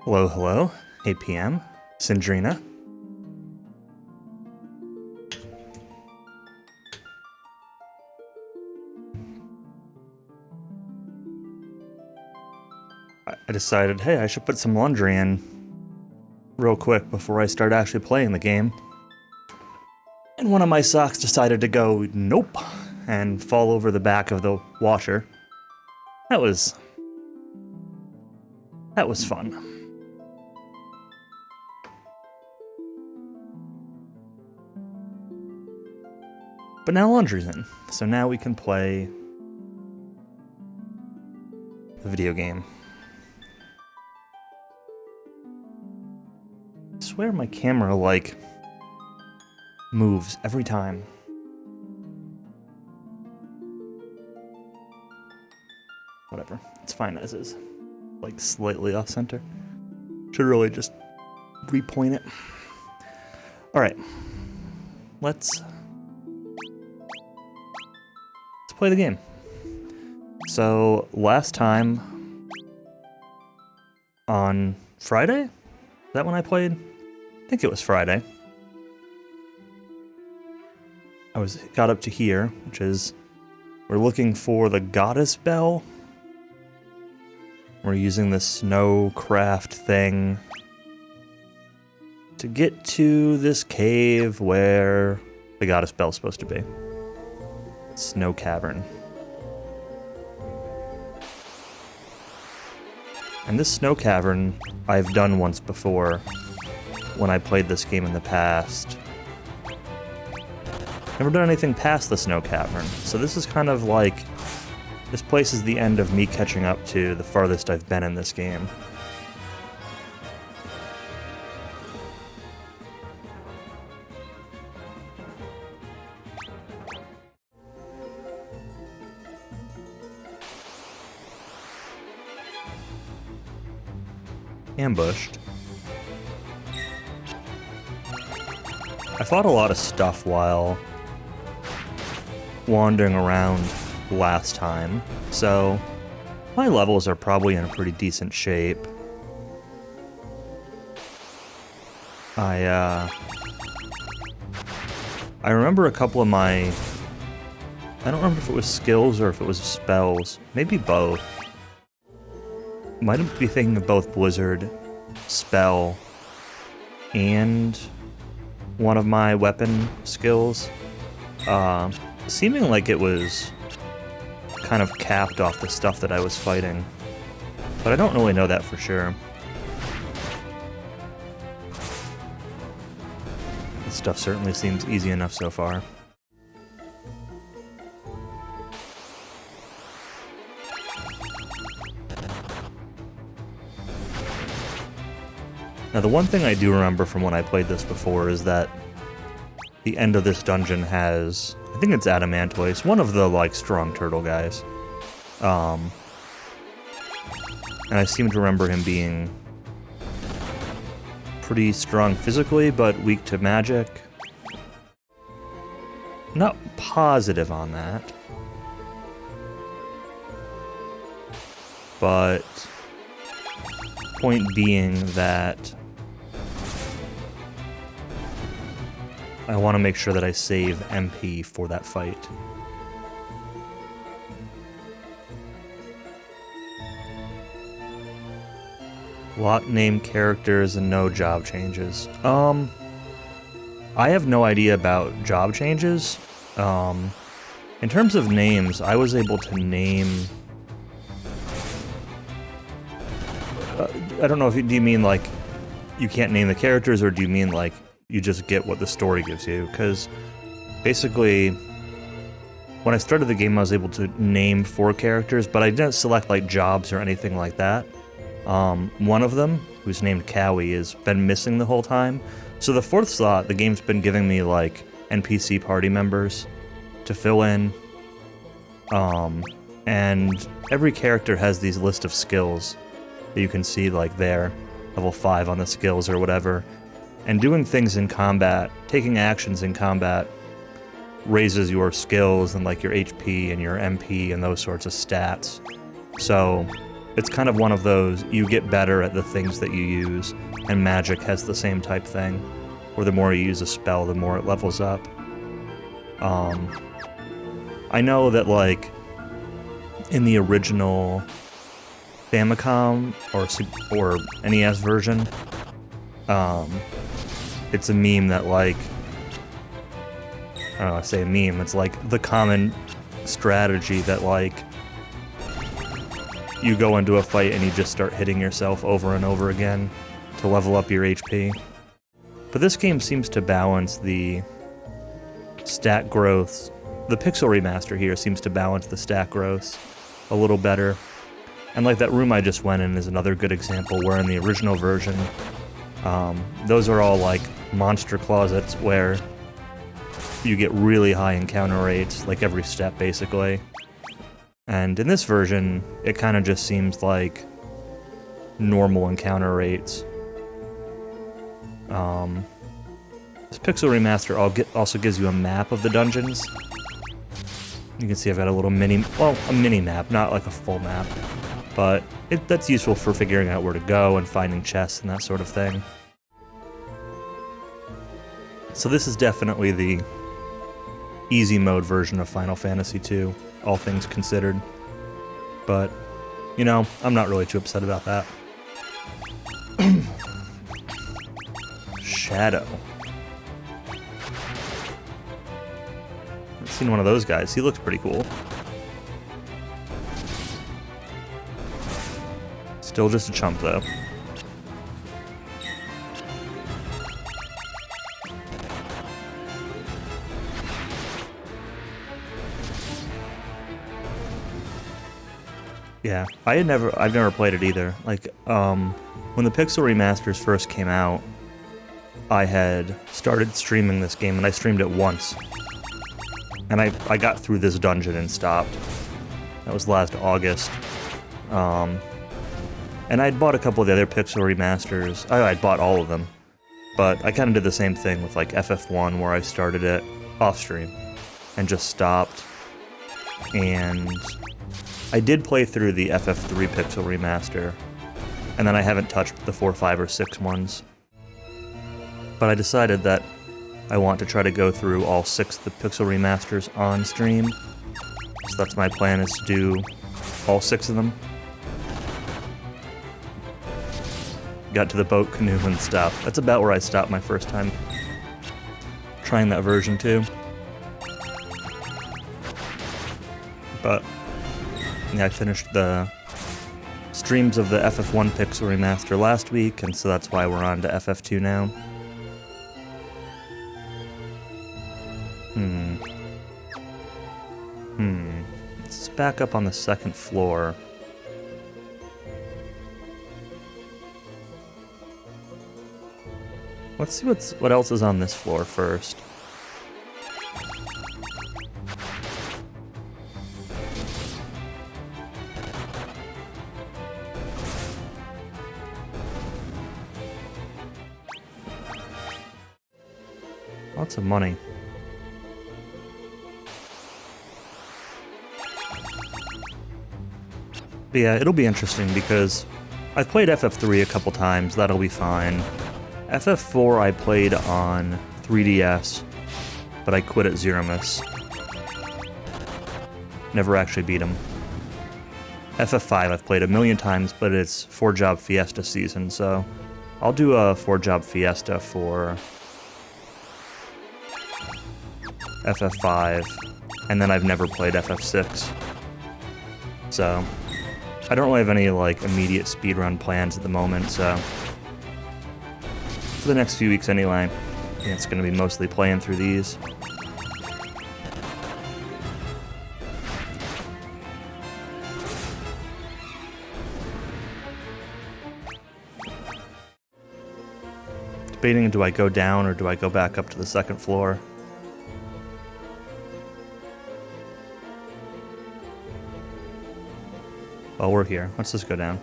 Hello, hello. 8 p.m. Sindrina. I decided, hey, I should put some laundry in real quick before I start actually playing the game. And one of my socks decided to go, nope, and fall over the back of the washer. That was fun. But now laundry's in, so now we can play the video game. I swear my camera, moves every time. Whatever, it's fine as is. Slightly off center. Should really just repoint it. Alright, let's play the game. So, last time on Friday? Is that when I played? I think it was Friday. I got up to here, which is, we're looking for the goddess bell. We're using the snowcraft thing to get to this cave where the goddess bell's supposed to be. Snow cavern. And this snow cavern I've done once before when I played this game in the past. Never done anything past the snow cavern, so this is kind of like, this place is the end of me catching up to the farthest I've been in this game. Ambushed. I fought a lot of stuff while wandering around last time, so my levels are probably in a pretty decent shape. I remember a couple of my... I don't remember if it was skills or if it was spells. Maybe both. Might be thinking of both Blizzard, spell, and one of my weapon skills. Seeming like it was kind of capped off the stuff that I was fighting, but I don't really know that for sure. This stuff certainly seems easy enough so far. Now, the one thing I do remember from when I played this before is that the end of this dungeon has, I think it's Adamantoise, one of the, strong turtle guys. And I seem to remember him being pretty strong physically, but weak to magic. Not positive on that. But point being that I want to make sure that I save MP for that fight. Lot named characters and no job changes. I have no idea about job changes. In terms of names, I was able to name... I don't know if do you mean you can't name the characters, or do you mean you just get what the story gives you? Because basically, when I started the game, I was able to name 4 characters, but I didn't select jobs or anything like that. One of them, who's named Cowie, has been missing the whole time. So the 4th slot, the game's been giving me NPC party members to fill in. And every character has these list of skills that you can see there, level 5 on the skills or whatever. And doing things in combat, taking actions in combat, raises your skills and your HP and your MP and those sorts of stats. So it's kind of one of those, you get better at the things that you use, and Magic has the same type thing, where the more you use a spell, the more it levels up. I know that, like, in the original Famicom or NES version, it's a meme that, like, I don't know, I say a meme, it's like the common strategy that, like, you go into a fight and you just start hitting yourself over and over again to level up your HP. But this game seems to balance the stat growth. The Pixel Remaster here seems to balance the stat growth a little better. And like that room I just went in is another good example where in the original version, those are all like monster closets where you get really high encounter rates, like every step basically. And in this version, it kind of just seems like normal encounter rates. This Pixel Remaster also gives you a map of the dungeons. You can see I've got a little a mini map, not like a full map. But that's useful for figuring out where to go and finding chests and that sort of thing. So this is definitely the easy mode version of Final Fantasy II, all things considered. But, you know, I'm not really too upset about that. Shadow. I've seen one of those guys. He looks pretty cool. Still just a chump, though. Yeah, I've never played it either. Like, when the Pixel Remasters first came out, I had started streaming this game, and I streamed it once. And I got through this dungeon and stopped. That was last August. And I'd bought a couple of the other Pixel Remasters. I'd bought all of them. But I kind of did the same thing with, like, FF1, where I started it off-stream and just stopped. And I did play through the FF3 Pixel Remaster, and then I haven't touched the 4, 5, or 6 ones. But I decided that I want to try to go through all 6 of the Pixel Remasters on stream. So that's my plan, is to do all 6 of them. Got to the boat, canoe, and stuff. That's about where I stopped my first time trying that version too. But yeah, I finished the streams of the FF1 Pixel Remaster last week, and so that's why we're on to FF2 now. Let's back up on the second floor. Let's see what else is on this floor first. Lots of money. But yeah, it'll be interesting because I've played FF3 a couple times, that'll be fine. FF4 I played on 3DS, but I quit at Zeromus. Never actually beat him. FF5 I've played a million times, but it's 4-job Fiesta season, so I'll do a 4-job Fiesta for FF5, and then I've never played FF6. So I don't really have any like immediate speedrun plans at the moment, so for the next few weeks anyway, I think it's going to be mostly playing through these. Debating, do I go down or do I go back up to the second floor? Oh, we're here. Let's just go down.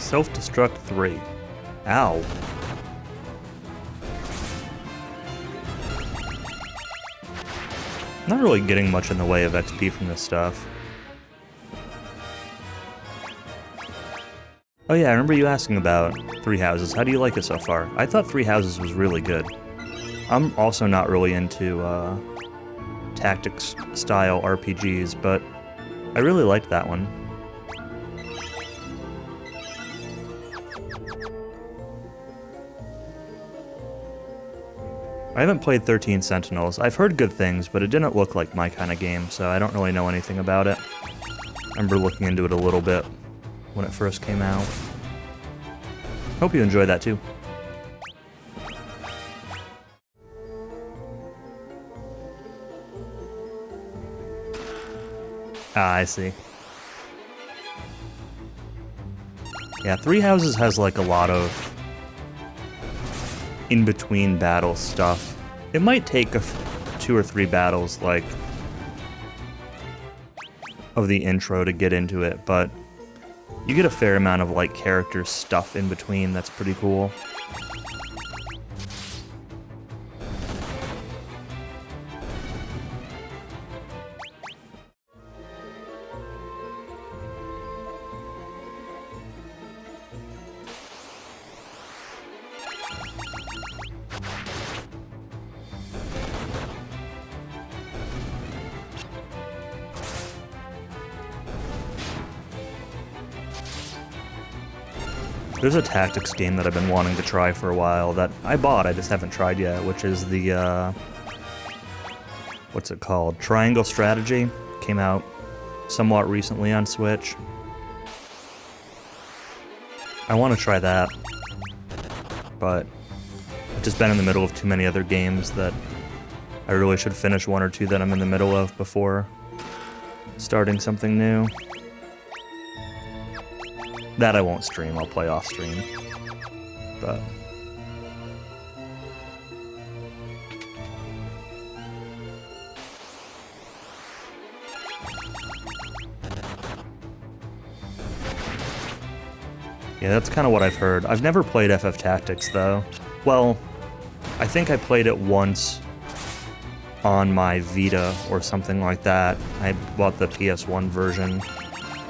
Self-destruct 3. Ow. Not really getting much in the way of XP from this stuff. Oh yeah, I remember you asking about Three Houses. How do you like it so far? I thought Three Houses was really good. I'm also not really into tactics-style RPGs, but I really liked that one. I haven't played 13 Sentinels. I've heard good things, but it didn't look like my kind of game, so I don't really know anything about it. I remember looking into it a little bit when it first came out. Hope you enjoy that too. Ah, I see. Yeah, Three Houses has like a lot of in-between battle stuff. It might take 2 or 3 battles, like, of the intro to get into it, but you get a fair amount of, like, character stuff in between that's pretty cool. There's a tactics game that I've been wanting to try for a while that I bought, I just haven't tried yet, which is the, what's it called? Triangle Strategy. Came out somewhat recently on Switch. I want to try that, but I've just been in the middle of too many other games that I really should finish 1 or 2 that I'm in the middle of before starting something new. That I won't stream, I'll play off stream. But yeah, that's kind of what I've heard. I've never played FF Tactics though. Well, I think I played it once on my Vita or something like that. I bought the PS1 version.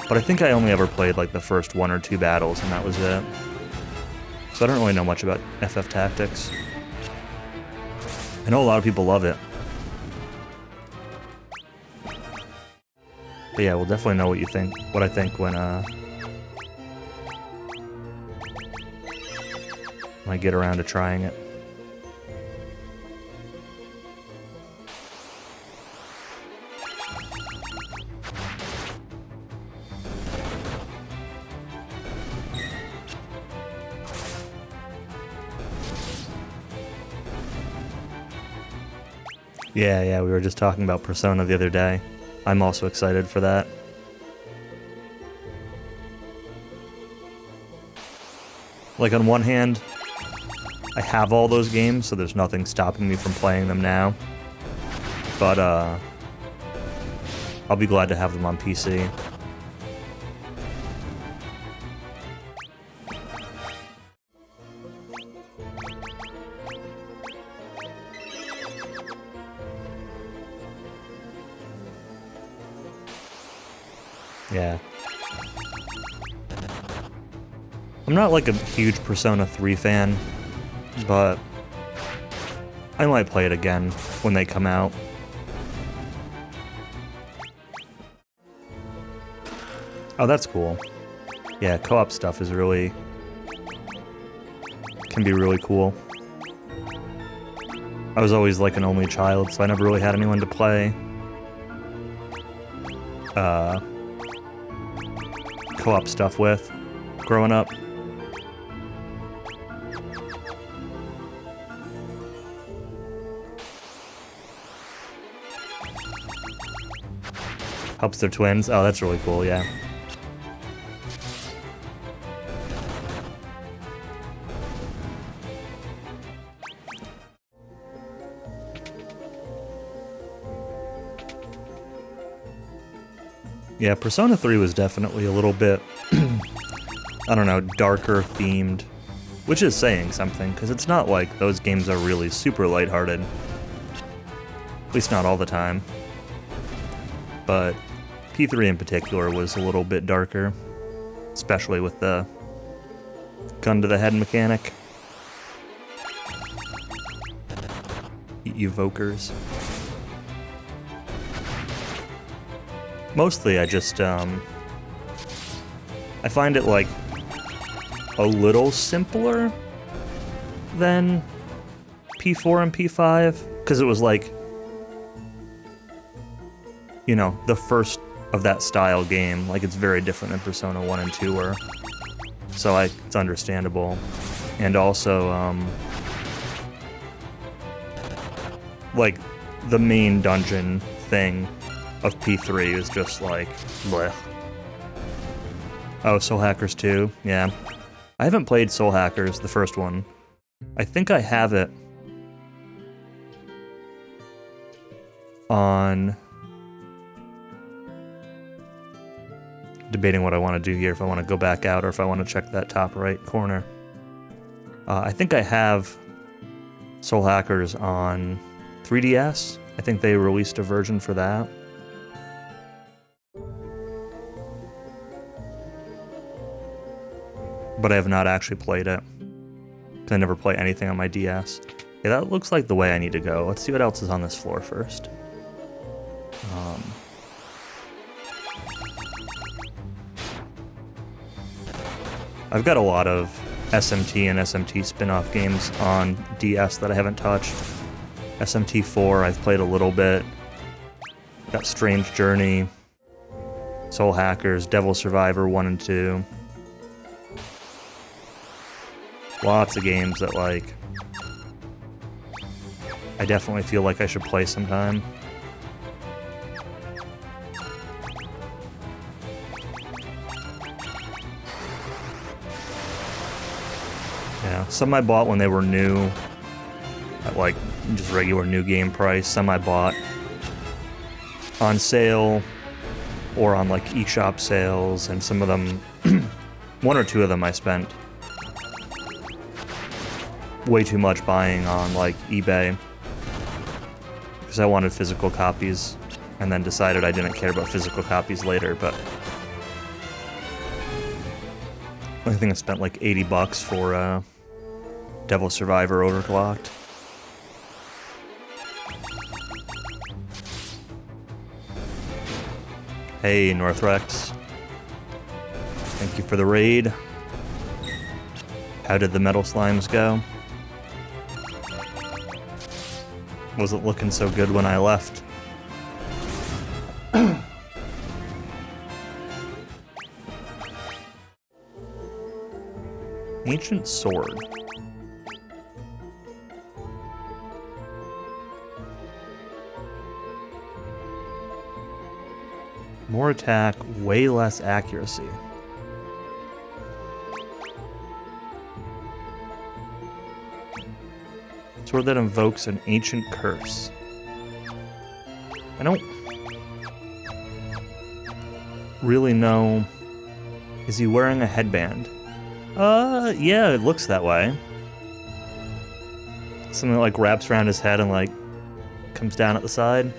But I think I only ever played like the first 1 or 2 battles, and that was it. So I don't really know much about FF Tactics. I know a lot of people love it. But yeah, we'll definitely know what you think, what I think when I get around to trying it. Yeah, we were just talking about Persona the other day. I'm also excited for that. Like, on one hand, I have all those games, so there's nothing stopping me from playing them now. But, I'll be glad to have them on PC. Yeah. I'm not like a huge Persona 3 fan, but I might play it again when they come out. Oh, that's cool. Yeah, co-op stuff is really... can be really cool. I was always like an only child, so I never really had anyone to play co-op stuff with growing up. Helps their twins. Oh, that's really cool, yeah. Yeah, Persona 3 was definitely a little bit I don't know, darker themed, which is saying something, because it's not like those games are really super lighthearted. At least not all the time. But P3 in particular was a little bit darker, especially with the gun to the head mechanic. Evokers. Mostly I just, I find it like a little simpler than P4 and P5, because it was like, you know, the first of that style game. Like, it's very different than Persona 1 and 2 were. So it's understandable. And also, like, the main dungeon thing of P3 is just like, bleh. Oh, Soul Hackers 2, yeah. I haven't played Soul Hackers, the first one. I think I have it on... Debating what I want to do here, if I want to go back out or if I want to check that top right corner. I think I have Soul Hackers on 3DS. I think they released a version for that. But I have not actually played it, because I never play anything on my DS. Yeah, that looks like the way I need to go. Let's see what else is on this floor first. I've got a lot of SMT and SMT spin-off games on DS that I haven't touched. SMT4 I've played a little bit. Got Strange Journey, Soul Hackers, Devil Survivor 1 and 2. Lots of games that, like, I definitely feel like I should play sometime. Yeah, some I bought when they were new, at like just regular new game price. Some I bought on sale or on like eShop sales, and some of them, one or two of them I spent way too much buying on like eBay because I wanted physical copies, and then decided I didn't care about physical copies later. But I think I spent like $80 for Devil Survivor Overclocked. Hey, Northrex. Thank you for the raid. How did the metal slimes go? Wasn't looking so good when I left. Ancient sword. More attack, way less accuracy. Sword that invokes an ancient curse. I don't really know. Is he wearing a headband? Yeah, it looks that way. Something that like wraps around his head and like comes down at the side.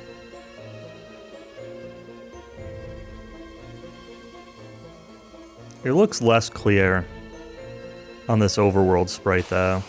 It looks less clear on this overworld sprite though.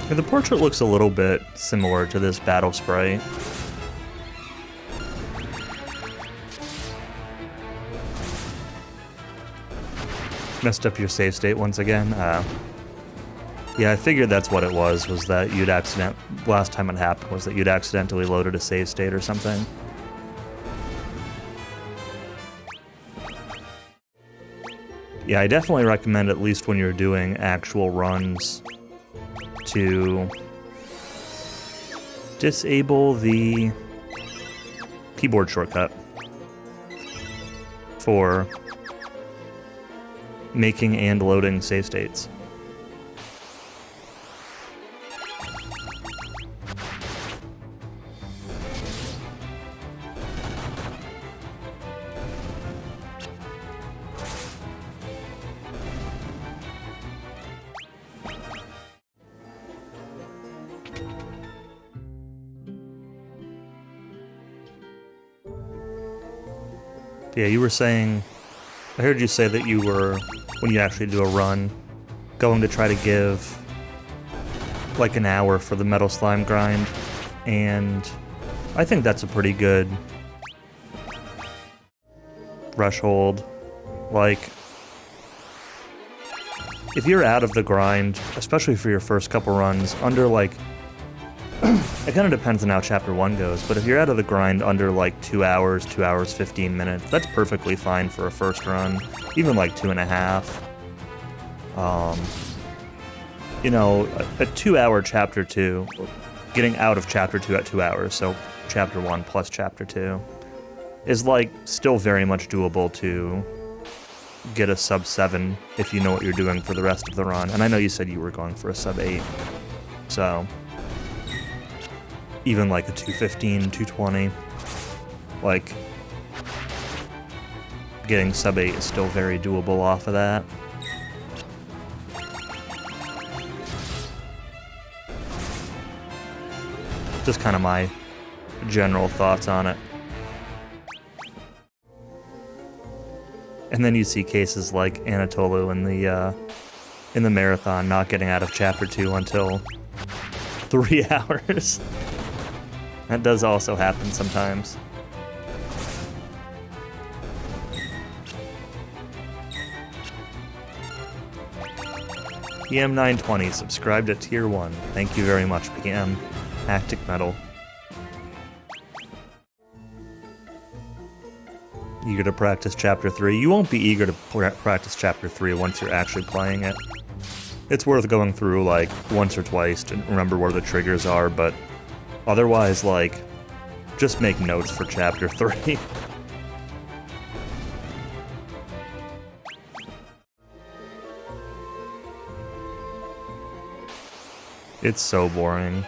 The portrait looks a little bit similar to this battle sprite. Messed up your save state once again? Yeah, I figured that's what it was that you'd last time it happened was that you'd accidentally loaded a save state or something. Yeah, I definitely recommend, at least when you're doing actual runs, to disable the keyboard shortcut for making and loading save states. Yeah, you were saying, I heard you say that you were, when you actually do a run, going to try to give like an hour for the Metal Slime grind, and I think that's a pretty good threshold. Like, if you're out of the grind, especially for your first couple runs, under like, it kind of depends on how Chapter 1 goes, but if you're out of the grind under like 2 hours, 2 hours, 15 minutes, that's perfectly fine for a first run, even like 2.5. You know, a 2-hour Chapter 2, getting out of Chapter 2 at 2 hours, so Chapter 1 plus Chapter 2, is like still very much doable to get a sub 7 if you know what you're doing for the rest of the run. And I know you said you were going for a sub 8, so even like a 215, 220, like getting sub 8 is still very doable off of that. Just kind of my general thoughts on it. And then you see cases like Anatolu in the marathon not getting out of Chapter 2 until 3 hours. That does also happen sometimes. PM920 subscribed at Tier 1. Thank you very much, PM. Actic Metal. Eager to practice Chapter 3. You won't be eager to practice Chapter 3 once you're actually playing it. It's worth going through like once or twice to remember where the triggers are, but otherwise, like, just make notes for Chapter 3. It's so boring.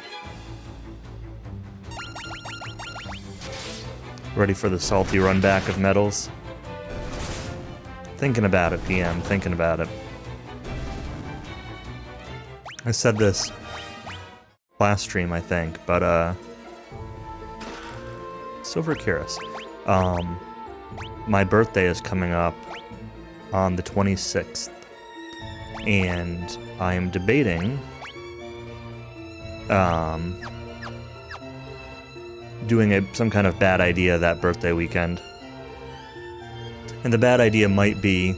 Ready for the salty run back of medals? Thinking about it, PM, thinking about it. I said this last stream, I think, but, Silver Curious. My birthday is coming up on the 26th, and I am debating, doing some kind of bad idea that birthday weekend. And the bad idea might be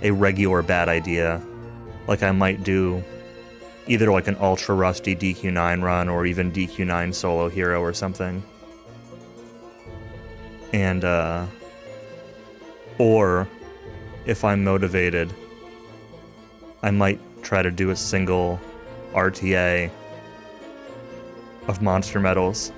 a regular bad idea. Like I might do either like an ultra rusty DQ9 run or even DQ9 solo hero or something. And, or if I'm motivated, I might try to do a single RTA of monster medals.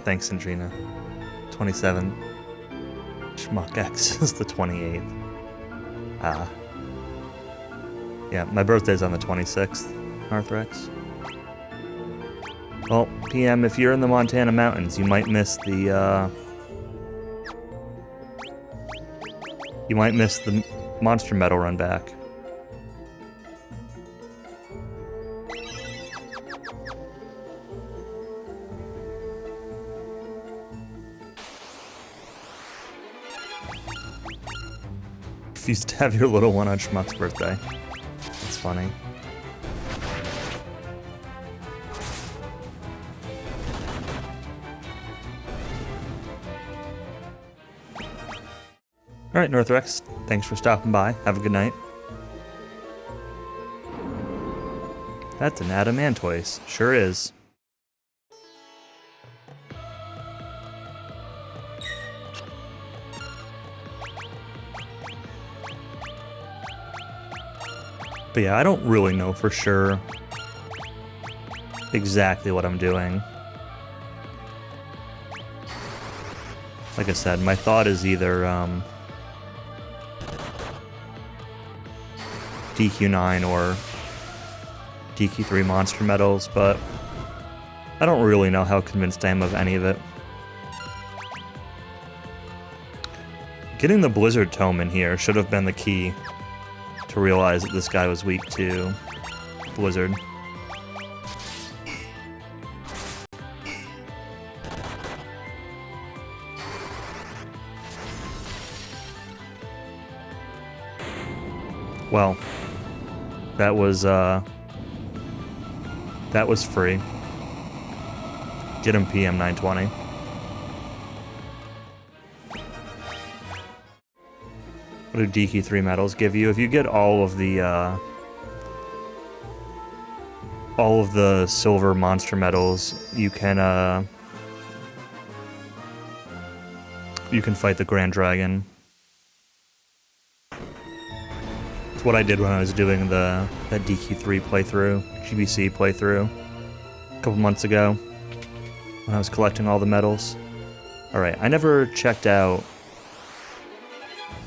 Thanks, Andrina. 27. Schmuck X is the 28th. Yeah, my birthday's on the 26th, Arthrex. Well, PM, if you're in the Montana mountains, you might miss the, you might miss the monster medal run back. Refused to have your little one on Schmuck's birthday. That's funny. Alright, Northrex, thanks for stopping by. Have a good night. That's an Adamantoise. Sure is. But yeah, I don't really know for sure exactly what I'm doing. Like I said, my thought is either DQ9 or DQ3 monster medals, but I don't really know how convinced I am of any of it. Getting the Blizzard Tome in here should have been the key to realize that this guy was weak to Blizzard. Well, that was free. Get him PM 920. What do DQ3 medals give you? If you get all of the silver monster medals, you can fight the Grand Dragon. It's what I did when I was doing that DQ3 playthrough, GBC playthrough, a couple months ago, when I was collecting all the medals. Alright, I never checked out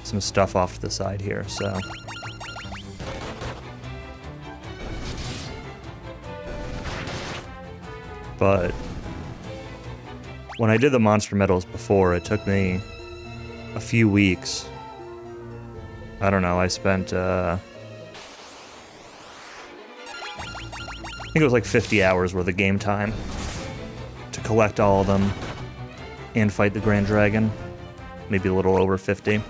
some stuff off to the side here, so... But when I did the monster medals before, it took me a few weeks. I don't know, I spent, I think it was like 50 hours worth of game time to collect all of them and fight the Grand Dragon. Maybe a little over 50.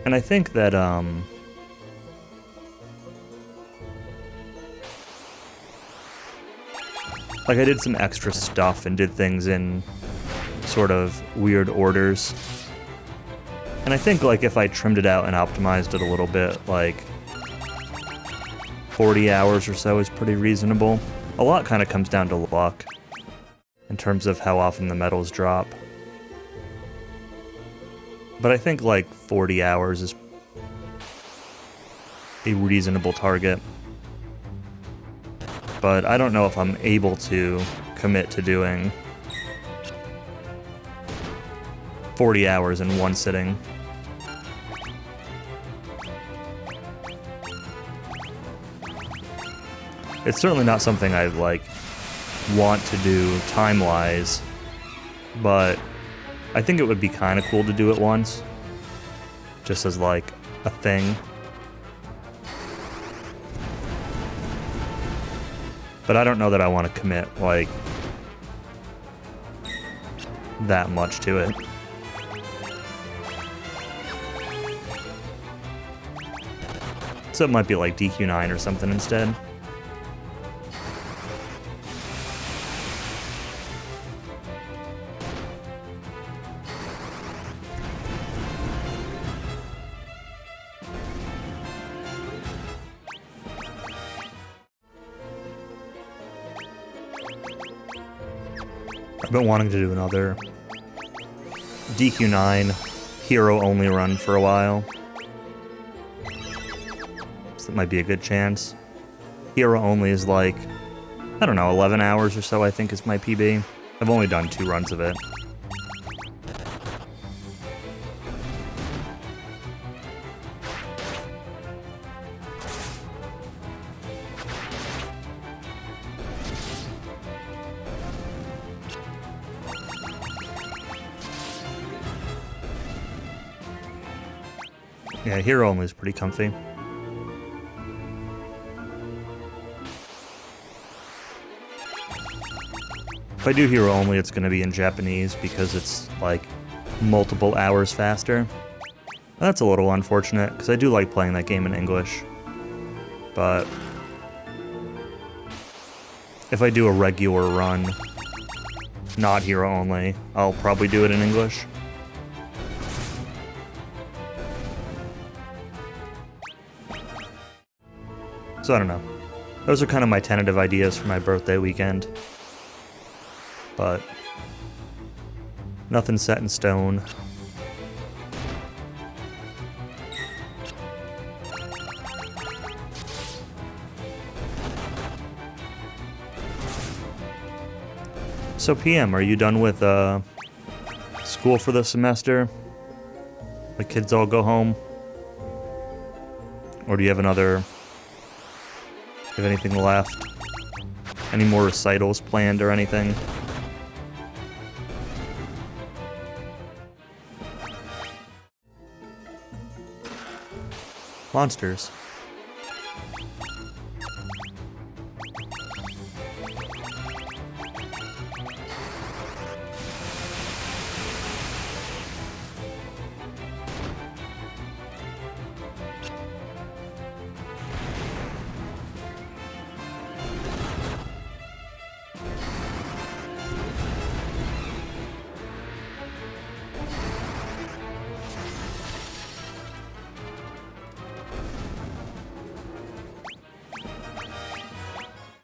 And I think that, like, I did some extra stuff and did things in sort of weird orders. And I think, like, if I trimmed it out and optimized it a little bit, like, 40 hours or so is pretty reasonable. A lot kind of comes down to luck in terms of how often the medals drop. But I think, like, 40 hours is a reasonable target. But I don't know if I'm able to commit to doing 40 hours in one sitting. It's certainly not something I, like, want to do time-wise, but I think it would be kind of cool to do it once, just as, like, a thing. But I don't know that I want to commit, like, that much to it. So it might be like DQ9 or something instead. I've been wanting to do another DQ9 hero-only run for a while. So that might be a good chance. Hero-only is like, I don't know, 11 hours or so I think is my PB. I've only done 2 runs of it. Yeah, hero only is pretty comfy. If I do hero only, it's going to be in Japanese because it's like multiple hours faster. That's a little unfortunate because I do like playing that game in English. But if I do a regular run, not hero only, I'll probably do it in English. So I don't know. Those are kind of my tentative ideas for my birthday weekend. But nothing set in stone. So PM, are you done with school for the semester? The kids all go home? Or do you have anything left? Any more recitals planned or anything? Monsters.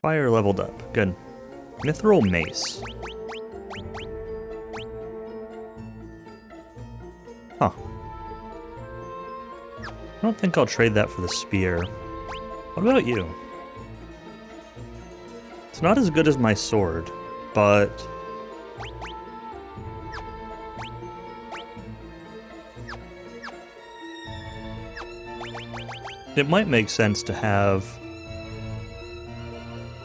Fire leveled up. Good. Mithril Mace. Huh. I don't think I'll trade that for the spear. What about you? It's not as good as my sword, but... it might make sense to have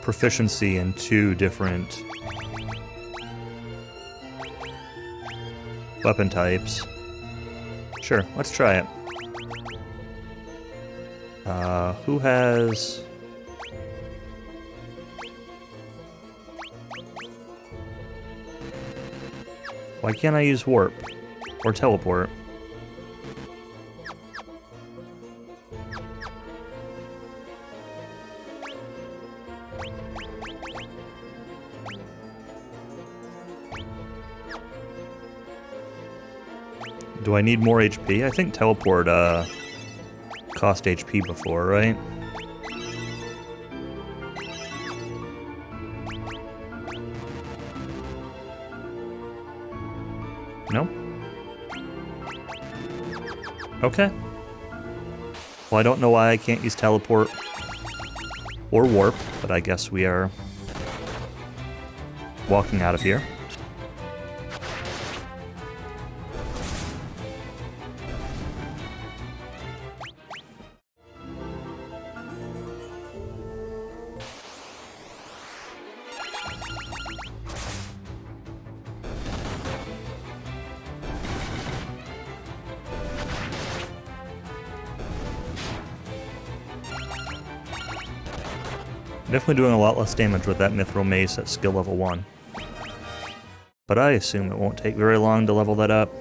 proficiency in 2 different weapon types. Sure, let's try it. Who has... why can't I use warp or teleport? Do I need more HP? I think teleport cost HP before, right? No? Okay. Well, I don't know why I can't use teleport or warp, but I guess we are walking out of here. Definitely doing a lot less damage with that Mithril Mace at skill level 1. But I assume it won't take very long to level that up.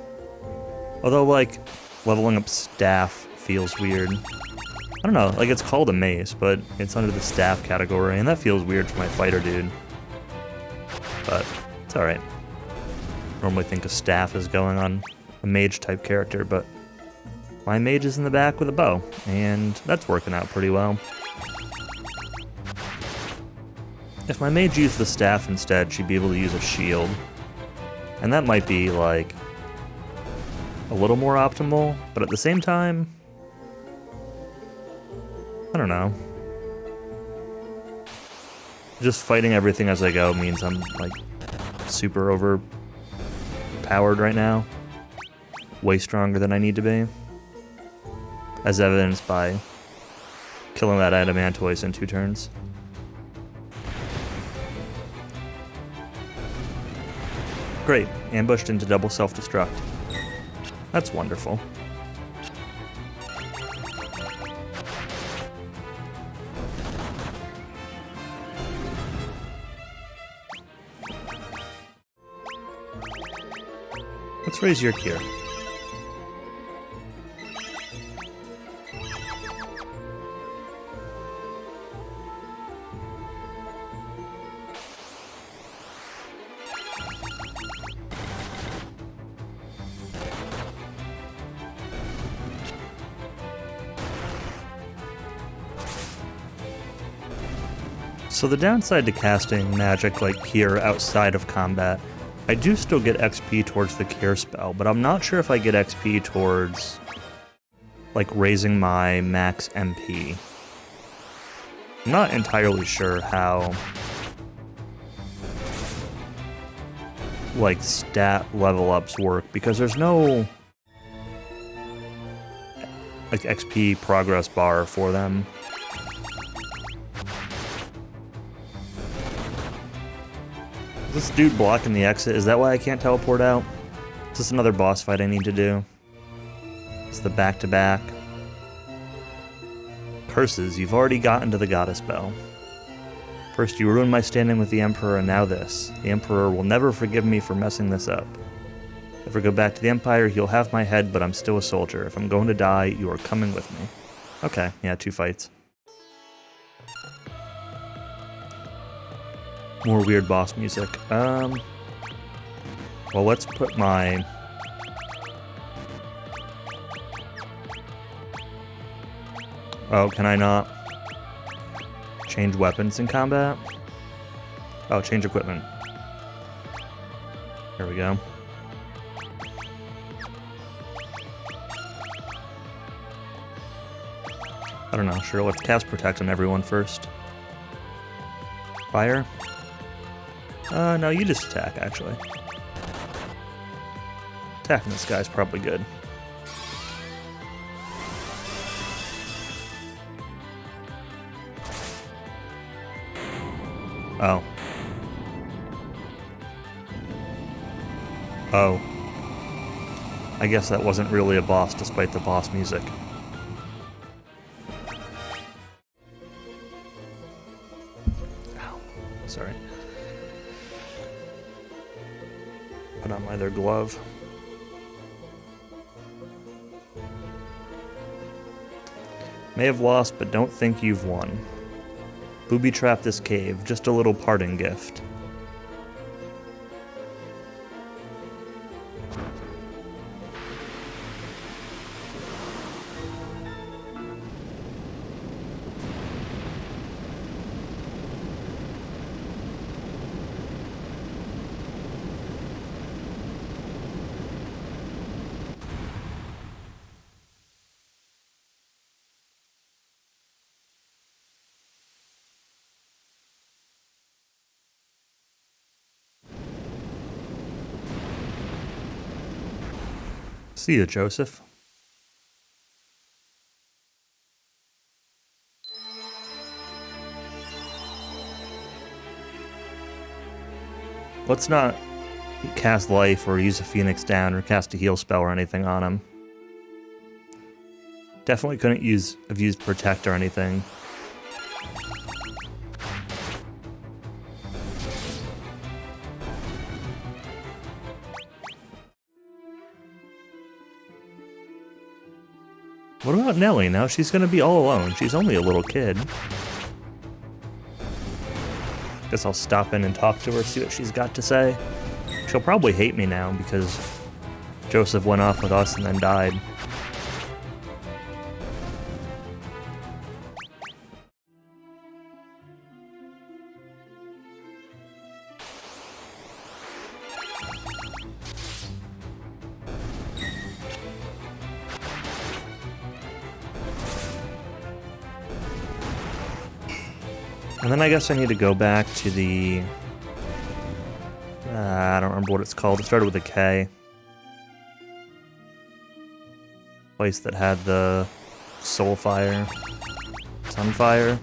Although, like, leveling up staff feels weird. I don't know, like, it's called a mace, but it's under the staff category, and that feels weird for my fighter dude. But it's alright. Normally think a staff is going on a mage-type character, but my mage is in the back with a bow, and that's working out pretty well. If my mage used the staff instead, she'd be able to use a shield. And that might be, like, a little more optimal, but at the same time, I don't know. Just fighting everything as I go means I'm, like, super overpowered right now. Way stronger than I need to be. As evidenced by killing that Adamantoise in 2 turns. Great, ambushed into double self-destruct. That's wonderful. Let's raise your cure. So the downside to casting magic like Cure outside of combat, I do still get XP towards the Cure spell, but I'm not sure if I get XP towards, like, raising my max MP. I'm not entirely sure how like stat level ups work, because there's no like XP progress bar for them. Is this dude blocking the exit? Is that why I can't teleport out? Is this another boss fight I need to do? It's the back-to-back. Curses, you've already gotten to the Goddess Bell. First you ruined my standing with the Emperor, and now this. The Emperor will never forgive me for messing this up. If I go back to the Empire, he'll have my head, but I'm still a soldier. If I'm going to die, you are coming with me. Okay, yeah, 2 fights. More weird boss music. Well, let's put my... Oh, can I not change weapons in combat? Oh, change equipment. There we go. I don't know, sure, let's cast Protect on everyone first. Fire? No, you just attack, actually. Attacking this guy's probably good. Oh. Oh. I guess that wasn't really a boss, despite the boss music. Ow. Sorry. Put on my other glove. May have lost, but don't think you've won. Booby-trap this cave, just a little parting gift. See you, Joseph. Let's not cast life or use a Phoenix down or cast a heal spell or anything on him. Definitely couldn't have used Protect or anything. What about Nellie? Now she's gonna be all alone. She's only a little kid. Guess I'll stop in and talk to her, see what she's got to say. She'll probably hate me now because Joseph went off with us and then died. And then I guess I need to go back to the... I don't remember what it's called. It started with a K. Place that had the soul fire. Sunfire.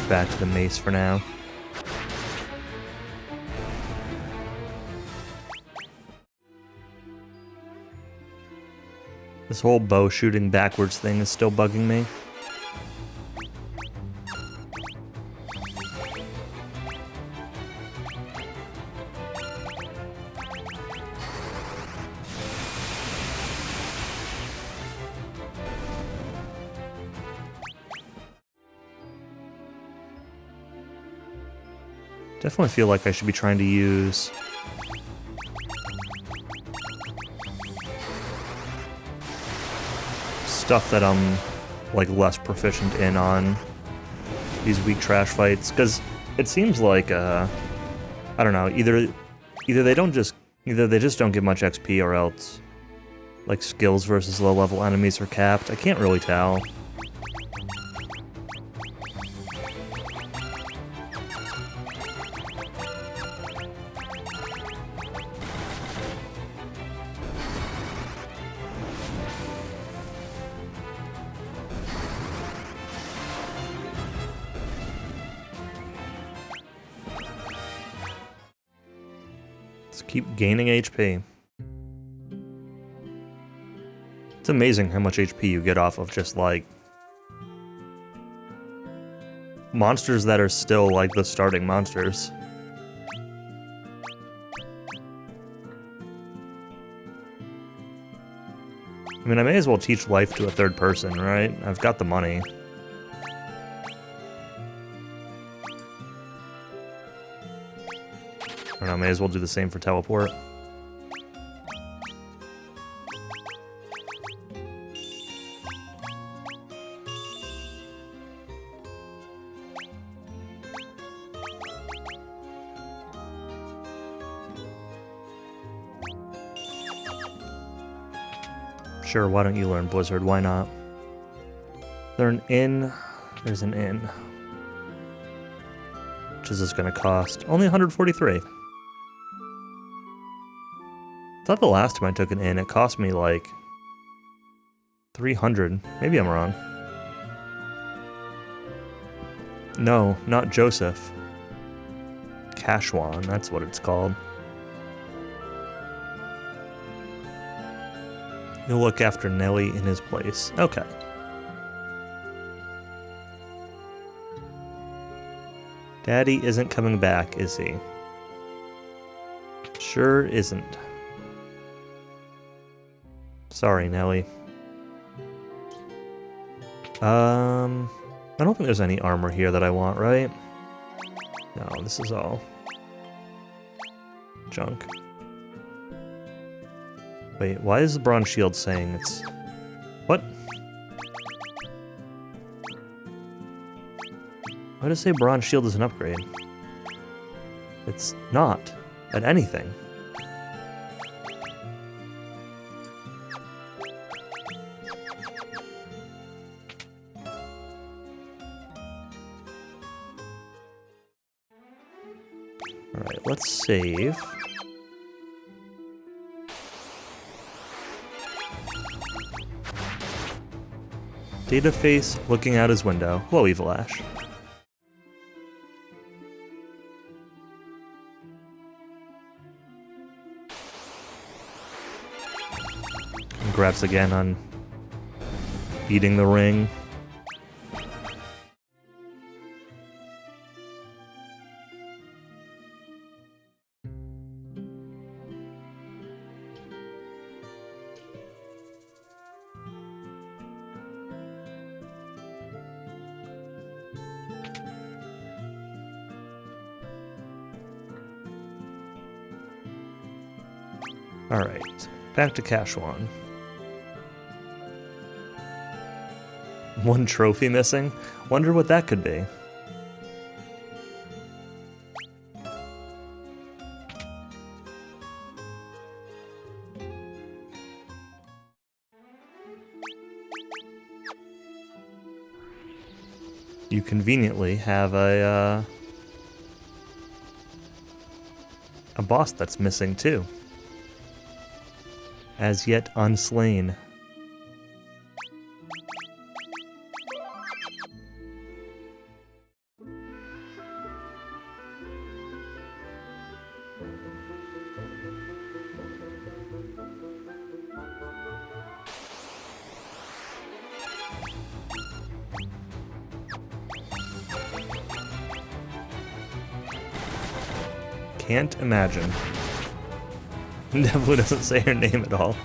Back to the mace for now. This whole bow shooting backwards thing is still bugging me. Definitely feel like I should be trying to use stuff that I'm like less proficient in on these weak trash fights, because it seems like I don't know, either they just don't give much XP, or else like skills versus low level enemies are capped. I can't really tell. Keep gaining HP. It's amazing how much HP you get off of just, like, monsters that are still, like, the starting monsters. I mean, I may as well teach life to a third person, right? I've got the money. I don't know, may as well do the same for teleport. Sure, why don't you learn Blizzard? Why not? There's an inn. There's an inn. Which is this gonna cost? Only 143. I thought the last time I took an inn, it cost me like 300. Maybe I'm wrong. No, not Joseph. Cashwan, that's what it's called. You'll look after Nelly in his place. Okay. Daddy isn't coming back, is he? Sure isn't. Sorry, Nelly. I don't think there's any armor here that I want, right? No, this is all junk. Wait, why is the bronze shield saying it's... What? Why does it say bronze shield is an upgrade? It's not at anything. Alright, let's save. Data face looking out his window. Hello, Evil Ash. Congrats again on beating the ring. Alright, back to Cashwan. One trophy missing? Wonder what that could be. You conveniently have a boss that's missing too. As yet unslain. Can't imagine. Definitely doesn't say her name at all.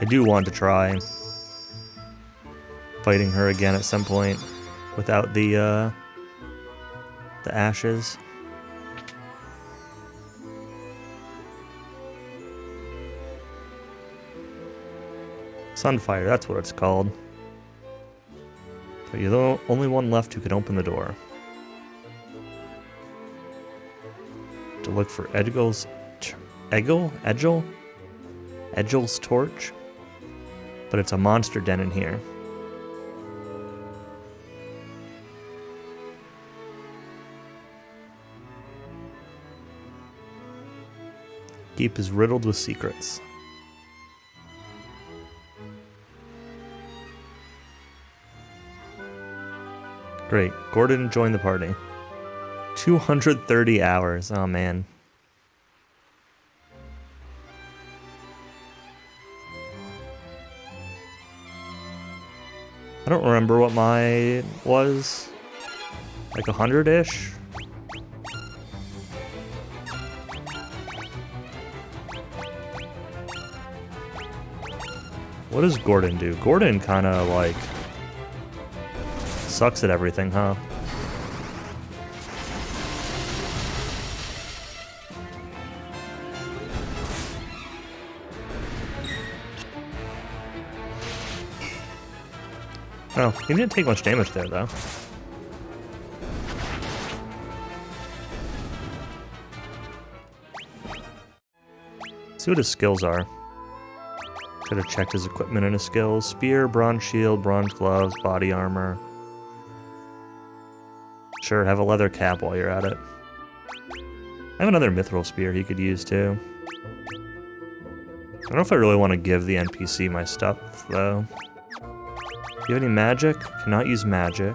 I do want to try fighting her again at some point without the ashes. Sunfire, that's what it's called. But you're the only one left who can open the door. To look for Edgel's torch? But it's a monster den in here. Keep is riddled with secrets. Great. Gordon joined the party. 230 hours. Oh, man. I don't remember what my was. Like 100-ish? What does Gordon do? Gordon kind of, like, sucks at everything, huh? Oh, he didn't take much damage there, though. See what his skills are. Should have checked his equipment and his skills. Spear, bronze shield, bronze gloves, body armor. Sure, have a leather cap while you're at it. I have another mithril spear he could use, too. I don't know if I really want to give the NPC my stuff, though. Do you have any magic? Cannot use magic.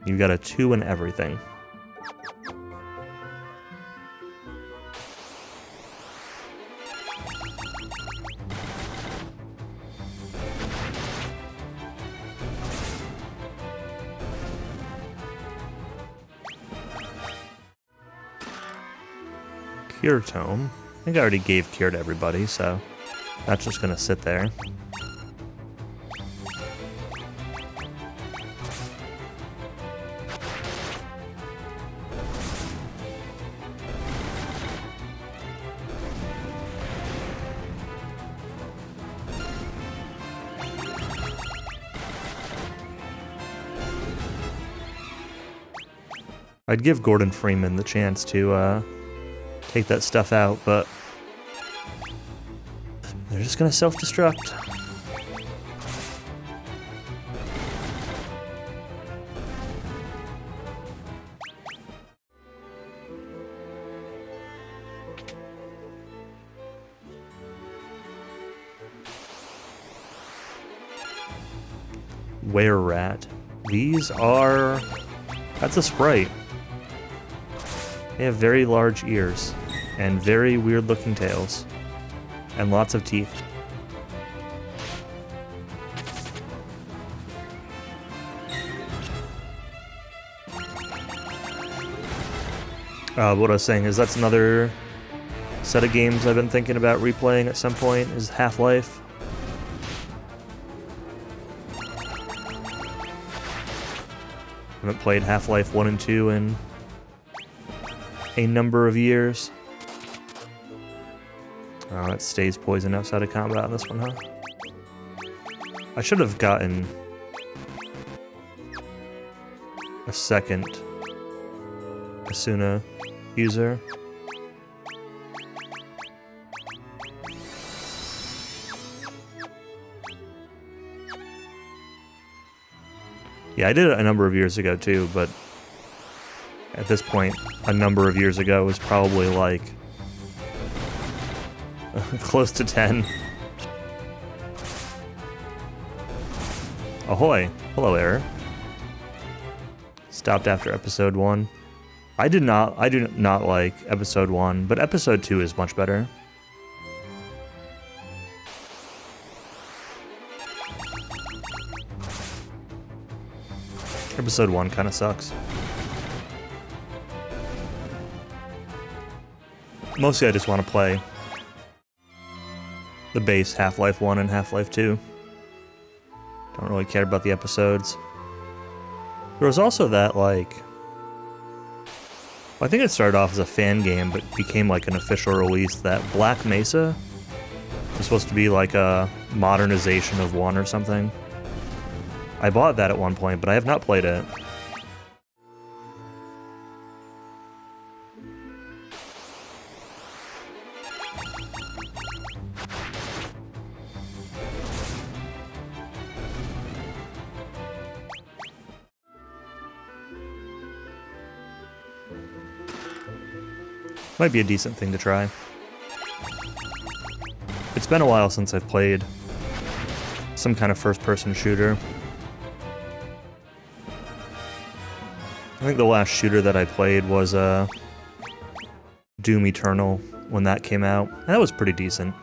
You've got a 2 in everything. Cure Tome. I think I already gave Cure to everybody, so that's just gonna sit there. I'd give Gordon Freeman the chance to take that stuff out, but they're just gonna self-destruct. Were-rat. These are... That's a sprite. They have very large ears, and very weird-looking tails, and lots of teeth. What I was saying is that's another set of games I've been thinking about replaying at some point, is Half-Life. Haven't played Half-Life 1 and 2 in a number of years. Oh, it stays poisoned outside of combat on this one, huh? I should have gotten a second Asuna user. Yeah, I did it a number of years ago too, but at this point, a number of years ago was probably like close to 10. Ahoy! Hello, Error. Stopped after episode 1. I do not like episode 1, but episode 2 is much better. Episode 1 kind of sucks. Mostly I just want to play The base Half-Life 1 and Half-Life 2. Don't really care about the episodes. There was also that, like... I think it started off as a fan game, but became like an official release, that Black Mesa was supposed to be like a modernization of 1 or something. I bought that at one point, but I have not played it. Might be a decent thing to try. It's been a while since I've played some kind of first-person shooter. I think the last shooter that I played was Doom Eternal when that came out. And that was pretty decent.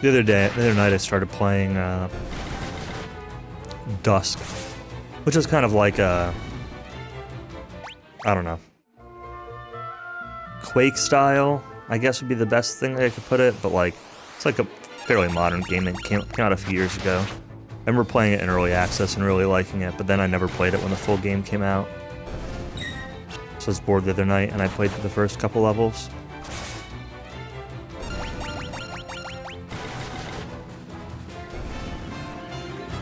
The other night I started playing Dusk, which is kind of like a, I don't know, Quake style, I guess would be the best thing I could put it, but like, it's like a fairly modern game. It came out a few years ago. I remember playing it in early access and really liking it, but then I never played it when the full game came out. So I was bored the other night and I played through the first couple levels.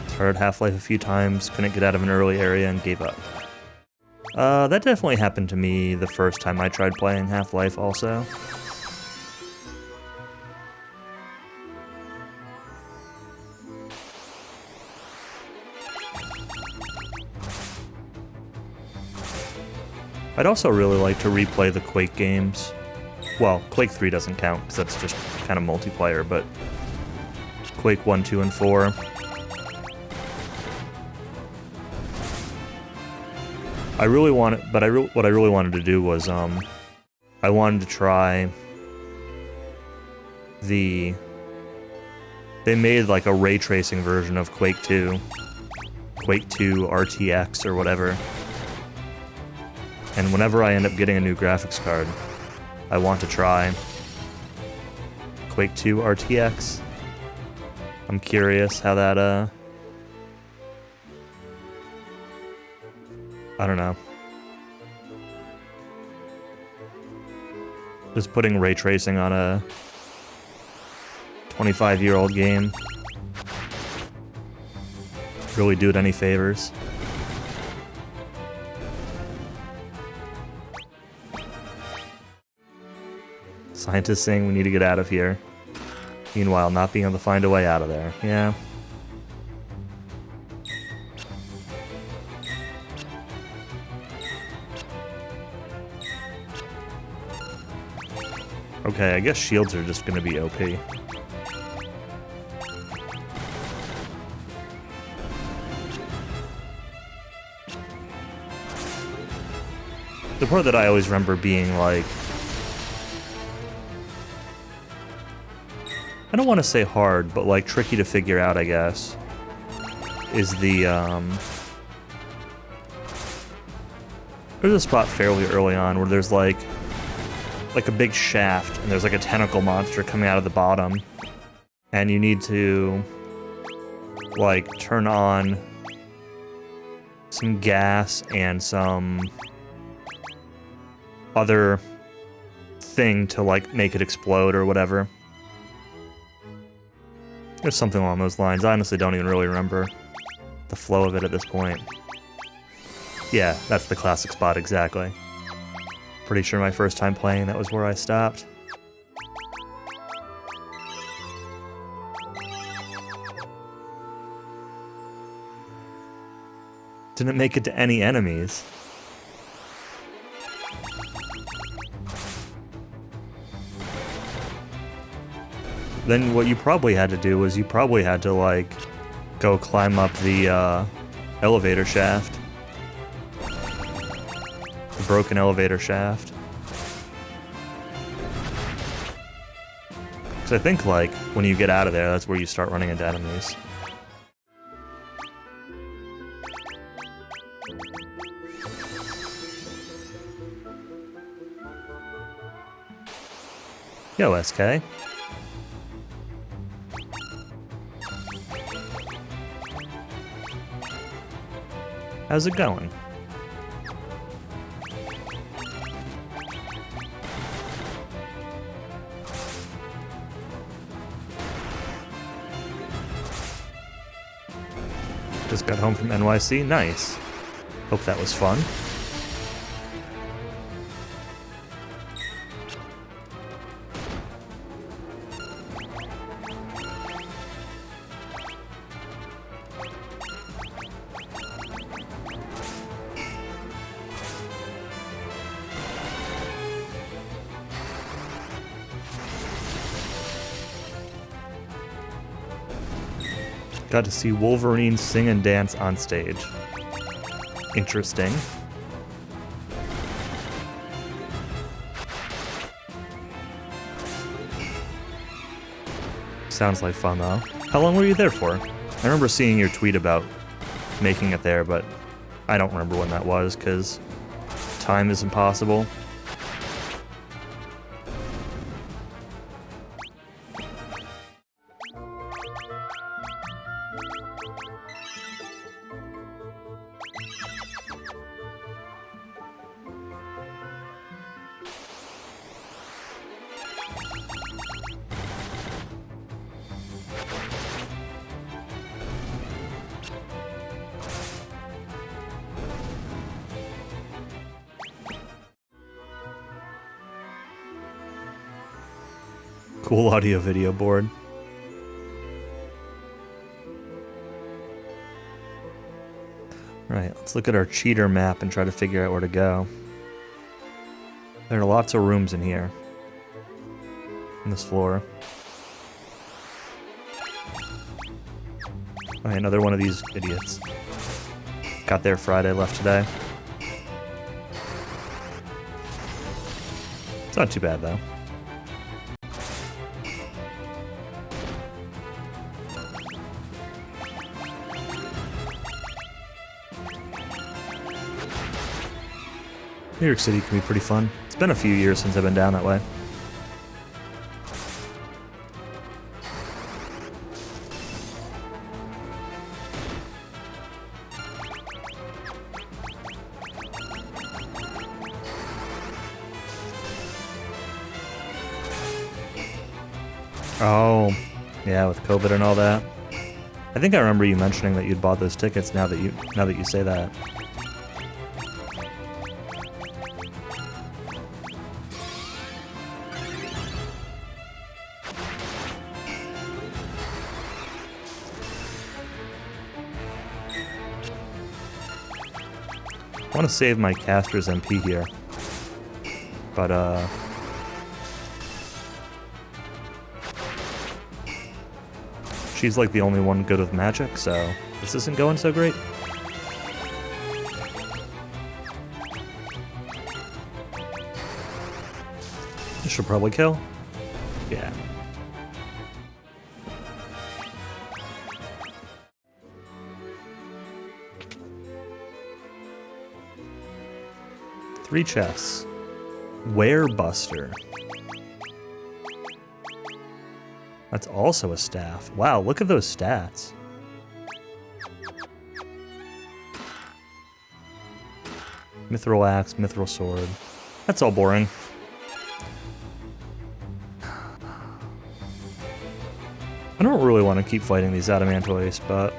Started Half-Life a few times, couldn't get out of an early area and gave up. That definitely happened to me the first time I tried playing Half-Life also. I'd also really like to replay the Quake games. Well, Quake 3 doesn't count because that's just kind of multiplayer, but Quake 1, 2, and 4. I really wanted, but what I really wanted to do was, I wanted to try they made like a ray tracing version of Quake 2, Quake 2 RTX or whatever, and whenever I end up getting a new graphics card, I want to try Quake 2 RTX. I'm curious how that, I don't know. Just putting ray tracing on a 25-year-old game really do it any favors. Scientists saying we need to get out of here. Meanwhile, not being able to find a way out of there. Yeah. Okay, I guess shields are just gonna be OP. The part that I always remember being like... I don't want to say hard, but like tricky to figure out, I guess, is the, there's a spot fairly early on where there's like a big shaft, and there's like a tentacle monster coming out of the bottom, and you need to like turn on some gas and some other thing to like make it explode or whatever. There's something along those lines. I honestly don't even really remember the flow of it at this point. Yeah, that's the classic spot exactly. Pretty sure my first time playing, that was where I stopped. Didn't make it to any enemies. Then what you probably had to do was you probably had to, like, go climb up the elevator shaft. The broken elevator shaft. Because I think, like, when you get out of there, that's where you start running into enemies. Yo, SK. How's it going? Just got home from NYC. Nice. Hope that was fun. Got to see Wolverine sing and dance on stage. Interesting. Sounds like fun, though. How long were you there for? I remember seeing your tweet about making it there, but I don't remember when that was, because time is impossible. Cool audio video board. Right, let's look at our cheater map and try to figure out where to go. There are lots of rooms in here. On this floor. Okay, another one of these idiots. Got there Friday, left today. It's not too bad, though. New York City can be pretty fun. It's been a few years since I've been down that way. Oh, yeah, with COVID and all that. I think I remember you mentioning that you'd bought those tickets now that you say that. I want to save my caster's MP here, but she's like the only one good with magic, so this isn't going so great. This should probably kill. Yeah. Three chests. Werebuster. That's also a staff. Wow, look at those stats. Mithril axe, mithril sword. That's all boring. I don't really want to keep fighting these adamantoids, but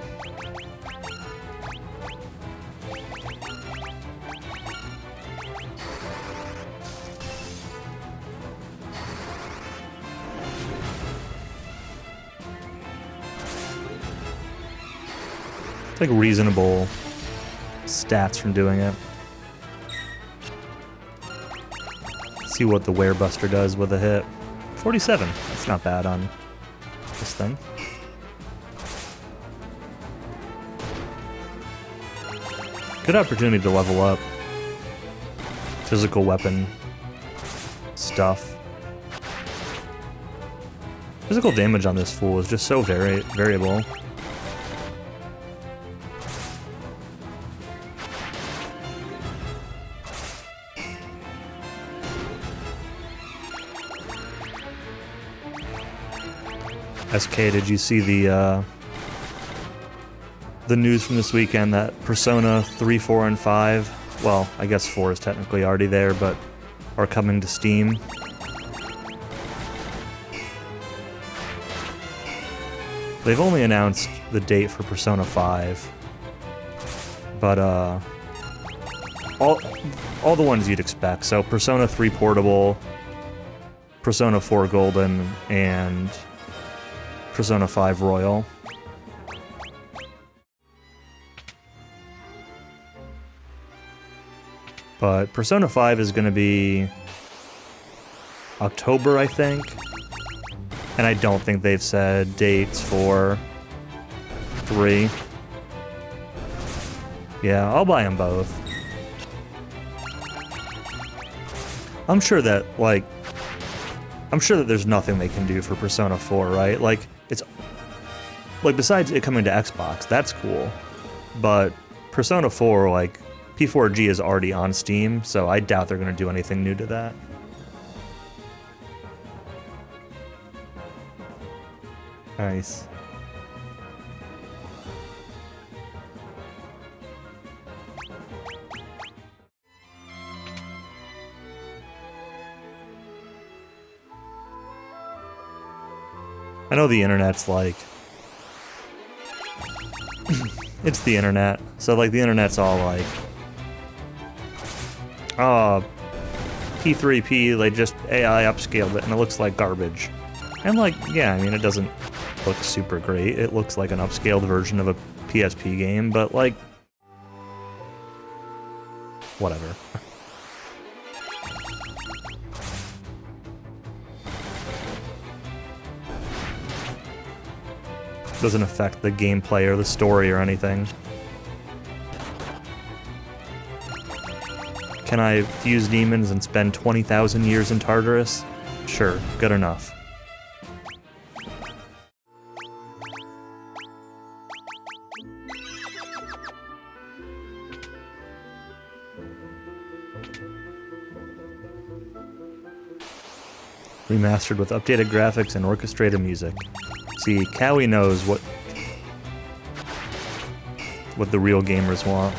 like reasonable stats from doing it. Let's see what the Werebuster does with a hit. 47. That's not bad on this thing. Good opportunity to level up. Physical weapon stuff. Physical damage on this fool is just so variable. SK, did you see the news from this weekend that Persona 3, 4, and 5, well, I guess 4 is technically already there, but are coming to Steam? They've only announced the date for Persona 5, but all the ones you'd expect. So Persona 3 Portable, Persona 4 Golden, and Persona 5 Royal. But Persona 5 is going to be October, I think. And I don't think they've said dates for 3. Yeah, I'll buy them both. I'm sure that there's nothing they can do for Persona 4, right? Like, it's... Like, besides it coming to Xbox, that's cool. But Persona 4, like, P4G is already on Steam, so I doubt they're going to do anything new to that. Nice. I know the internet's like... it's the internet, so like the internet's all like... oh, P3P, they just AI upscaled it and it looks like garbage. And like, yeah, I mean, it doesn't look super great. It looks like an upscaled version of a PSP game, but like... whatever. Doesn't affect the gameplay or the story or anything. Can I fuse demons and spend 20,000 years in Tartarus? Sure, good enough. Remastered with updated graphics and orchestrated music. See, Cowie knows what the real gamers want.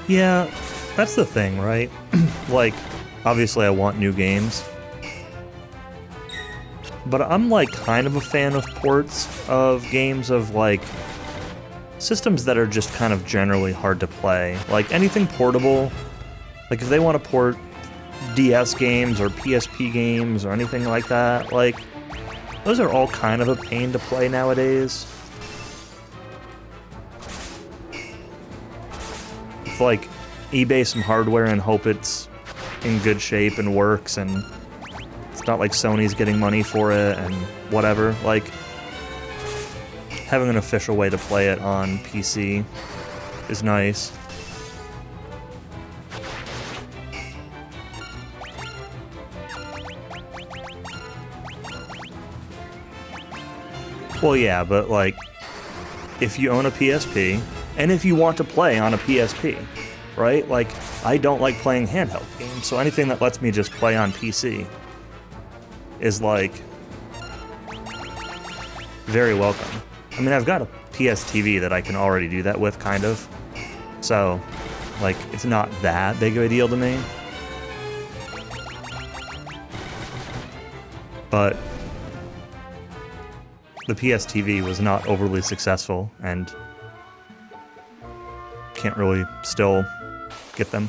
Yeah, that's the thing, right? Like, obviously I want new games. But I'm, like, kind of a fan of ports of games of, like, systems that are just kind of generally hard to play. Like, anything portable, like, if they want to port DS games or PSP games or anything like that, like, those are all kind of a pain to play nowadays. Like eBay some hardware and hope it's in good shape and works, and it's not like Sony's getting money for it and whatever. Like, having an official way to play it on PC is nice. Well, yeah, but like, if you own a PSP, and if you want to play on a PSP, right? Like, I don't like playing handheld games, so anything that lets me just play on PC is, like, very welcome. I mean, I've got a PS TV that I can already do that with, kind of. So, like, it's not that big of a deal to me. But the PS TV was not overly successful, and can't really still get them.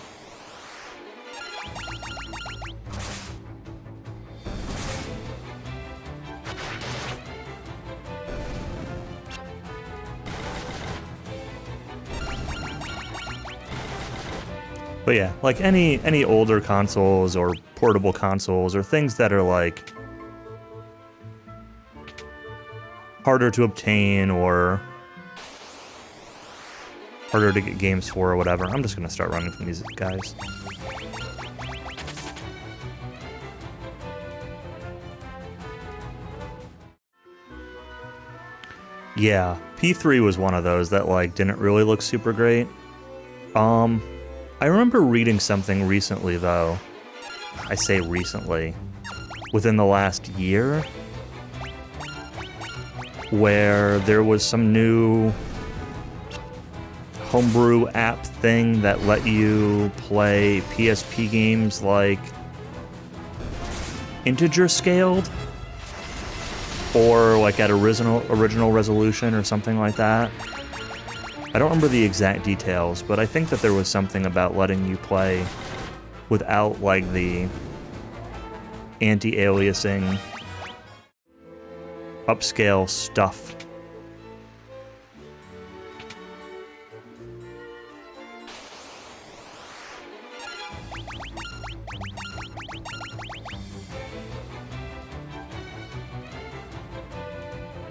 But yeah, like any older consoles or portable consoles or things that are like harder to obtain or harder to get games for or whatever. I'm just gonna start running from these guys. Yeah, P3 was one of those that, like, didn't really look super great. I remember reading something recently, though. I say recently. Within the last year, where there was some new homebrew app thing that let you play PSP games like integer scaled or like at original resolution or something like that. I don't remember the exact details, but I think that there was something about letting you play without like the anti-aliasing upscale stuff.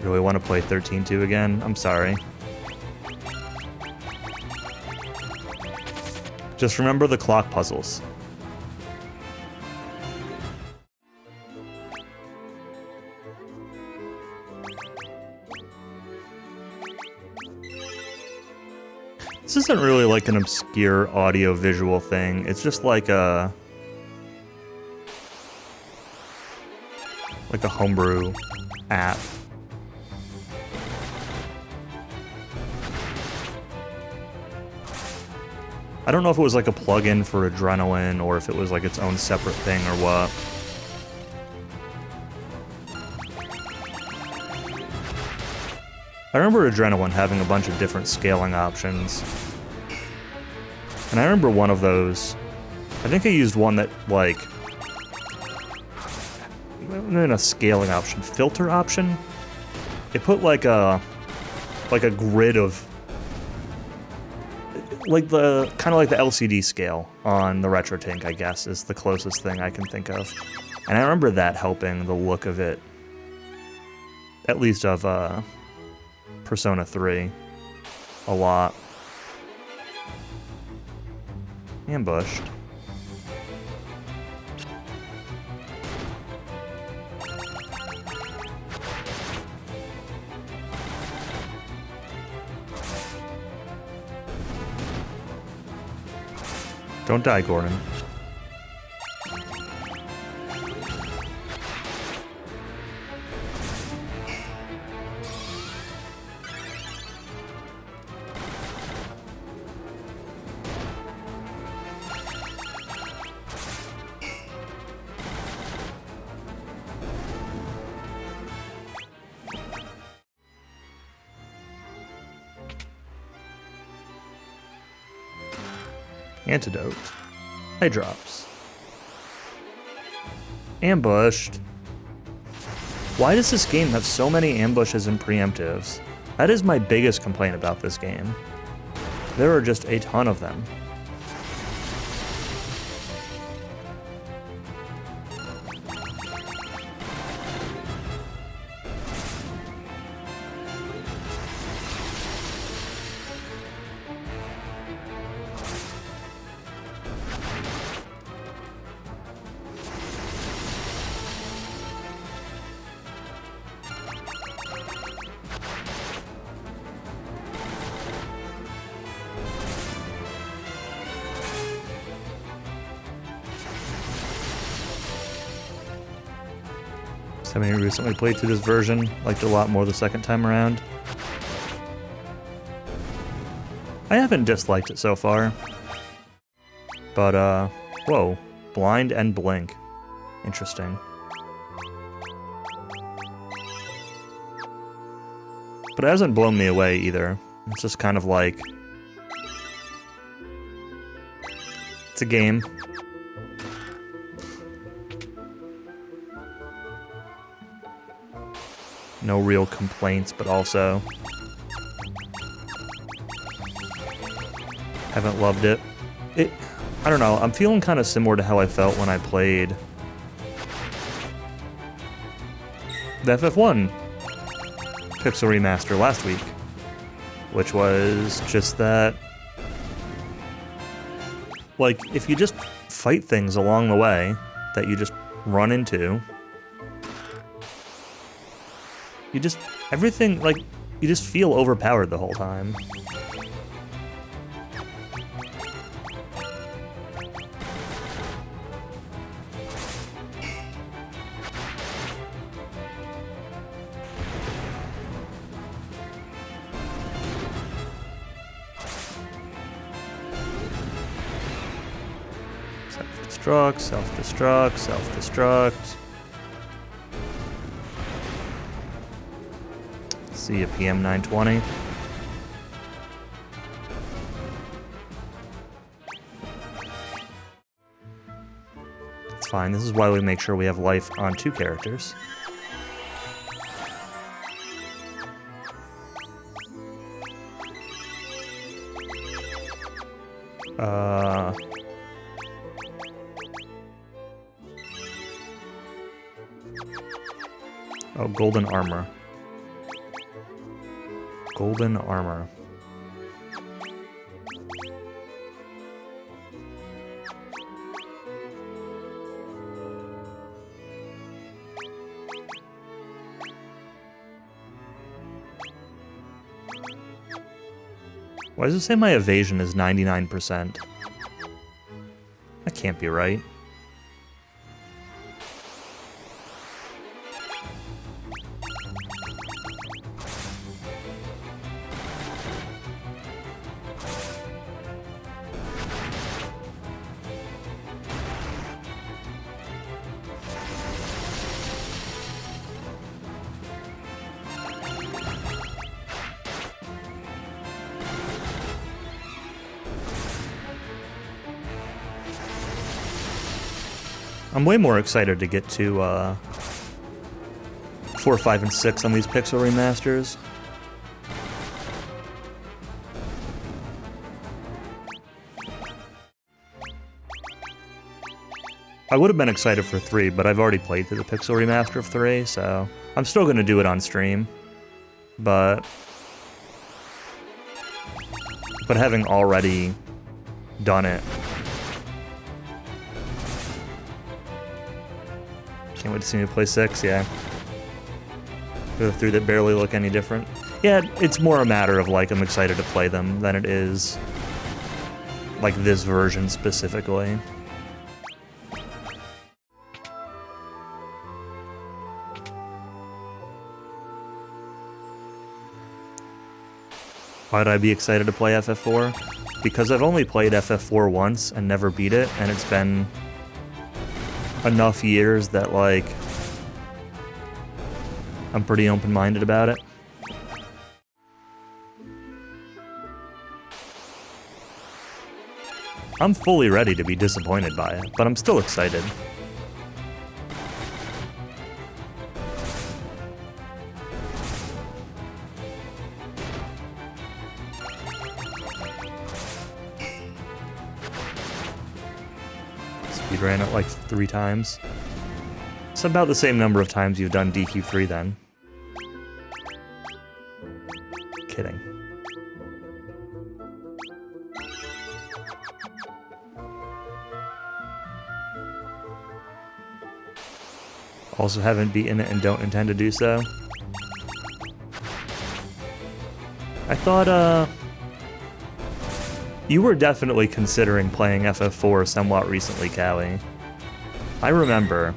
Really want to play 13-2 again? I'm sorry. Just remember the clock puzzles. This isn't really like an obscure audio-visual thing. It's just like a homebrew app. I don't know if it was like a plugin for Adrenaline or if it was like its own separate thing or what. I remember Adrenaline having a bunch of different scaling options. And I remember one of those, I think I used one that like, not a scaling option, filter option? It put like a grid of, like the, kind of like the LCD scale on the RetroTink, I guess, is the closest thing I can think of. And I remember that helping the look of it, at least of Persona 3, a lot. Ambushed. Don't die, Gordon. Antidote. Eye drops. Ambushed. Why does this game have so many ambushes and preemptives? That is my biggest complaint about this game. There are just a ton of them. Somebody who recently played through this version, liked it a lot more the second time around. I haven't disliked it so far. But, whoa. Blind and blink. Interesting. But it hasn't blown me away either. It's just kind of like... it's a game. No real complaints, but also haven't loved it. I don't know, I'm feeling kind of similar to how I felt when I played the FF1. Pixel Remaster last week, which was just that, like, if you just fight things along the way that you just run into, you just, everything, like, you just feel overpowered the whole time. Self-destruct, self-destruct, self-destruct. See a PM 920. It's fine. This is why we make sure we have life on 2 characters. Oh, golden armor. Golden armor. Why does it say my evasion is 99%? That can't be right. I'm way more excited to get to 4, 5, and 6 on these Pixel Remasters. I would have been excited for 3, but I've already played through the Pixel Remaster of 3, so I'm still going to do it on stream. But having already done it, can't wait to see me play 6, yeah. The 3 that barely look any different. Yeah, it's more a matter of, like, I'm excited to play them than it is, like, this version specifically. Why'd I be excited to play FF4? Because I've only played FF4 once and never beat it, and it's been enough years that, like, I'm pretty open-minded about it. I'm fully ready to be disappointed by it, but I'm still excited. Ran it like 3 times. It's about the same number of times you've done DQ3 then. Kidding. Also haven't beaten it and don't intend to do so. I thought, you were definitely considering playing FF4 somewhat recently, Callie. I remember.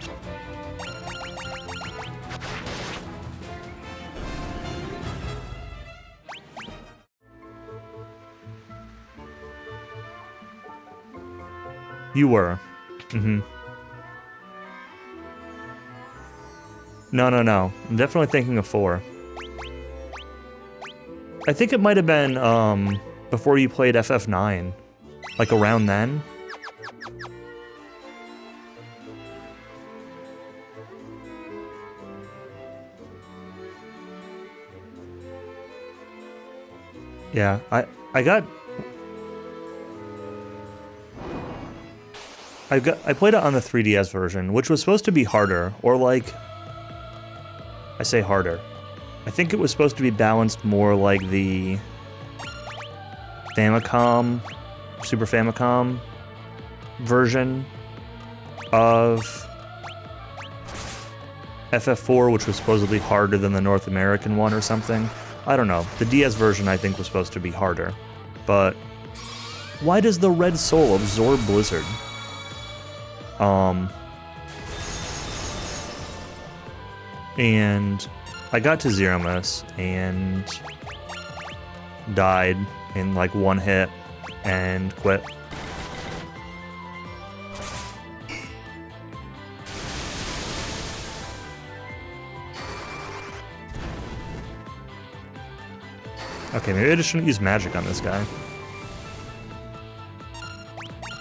You were. Mm-hmm. No. I'm definitely thinking of 4. I think it might have been, before you played FF9, like around then. Yeah, I played it on the 3DS version, which was supposed to be harder, or like, I say harder. I think it was supposed to be balanced more like the Famicom, Super Famicom version of FF4, which was supposedly harder than the North American one or something. I don't know. The DS version, I think, was supposed to be harder. But why does the Red Soul absorb Blizzard? And I got to Zeromus and died in like one hit and quit. Okay, maybe I just shouldn't use magic on this guy.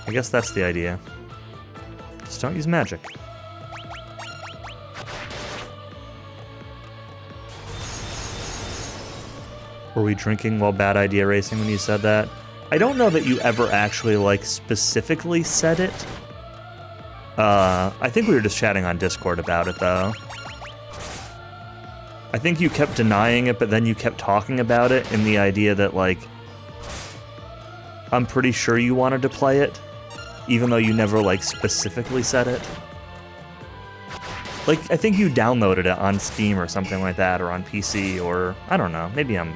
I guess that's the idea. Just don't use magic. Were we drinking while Bad Idea Racing when you said that? I don't know that you ever actually, like, specifically said it. I think we were just chatting on Discord about it, though. I think you kept denying it, but then you kept talking about it in the idea that, like, I'm pretty sure you wanted to play it, even though you never, like, specifically said it. Like, I think you downloaded it on Steam or something like that, or on PC, or, I don't know, maybe I'm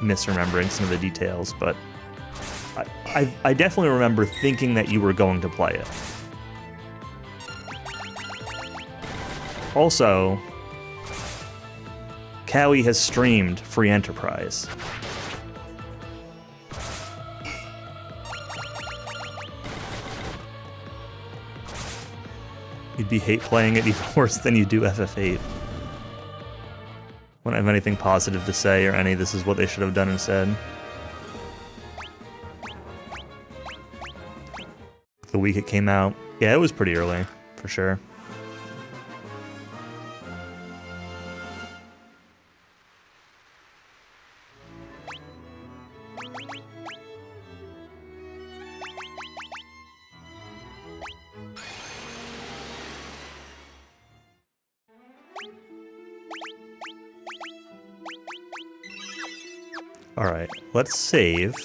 misremembering some of the details, but I definitely remember thinking that you were going to play it. Also, Cowie has streamed Free Enterprise. You'd be hate playing it even worse than you do FF8. Wouldn't have anything positive to say or any this is what they should have done instead. The week it came out. Yeah, it was pretty early, for sure. Alright, let's save.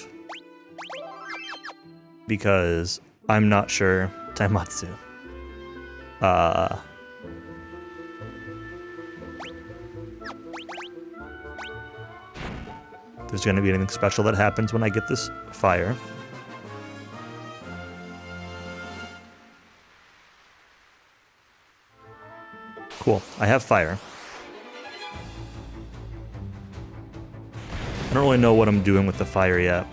Because I'm not sure. Taimatsu. There's gonna be anything special that happens when I get this fire. Cool, I have fire. I don't really know what I'm doing with the fire yet.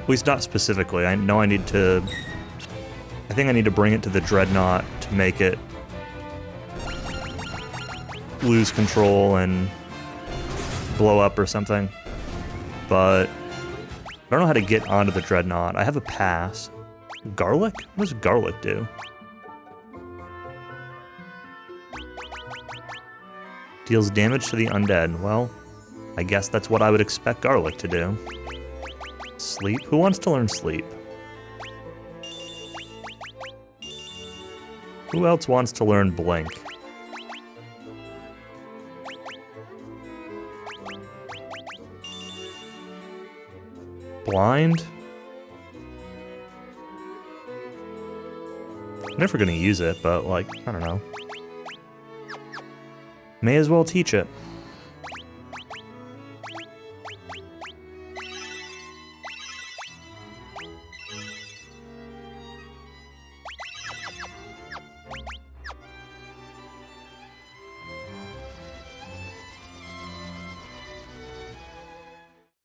At least not specifically. I know I need to... I think I need to bring it to the Dreadnought to make it lose control and blow up or something. But I don't know how to get onto the Dreadnought. I have a pass. Garlic? What does garlic do? Deals damage to the undead. Well, I guess that's what I would expect garlic to do. Sleep? Who wants to learn sleep? Who else wants to learn blink? Blind? I'm never gonna use it, but like, I don't know. May as well teach it.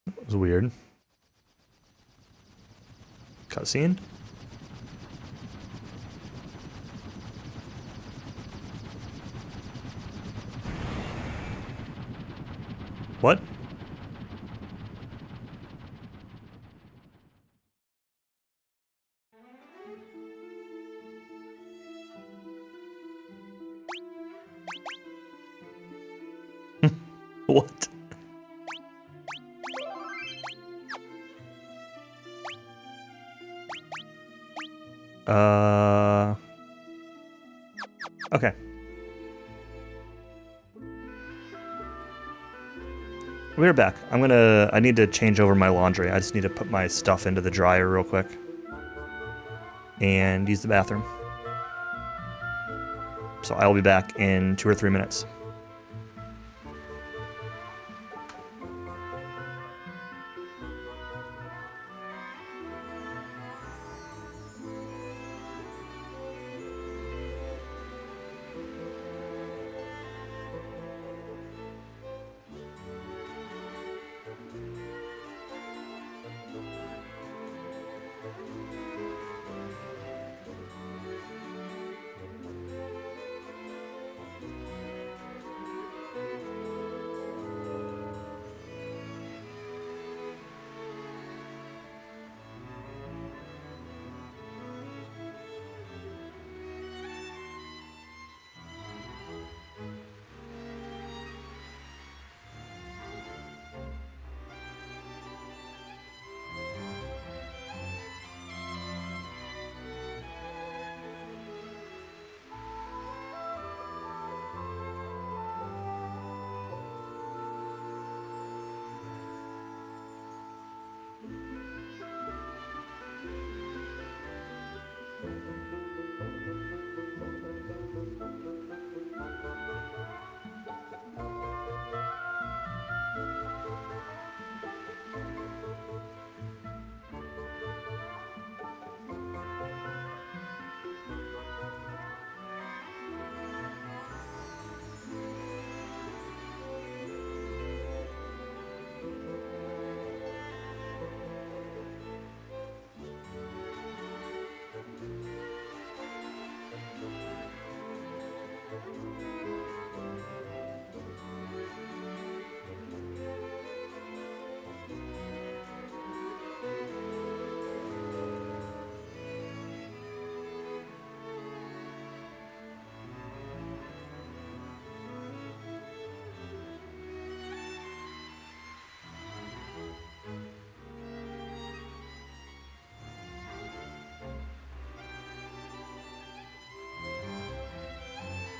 That was weird. Cutscene? What? What? Okay. We're back. I need to change over my laundry. I just need to put my stuff into the dryer real quick. And use the bathroom. So I'll be back in 2 or 3 minutes.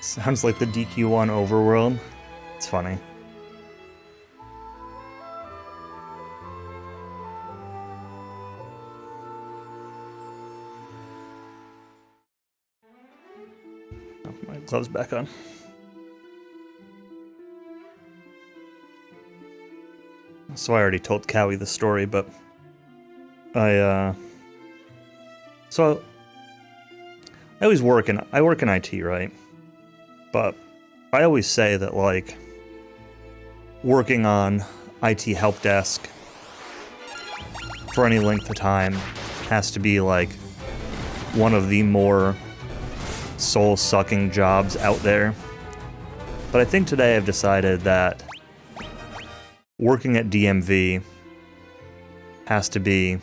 Sounds like the DQ1 overworld. It's funny. Oh, my gloves back on. So I already told Cowie the story, but I always work in IT, right? But I always say that, like, working on IT help desk for any length of time has to be, like, one of the more soul-sucking jobs out there. But I think today I've decided that working at DMV has to be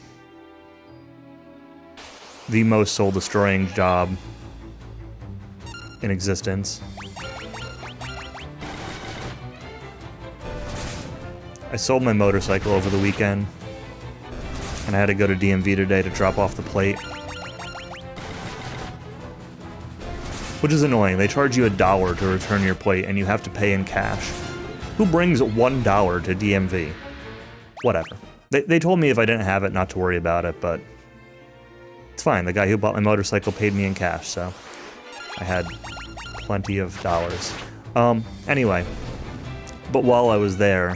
the most soul-destroying job in existence. I sold my motorcycle over the weekend, and I had to go to DMV today to drop off the plate. Which is annoying. They charge you $1 to return your plate, and you have to pay in cash. Who brings $1 to DMV? Whatever. They told me if I didn't have it not to worry about it, but it's fine. The guy who bought my motorcycle paid me in cash, so I had plenty of dollars. Anyway, but while I was there,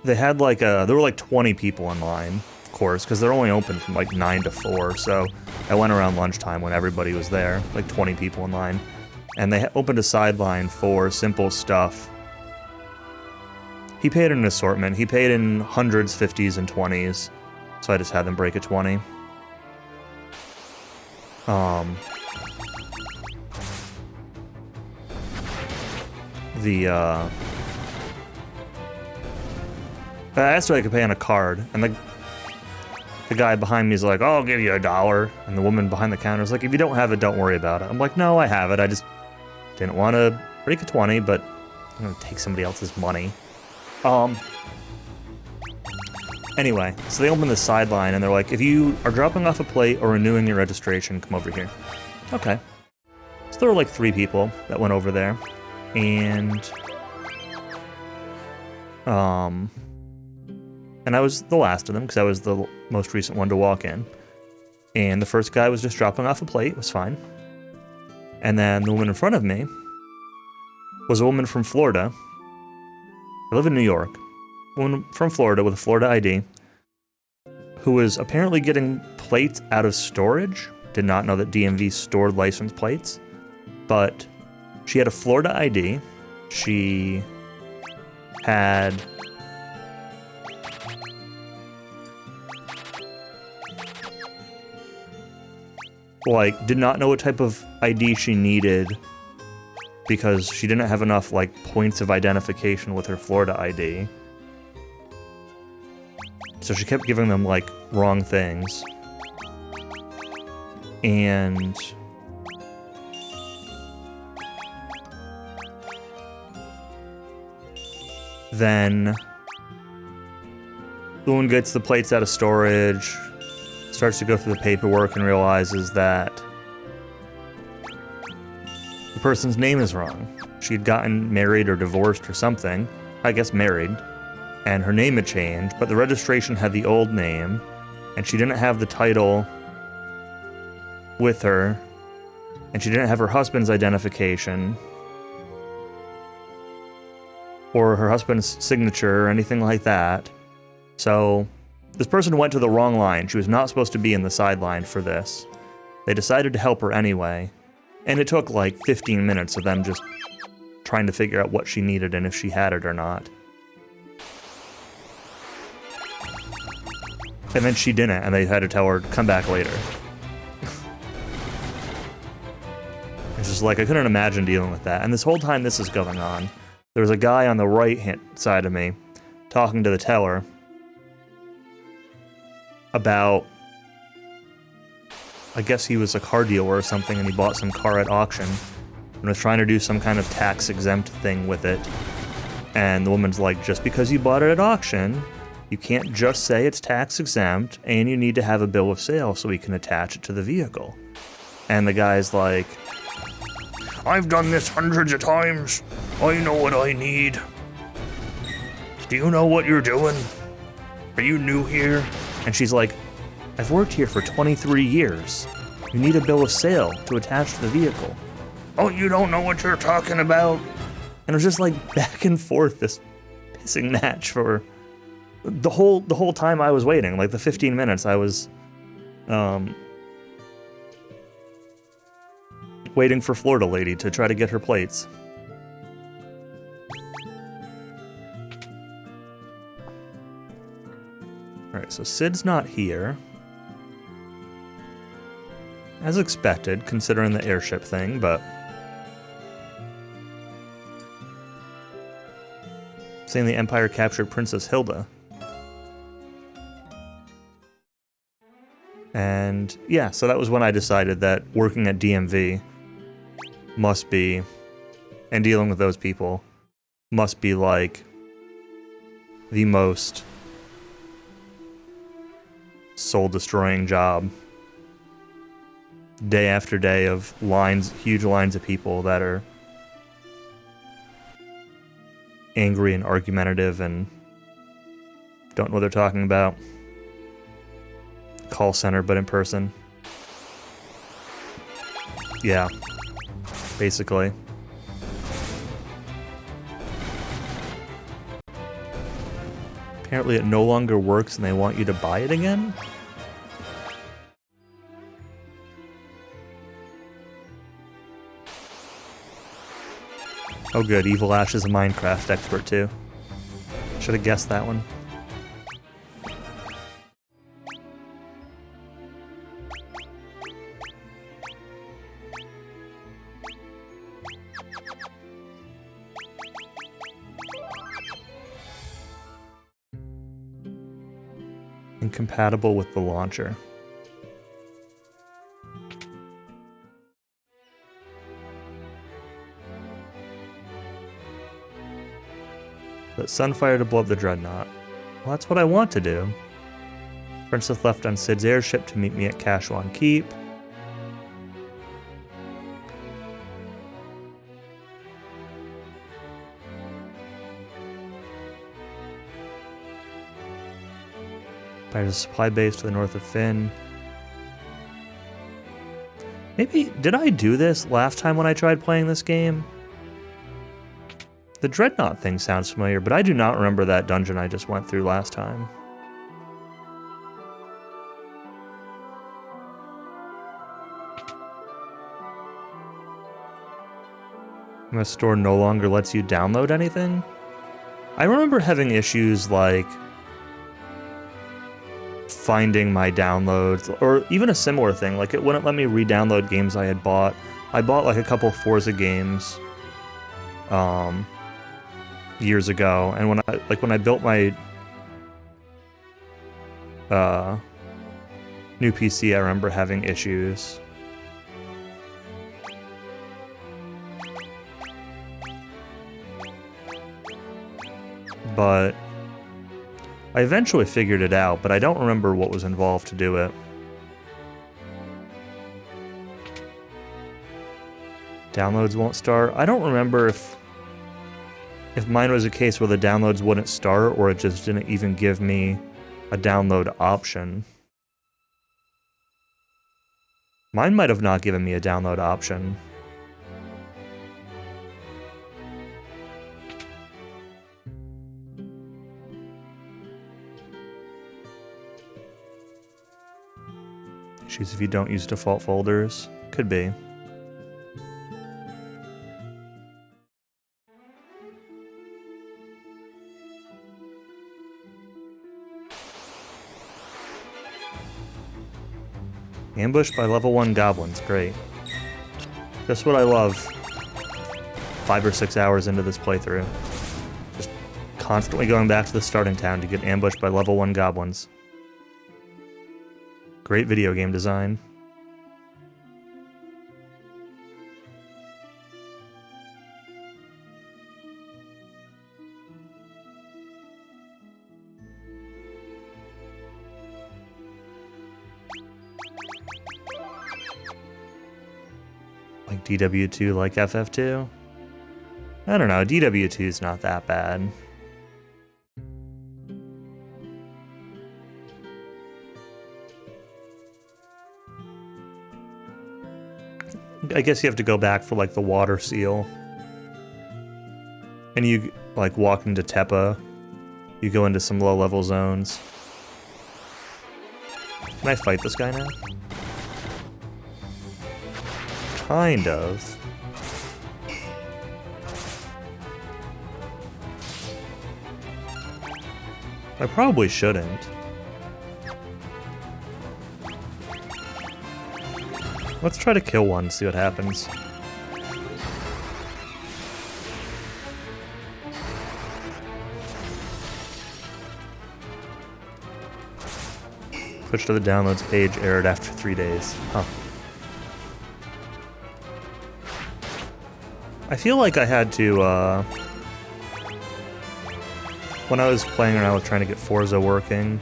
they had like there were like 20 people in line, of course, because they're only open from like 9 to 4, so I went around lunchtime when everybody was there, like 20 people in line, and they opened a sideline for simple stuff. He paid in an assortment. He paid in hundreds, 50s, and 20s, so I just had them break a 20. I asked if I could pay on a card, and the guy behind me is like, "Oh, I'll give you $1," and the woman behind the counter is like, "If you don't have it, don't worry about it." I'm like, "No, I have it. I just didn't want to break a 20, but I'm gonna take somebody else's money." Anyway, so they open the sideline and they're like, if you are dropping off a plate or renewing your registration, come over here. Okay. So there were like 3 people that went over there. And I was the last of them because I was the most recent one to walk in. And the first guy was just dropping off a plate, it was fine. And then the woman in front of me was a woman from Florida. I live in New York. A woman from Florida with a Florida ID who was apparently getting plates out of storage. Did not know that DMV stored license plates. But she had a Florida ID. She had did not know what type of ID she needed because she didn't have enough, points of identification with her Florida ID. So she kept giving them, wrong things. And then the woman gets the plates out of storage, starts to go through the paperwork and realizes that the person's name is wrong. She had gotten married or divorced or something. I guess married. And her name had changed, but the registration had the old name, and she didn't have the title with her, and she didn't have her husband's identification, or her husband's signature, or anything like that. So this person went to the wrong line. She was not supposed to be in the sideline for this. They decided to help her anyway, and it took 15 minutes of them just trying to figure out what she needed and if she had it or not. And then she didn't, and they had to tell her to come back later. It's just I couldn't imagine dealing with that. And this whole time this is going on, there was a guy on the right-hand side of me talking to the teller about, I guess he was a car dealer or something, and he bought some car at auction and was trying to do some kind of tax-exempt thing with it. And the woman's like, just because you bought it at auction, you can't just say it's tax-exempt, and you need to have a bill of sale so we can attach it to the vehicle. And the guy's like, I've done this hundreds of times. I know what I need. Do you know what you're doing? Are you new here? And she's like, I've worked here for 23 years. You need a bill of sale to attach to the vehicle. Oh, you don't know what you're talking about? And it was just back and forth, this pissing match for the whole time I was waiting. The 15 minutes I was waiting for Florida lady to try to get her plates. Alright, so Sid's not here. As expected, considering the airship thing, but saying the Empire captured Princess Hilda. And yeah, so that was when I decided that working at DMV must be, and dealing with those people, must be the most soul-destroying job. Day after day of huge lines of people that are angry and argumentative and don't know what they're talking about. Call center, but in person. Yeah. Basically. Apparently it no longer works and they want you to buy it again? Oh good, Evil Ash is a Minecraft expert too. Should have guessed that one. Incompatible with the launcher. But Sunfire to blow up the Dreadnought. Well, that's what I want to do. Princess left on Sid's airship to meet me at Cashwan Keep. There's a supply base to the north of Finn. Maybe, did I do this last time when I tried playing this game? The Dreadnought thing sounds familiar, but I do not remember that dungeon I just went through last time. My store no longer lets you download anything? I remember having issues like finding my downloads, or even a similar thing, like it wouldn't let me re-download games I had bought. I bought like a couple Forza games years ago, and when I built my new PC, I remember having issues. But I eventually figured it out, but I don't remember what was involved to do it. Downloads won't start. I don't remember if mine was a case where the downloads wouldn't start, or it just didn't even give me a download option. Mine might have not given me a download option. Issues if you don't use default folders. Could be. Ambushed by level 1 goblins. Great. Just what I love 5 or 6 hours into this playthrough. Just constantly going back to the starting town to get ambushed by level 1 goblins. Great video game design. Like DW2, like FF2? I don't know, DW2 is not that bad. I guess you have to go back for like the water seal. And you like walk into Tepa. You go into some low-level zones. Can I fight this guy now? Kind of. I probably shouldn't. Let's try to kill one, see what happens. Switch to the downloads page, errored after 3 days. Huh. I feel like I had to, when I was playing around with trying to get Forza working,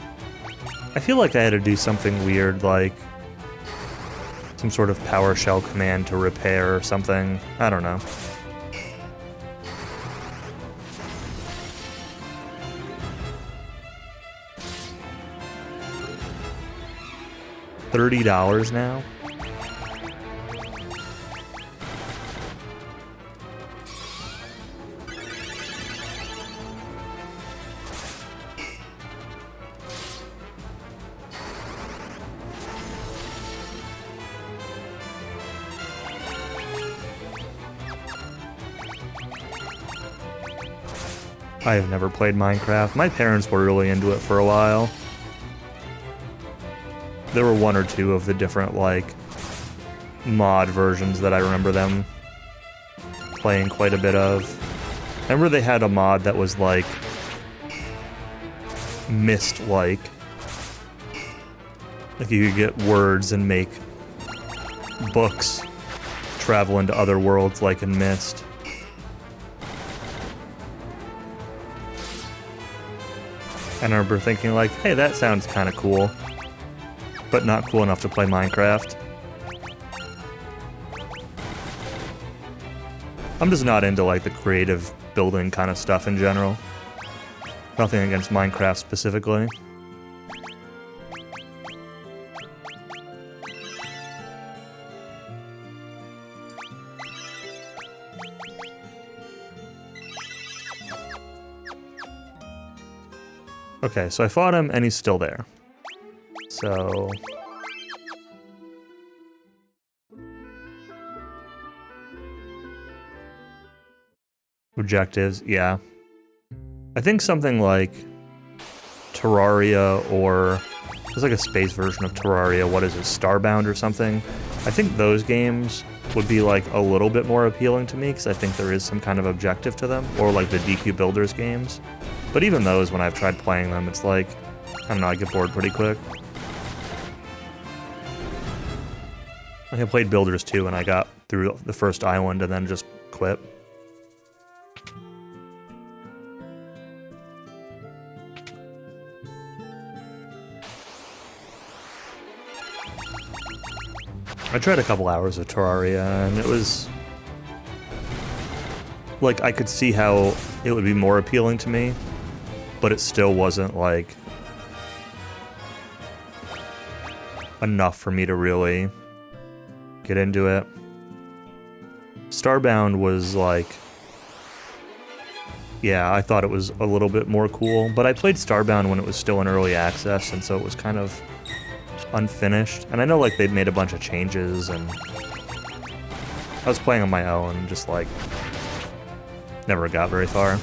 I feel like I had to do something weird, like some sort of PowerShell command to repair or something. I don't know. $30 now? I have never played Minecraft. My parents were really into it for a while. There were 1 or 2 of the different, like, mod versions that I remember them playing quite a bit of. I remember they had a mod that was, like, Myst-like. Like, you could get words and make books travel into other worlds, like in Myst. And I remember thinking like, hey, that sounds kind of cool. but not cool enough to play Minecraft. I'm just not into like the creative building kind of stuff in general. Nothing against Minecraft specifically. Okay, so I fought him and he's still there. So... objectives, yeah. I think something like Terraria, or there's like a space version of Terraria, what is it, Starbound or something? I think those games would be like a little bit more appealing to me because I think there is some kind of objective to them, or like the DQ Builders games. But even those, when I've tried playing them, it's like, I don't know, I get bored pretty quick. I played Builders 2 and I got through the first island and then just quit. I tried a couple hours of Terraria, and it was... like, I could see how it would be more appealing to me, but it still wasn't, like... enough for me to really get into it. Starbound was, like... yeah, I thought it was a little bit more cool, but I played Starbound when it was still in early access, and so it was kind of... unfinished, and I know like they'd made a bunch of changes, and I was playing on my own, just like never got very far.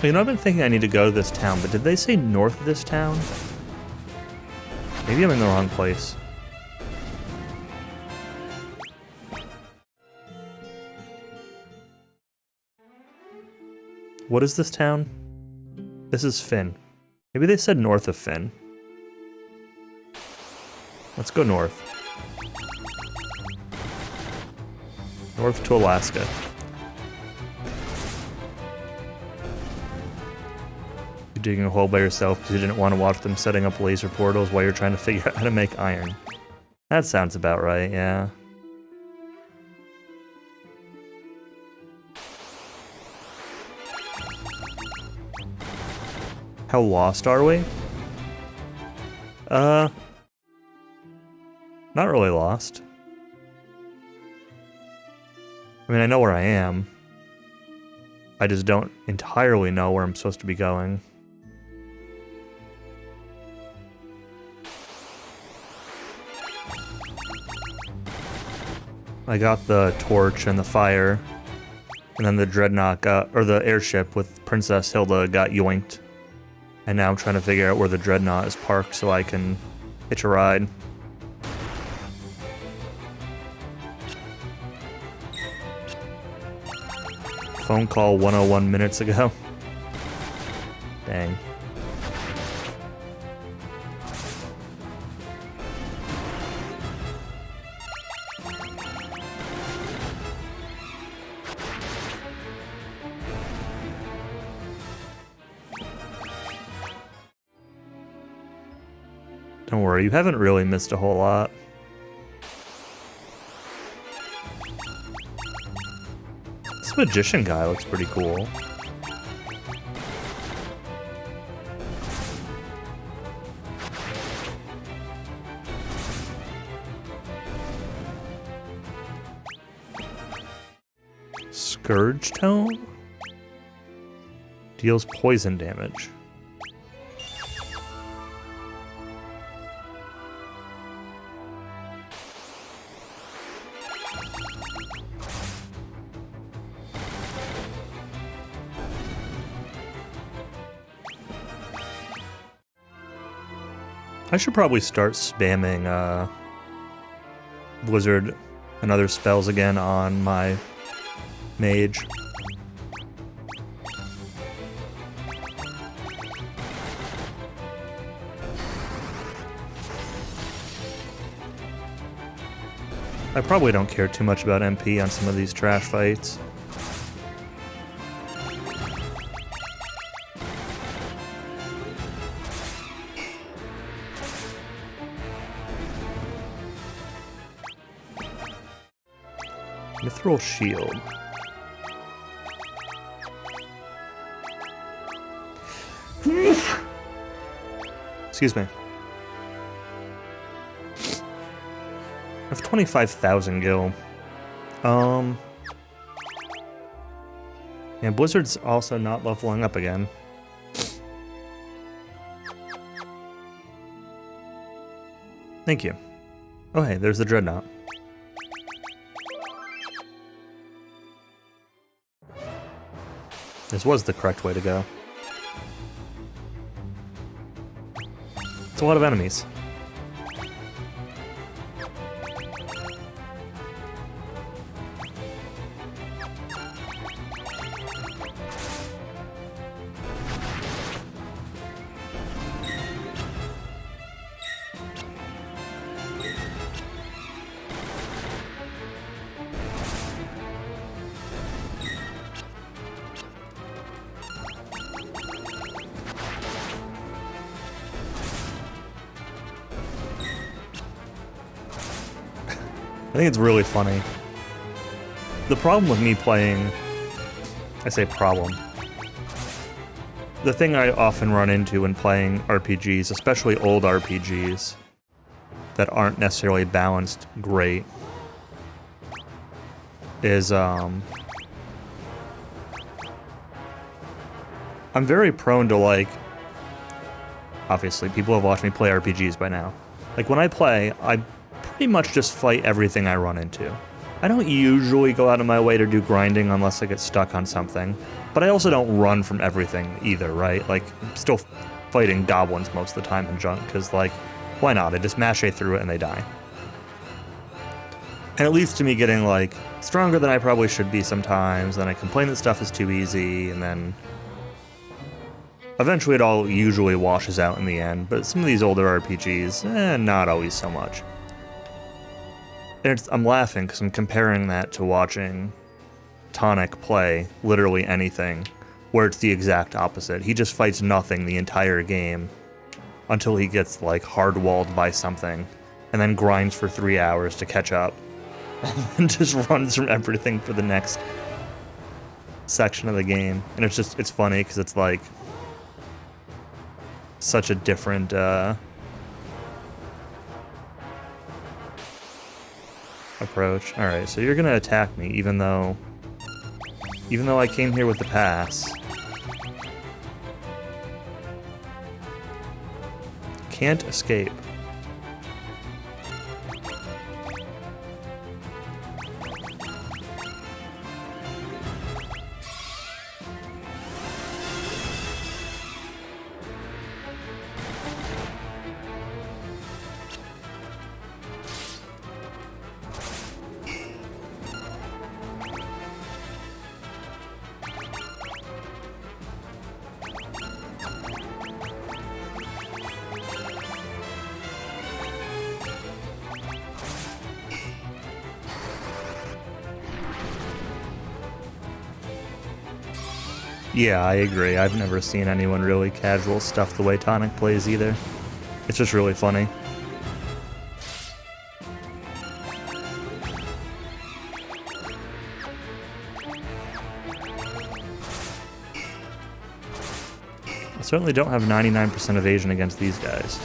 You know, I've been thinking I need to go to this town, but did they say north of this town? Maybe I'm in the wrong place. What is this town? This is Finn. Maybe they said north of Finn. Let's go north. North to Alaska. Digging a hole by yourself because you didn't want to watch them setting up laser portals while you're trying to figure out how to make iron. That sounds about right, yeah. How lost are we? Not really lost. I mean, I know where I am. I just don't entirely know where I'm supposed to be going. I got the torch and the fire, and then the dreadnought got, or the airship with Princess Hilda got yoinked. And now I'm trying to figure out where the dreadnought is parked so I can hitch a ride. Phone call 101 minutes ago. Dang. Don't worry, you haven't really missed a whole lot. This magician guy looks pretty cool. Scourge Tome? Deals poison damage. I should probably start spamming Blizzard and other spells again on my mage. I probably don't care too much about MP on some of these trash fights. Mithril Shield. Excuse me. I have 25,000 gil. Yeah, Blizzard's also not leveling up again. Thank you. Oh hey, there's the Dreadnought. This was the correct way to go. It's a lot of enemies. I think it's really funny. The problem with me playing... I say problem. The thing I often run into when playing RPGs, especially old RPGs, that aren't necessarily balanced great, is, I'm very prone to, like... Obviously, people have watched me play RPGs by now. Like, when I play, I pretty much just fight everything I run into. I don't usually go out of my way to do grinding unless I get stuck on something, but I also don't run from everything either, right? Like, I'm still fighting goblins most of the time and junk, because, like, why not? I just mash A through it and they die. And it leads to me getting, like, stronger than I probably should be sometimes, then I complain that stuff is too easy, and then eventually it all usually washes out in the end, but some of these older RPGs, not always so much. And I'm laughing because I'm comparing that to watching Tonic play literally anything, where it's the exact opposite. He just fights nothing the entire game until he gets, like, hard-walled by something, and then grinds for 3 hours to catch up, and just runs from everything for the next section of the game. And it's funny because it's, like, such a different, approach. Alright, so you're gonna attack me even though I came here with the pass. Can't escape. Yeah, I agree. I've never seen anyone really casual stuff the way Tonic plays either. It's just really funny. I certainly don't have 99% evasion against these guys.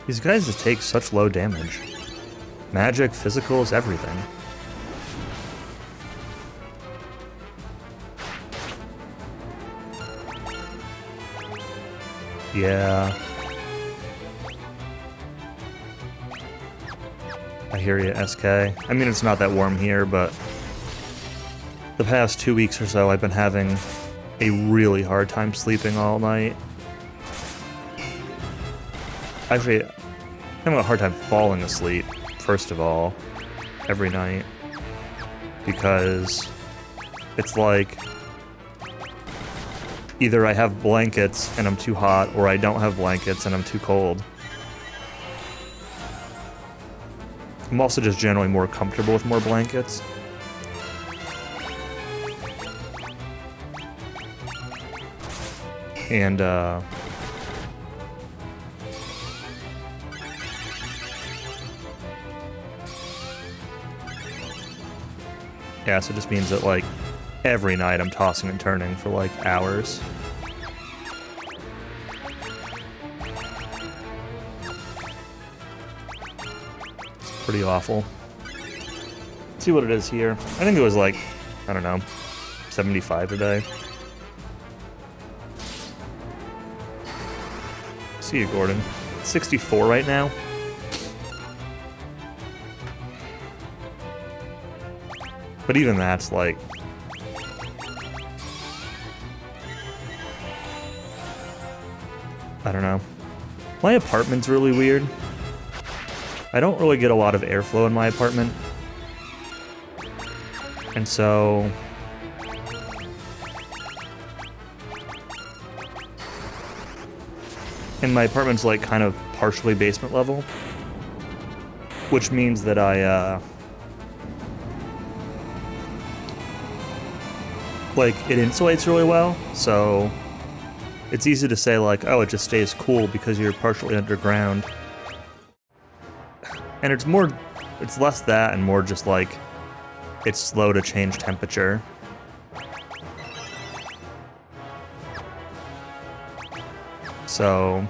These guys just take such low damage. Magic, physicals, everything. Yeah. I hear you, SK. I mean, it's not that warm here, but the past 2 weeks or so, I've been having a really hard time sleeping all night. Actually, I'm having a hard time falling asleep, first of all, every night. Because it's like either I have blankets and I'm too hot, or I don't have blankets and I'm too cold. I'm also just generally more comfortable with more blankets. And, yeah, so it just means that, like, every night I'm tossing and turning for, like, hours. It's pretty awful. Let's see what it is here. I think it was, like, I don't know, 75 today. See you, Gordon. 64 right now. But even that's like... I don't know. My apartment's really weird. I don't really get a lot of airflow in my apartment. And so... And my apartment's like kind of partially basement level, which means that like it insulates really well, so it's easy to say like, oh, it just stays cool because you're partially underground. And it's less that and more just like it's slow to change temperature. So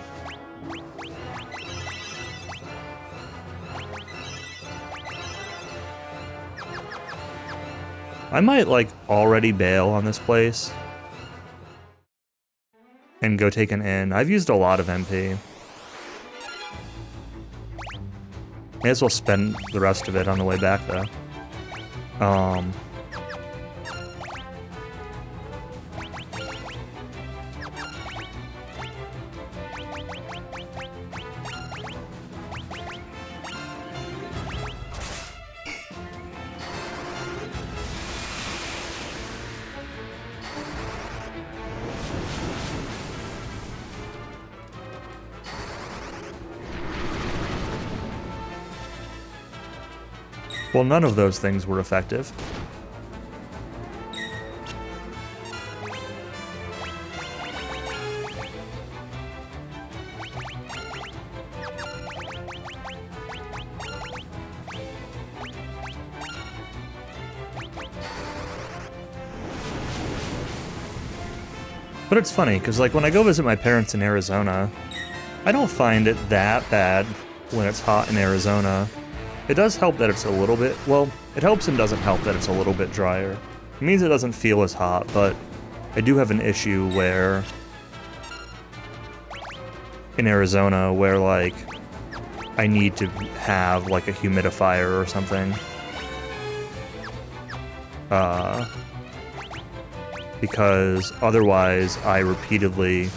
I might like already bail on this place and go take an inn. I've used a lot of MP. May as well spend the rest of it on the way back though. Well, none of those things were effective. But it's funny, because like when I go visit my parents in Arizona, I don't find it that bad when it's hot in Arizona. It does help that it's a little bit, well, it helps and doesn't help that it's a little bit drier. It means it doesn't feel as hot, but I do have an issue where, in Arizona, where like, I need to have like a humidifier or something. Because otherwise I repeatedly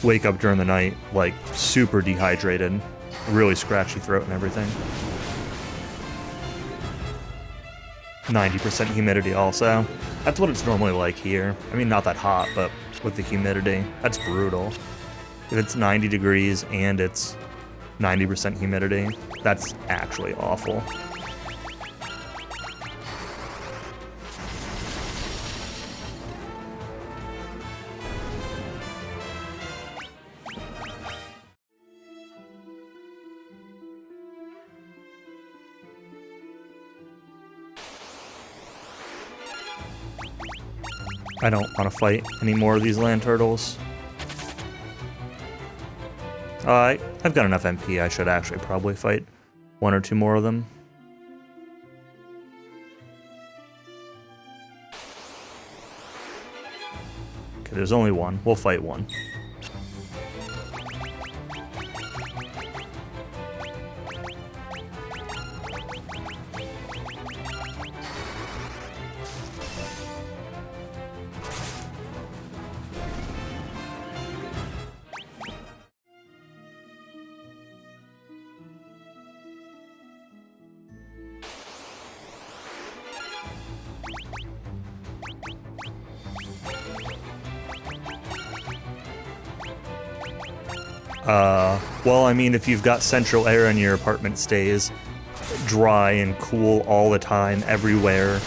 wake up during the night like super dehydrated, really scratchy throat and everything. 90% humidity also. That's what it's normally like here. I mean, not that hot, but with the humidity, that's brutal. If it's 90 degrees and it's 90% humidity, that's actually awful. I don't want to fight any more of these land turtles. I've got enough MP. I should actually probably fight one or two more of them. Okay, there's only one. We'll fight one. Well, I mean, if you've got central air and your apartment stays dry and cool all the time, everywhere,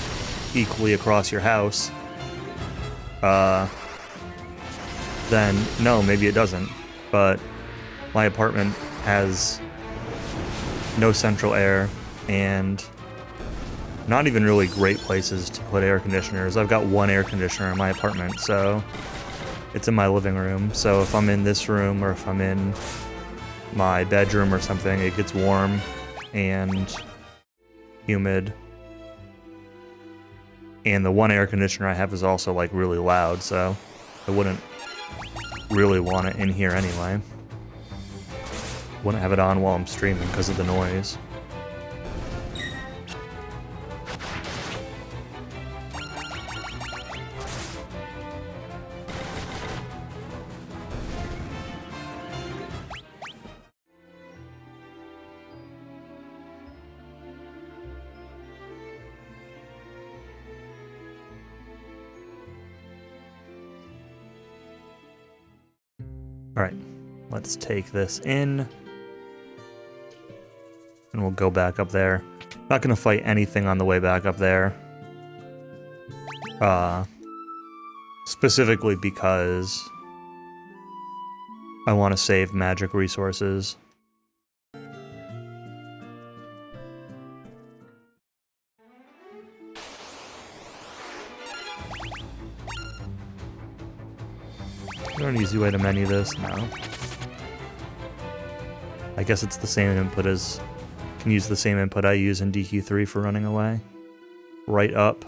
equally across your house, then no, maybe it doesn't. But my apartment has no central air and not even really great places to put air conditioners. I've got one air conditioner in my apartment, so it's in my living room. So if I'm in this room or if I'm in my bedroom or something, it gets warm and humid. And the one air conditioner I have is also like really loud, so I wouldn't really want it in here anyway. Wouldn't have it on while I'm streaming because of the noise. Alright, let's take this in. And we'll go back up there. Not gonna fight anything on the way back up there. Specifically because I want to save magic resources. Is there an easy way to menu this? No. I guess it's the same input as... Can use the same input I use in DQ3 for running away. Right up.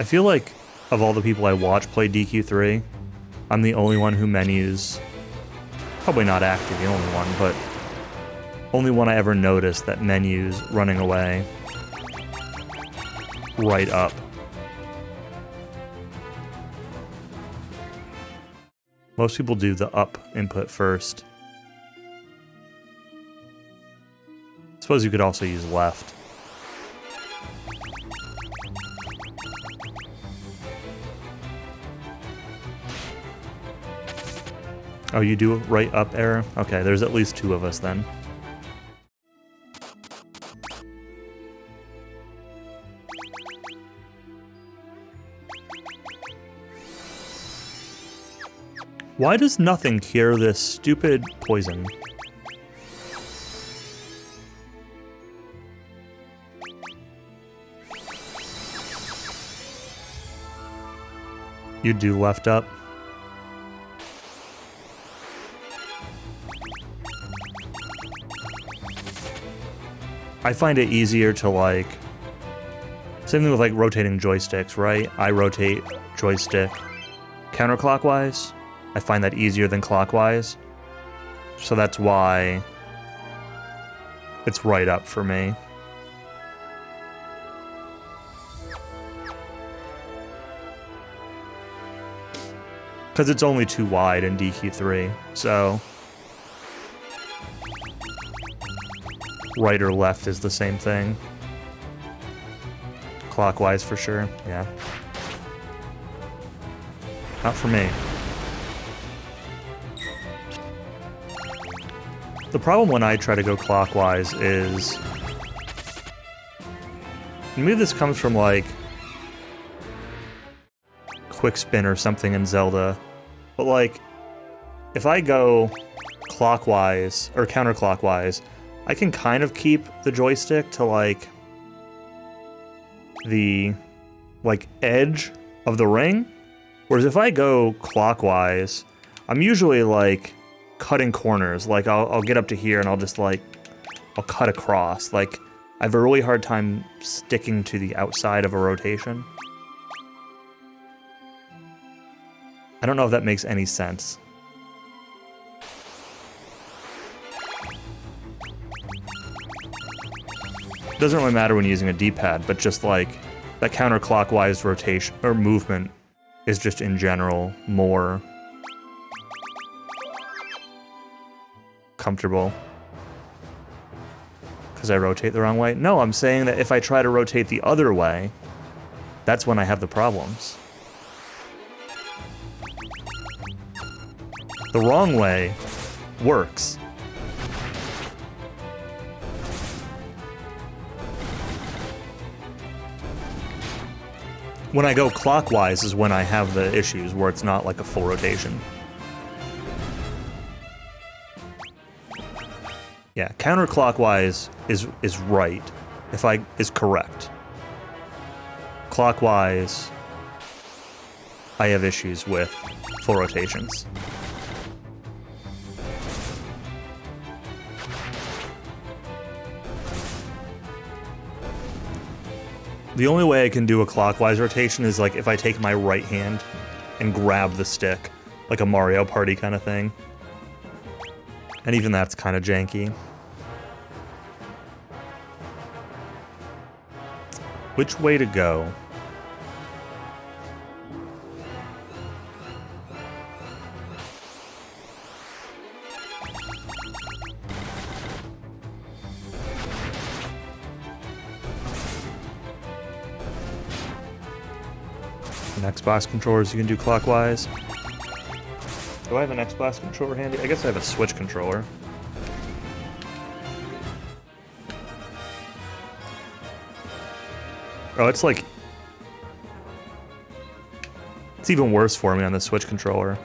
I feel like of all the people I watch play DQ3, I'm the only one who menus... Probably not actually the only one, but... Only one I ever noticed that menus running away. Right up. Most people do the up input first. Suppose you could also use left. Oh, you do right up arrow? Okay, there's at least two of us then. Why does nothing cure this stupid poison? You do left up? I find it easier to like... Same thing with like rotating joysticks, right? I rotate joystick counterclockwise. I find that easier than clockwise. So that's why it's right up for me. Because it's only too wide in DQ3, so... Right or left is the same thing. Clockwise for sure, yeah. Not for me. The problem when I try to go clockwise is... Maybe this comes from, like, quick spin or something in Zelda. But, like, if I go clockwise, or counterclockwise, I can kind of keep the joystick to, like, the, like, edge of the ring. Whereas if I go clockwise, I'm usually like cutting corners. Like I'll get up to here and I'll just like, I'll cut across. Like I have a really hard time sticking to the outside of a rotation. I don't know if that makes any sense. Doesn't really matter when using a D-pad, but just like that counterclockwise rotation or movement is just in general more comfortable. Because I rotate the wrong way? No, I'm saying that if I try to rotate the other way, that's when I have the problems. The wrong way works. When I go clockwise is when I have the issues, where it's not like a full rotation. Yeah, counterclockwise is right, is correct. Clockwise, I have issues with full rotations. The only way I can do a clockwise rotation is like if I take my right hand and grab the stick, like a Mario Party kind of thing. And even that's kind of janky. Which way to go? An Xbox controllers you can do clockwise. Do I have an Xbox controller handy? I guess I have a Switch controller. Oh, it's like... It's even worse for me on the Switch controller.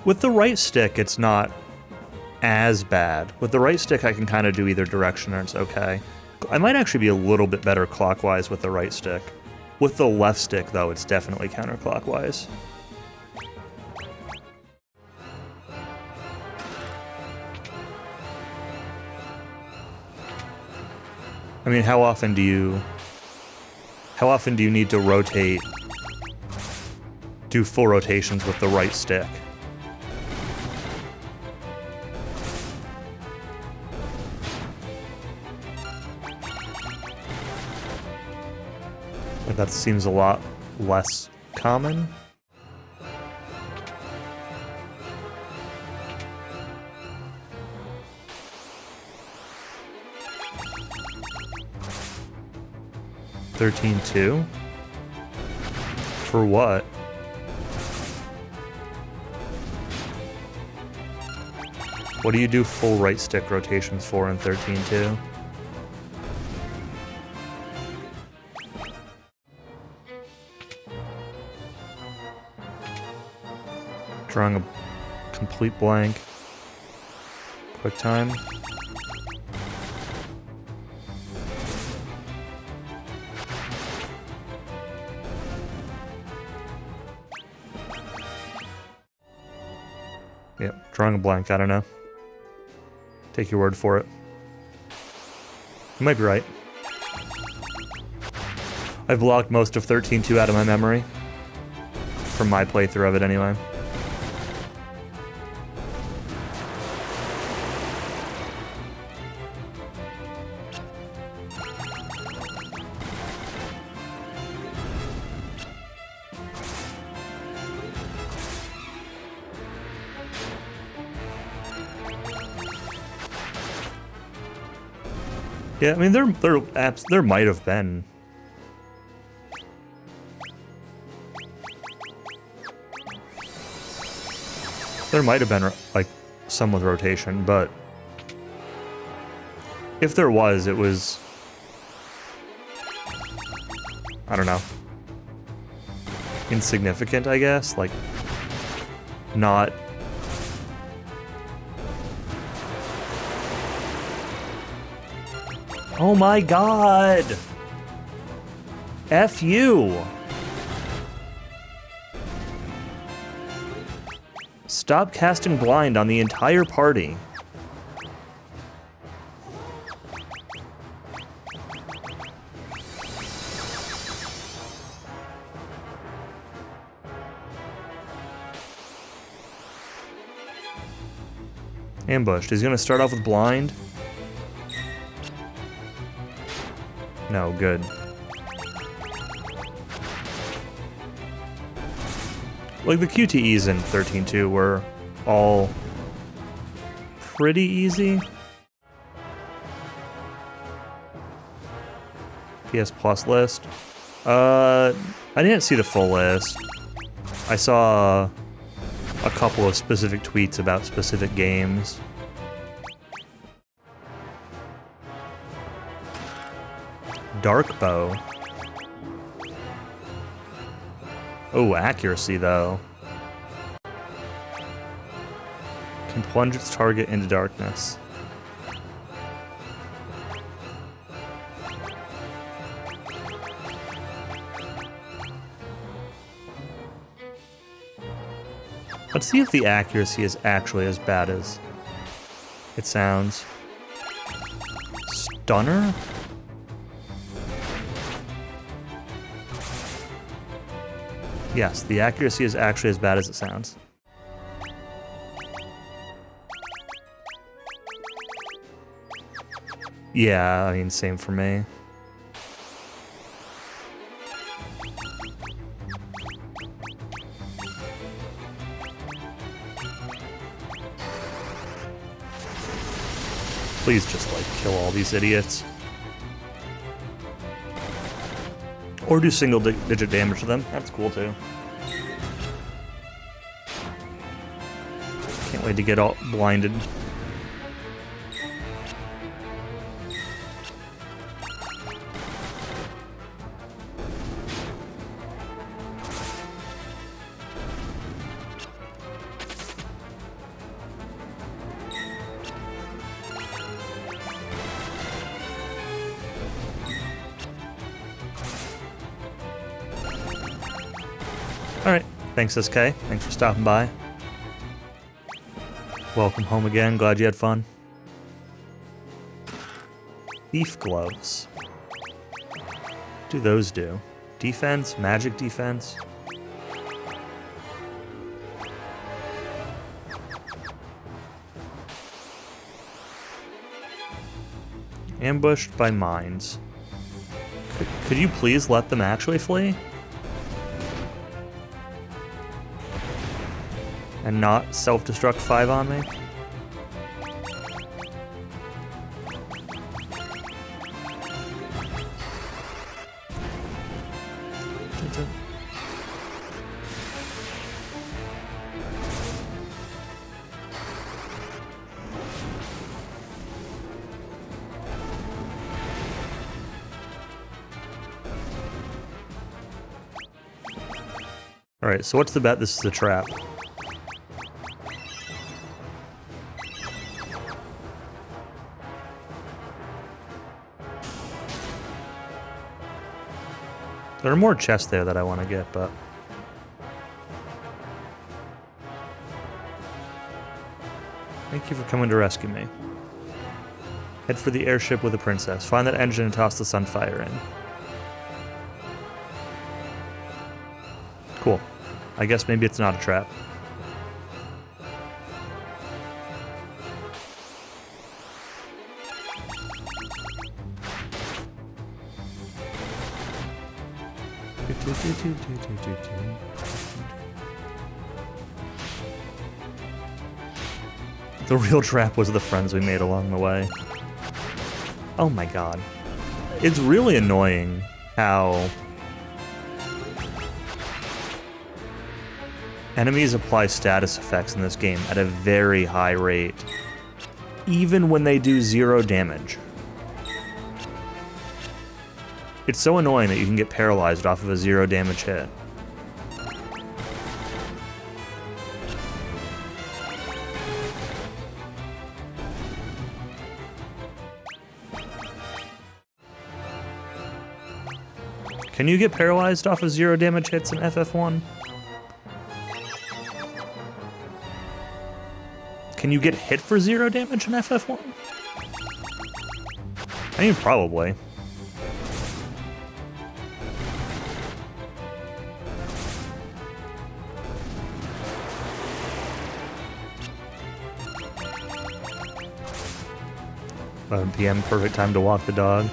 With the right stick, it's not as bad. With the right stick, I can kind of do either direction or it's okay. I might actually be a little bit better clockwise with the right stick. With the left stick, though, it's definitely counterclockwise. I mean, how often do you need to rotate, do full rotations with the right stick? That seems a lot less common. $13.2? For what? What do you do full right stick rotations for in 13.2? Drawing a complete blank. Quick time. Yep, drawing a blank, I don't know. Take your word for it. You might be right. I've blocked most of 13.2 out of my memory. From my playthrough of it, anyway. Yeah, I mean, there might have been. There might have been, like, some with rotation, but if there was, it was, I don't know, insignificant, I guess, like, not... Oh my god! F you! Stop casting blind on the entire party. Ambushed. He's gonna start off with blind. No, good. Like, the QTEs in 13.2 were all pretty easy. PS Plus list. I didn't see the full list. I saw a couple of specific tweets about specific games. Dark bow. Oh, accuracy though. Can plunge its target into darkness. Let's see if the accuracy is actually as bad as it sounds. Stunner? Yes, the accuracy is actually as bad as it sounds. Yeah, I mean, same for me. Please just, like, kill all these idiots. Or do single-digit damage to them. That's cool, too. Can't wait to get all blinded. Alright, thanks SK. Thanks for stopping by. Welcome home again, glad you had fun. Thief gloves. What do those do? Defense? Magic defense? Ambushed by mines. Could you please let them actually flee? And not self-destruct 5 on me? Alright, so what's the bet this is a trap? There are more chests there that I want to get, but... Thank you for coming to rescue me. Head for the airship with the princess. Find that engine and toss the sunfire in. Cool. I guess maybe it's not a trap. The real trap was the friends we made along the way. Oh my god. It's really annoying how enemies apply status effects in this game at a very high rate, even when they do 0 damage. It's so annoying that you can get paralyzed off of a 0 damage hit. Can you get paralyzed off of 0 damage hits in FF1? Can you get hit for 0 damage in FF1? I mean, probably. PM, perfect time to walk the dog.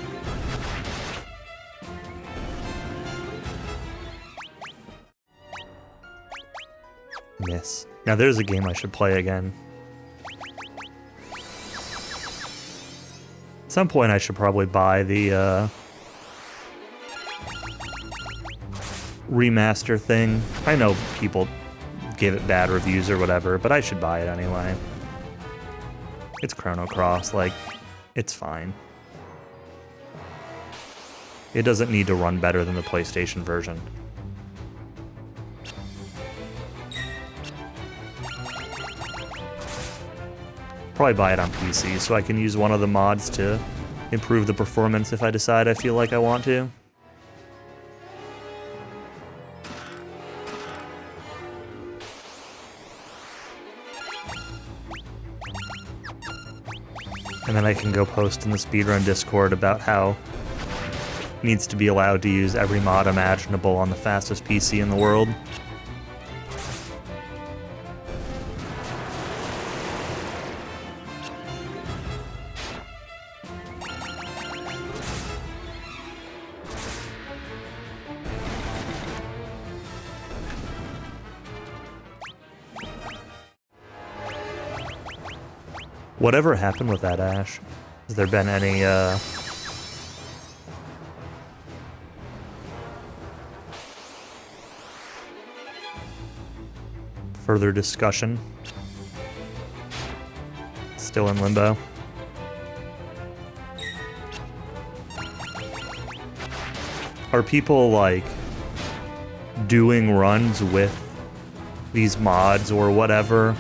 Miss. Now there's a game I should play again. At some point I should probably buy the remaster thing. I know people give it bad reviews or whatever, but I should buy it anyway. It's Chrono Cross, like, it's fine. It doesn't need to run better than the PlayStation version. Probably buy it on PC so I can use one of the mods to improve the performance if I decide I feel like I want to. And then I can go post in the speedrun Discord about how it needs to be allowed to use every mod imaginable on the fastest PC in the world. Whatever happened with that, Ash? Has there been any, further discussion? Still in limbo? Are people, like, doing runs with these mods or whatever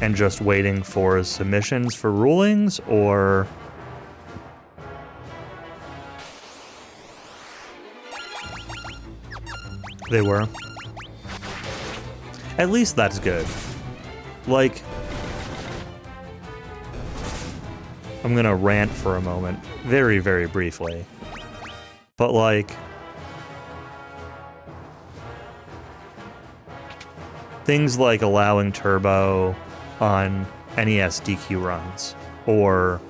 and just waiting for submissions for rulings, or they were? At least that's good. Like, I'm gonna rant for a moment, very, very briefly. But like, things like allowing turbo on NES DQ runs, or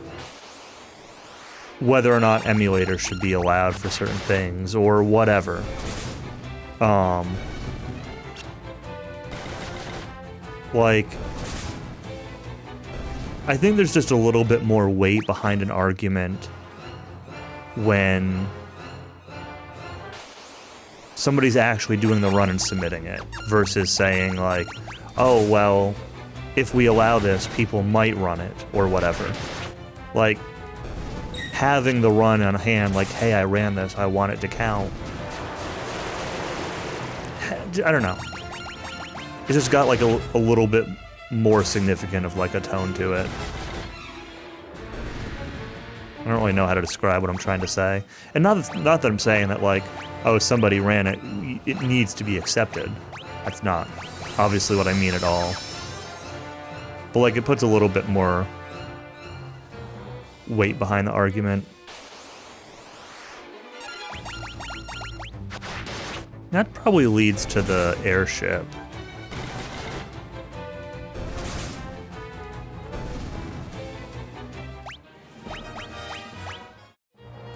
whether or not emulators should be allowed for certain things, or whatever. Like, I think there's just a little bit more weight behind an argument when somebody's actually doing the run and submitting it, versus saying like, oh, well, if we allow this, people might run it, or whatever. Like, having the run on hand, like, hey, I ran this, I want it to count. I don't know. It's just got, like, a little bit more significant of, like, a tone to it. I don't really know how to describe what I'm trying to say. And not that I'm saying that, like, oh, somebody ran it, it needs to be accepted. That's not obviously what I mean at all. But, like, it puts a little bit more weight behind the argument. That probably leads to the airship.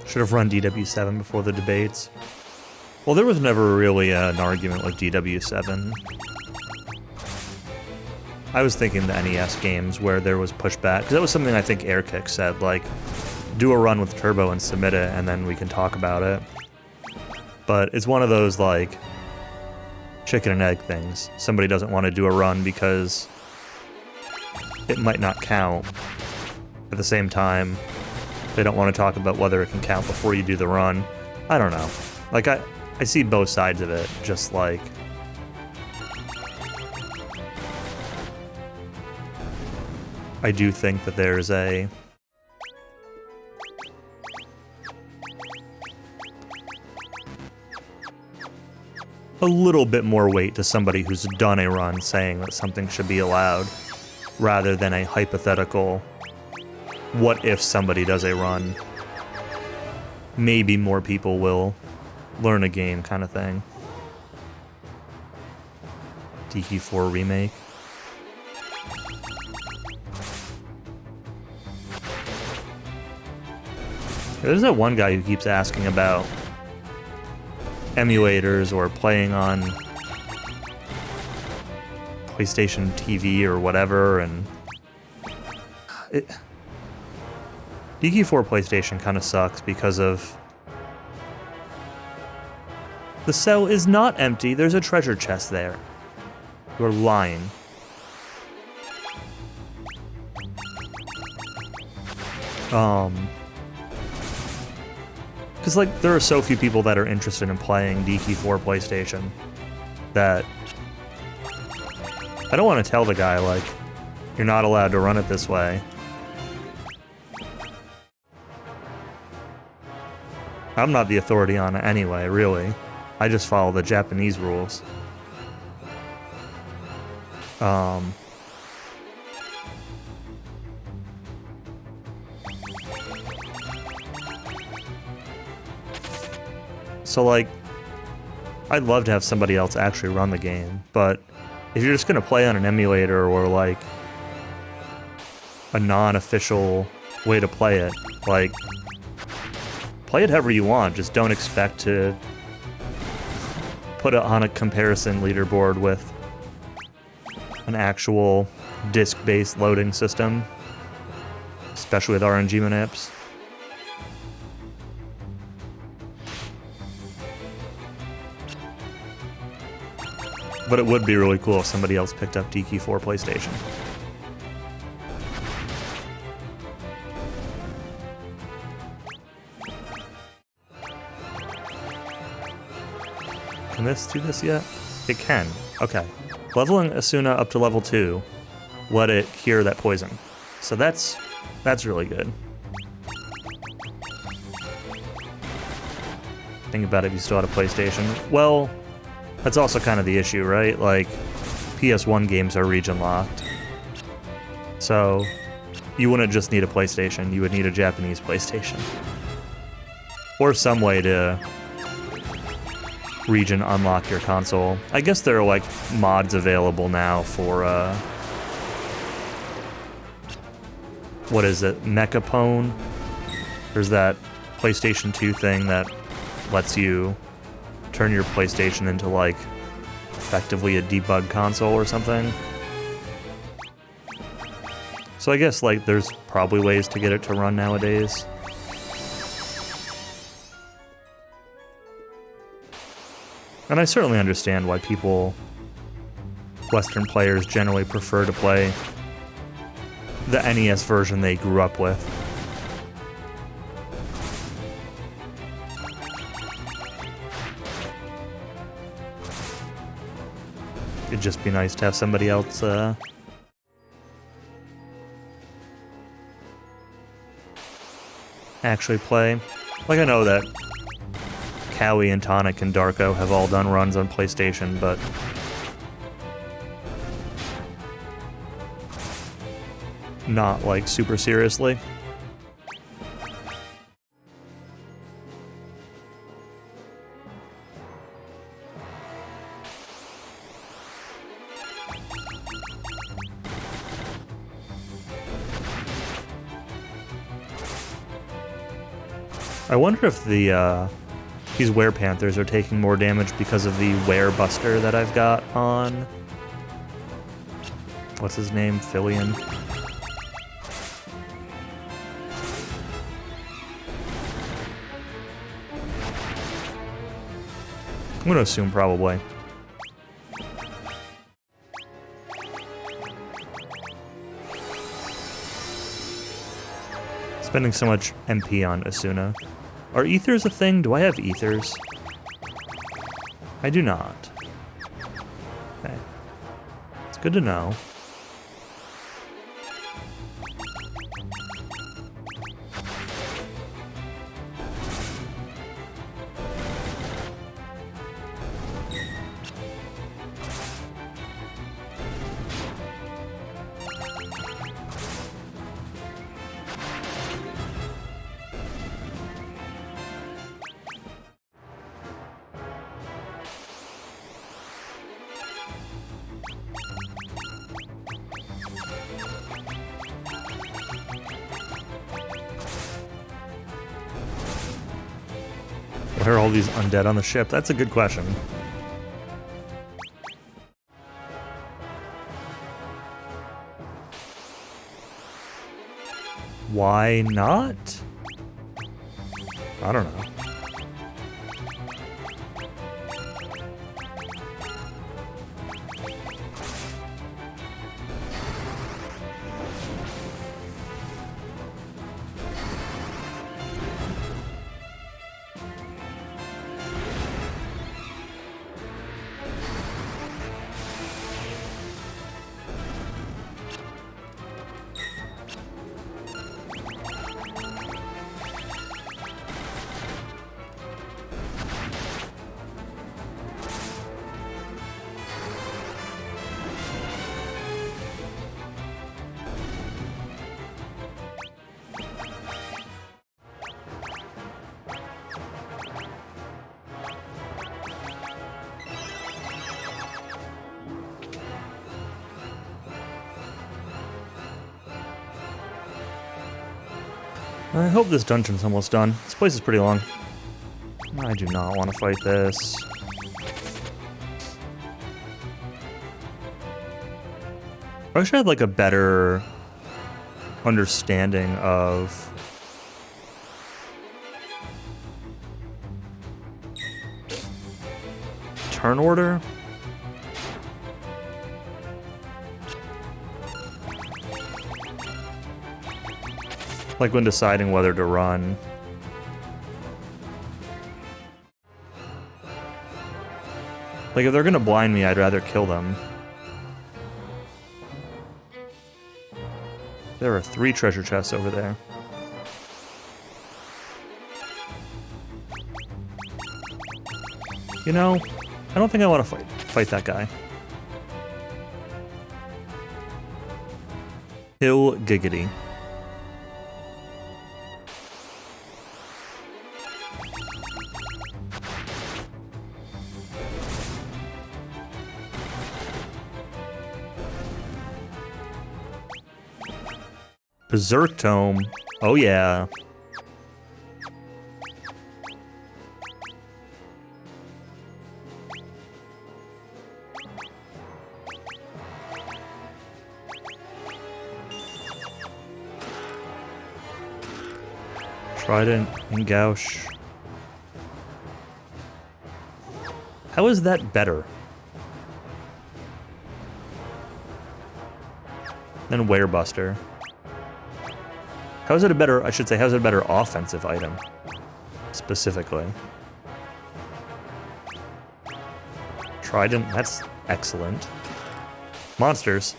Should have run DW7 before the debates. Well, there was never really an argument with DW7. I was thinking the NES games where there was pushback, because that was something I think Airkick said, like, do a run with turbo and submit it, and then we can talk about it. But it's one of those, like, chicken and egg things. Somebody doesn't want to do a run because it might not count. At the same time, they don't want to talk about whether it can count before you do the run. I don't know. Like, I see both sides of it, just like, I do think that there's a a little bit more weight to somebody who's done a run saying that something should be allowed, rather than a hypothetical, what if somebody does a run? Maybe more people will learn a game kind of thing. DQ4 remake. There's that one guy who keeps asking about emulators or playing on PlayStation TV or whatever, and DQ4 PlayStation kind of sucks because of the cell is not empty. There's a treasure chest there. You're lying. Because, like, there are so few people that are interested in playing DQ4 PlayStation that I don't want to tell the guy, like, you're not allowed to run it this way. I'm not the authority on it anyway, really. I just follow the Japanese rules. So, like, I'd love to have somebody else actually run the game, but if you're just gonna play on an emulator or, like, a non-official way to play it, like, play it however you want, just don't expect to put it on a comparison leaderboard with an actual disk-based loading system, especially with RNG manips. But it would be really cool if somebody else picked up DQ4 PlayStation. Can this do this yet? It can. Okay. Leveling Asuna up to level 2, let it cure that poison. So that's really good. Think about it if you still had a PlayStation. Well, that's also kind of the issue, right? Like, PS1 games are region locked. So, you wouldn't just need a PlayStation, you would need a Japanese PlayStation. Or some way to region unlock your console. I guess there are, like, mods available now for, what is it? Mechapone? There's that PlayStation 2 thing that lets you turn your PlayStation into, like, effectively a debug console or something. So I guess, like, there's probably ways to get it to run nowadays. And I certainly understand why people, Western players, generally prefer to play the NES version they grew up with. It'd just be nice to have somebody else, actually play. Like, I know that Cowie and Tonic and Darko have all done runs on PlayStation, but not, like, super seriously. I wonder if the, these Werepanthers are taking more damage because of the Werebuster that I've got on... What's his name? Filion? I'm gonna assume probably. Spending so much MP on Asuna. Are ethers a thing? Do I have ethers? I do not. Okay. It's good to know. Why are all these undead on the ship? That's a good question. Why not? I don't know. I hope this dungeon's almost done. This place is pretty long. I do not want to fight this. I wish I had like a better understanding of turn order. Like when deciding whether to run. Like if they're gonna blind me, I'd rather kill them. There are 3 treasure chests over there. You know, I don't think I want to fight that guy. Hill Giggity. Berserk Tome. Oh yeah. Trident and Gauche. How is that better than Werebuster? How is it a better, I should say, how is it a better offensive item, specifically? Trident, that's excellent. Monsters.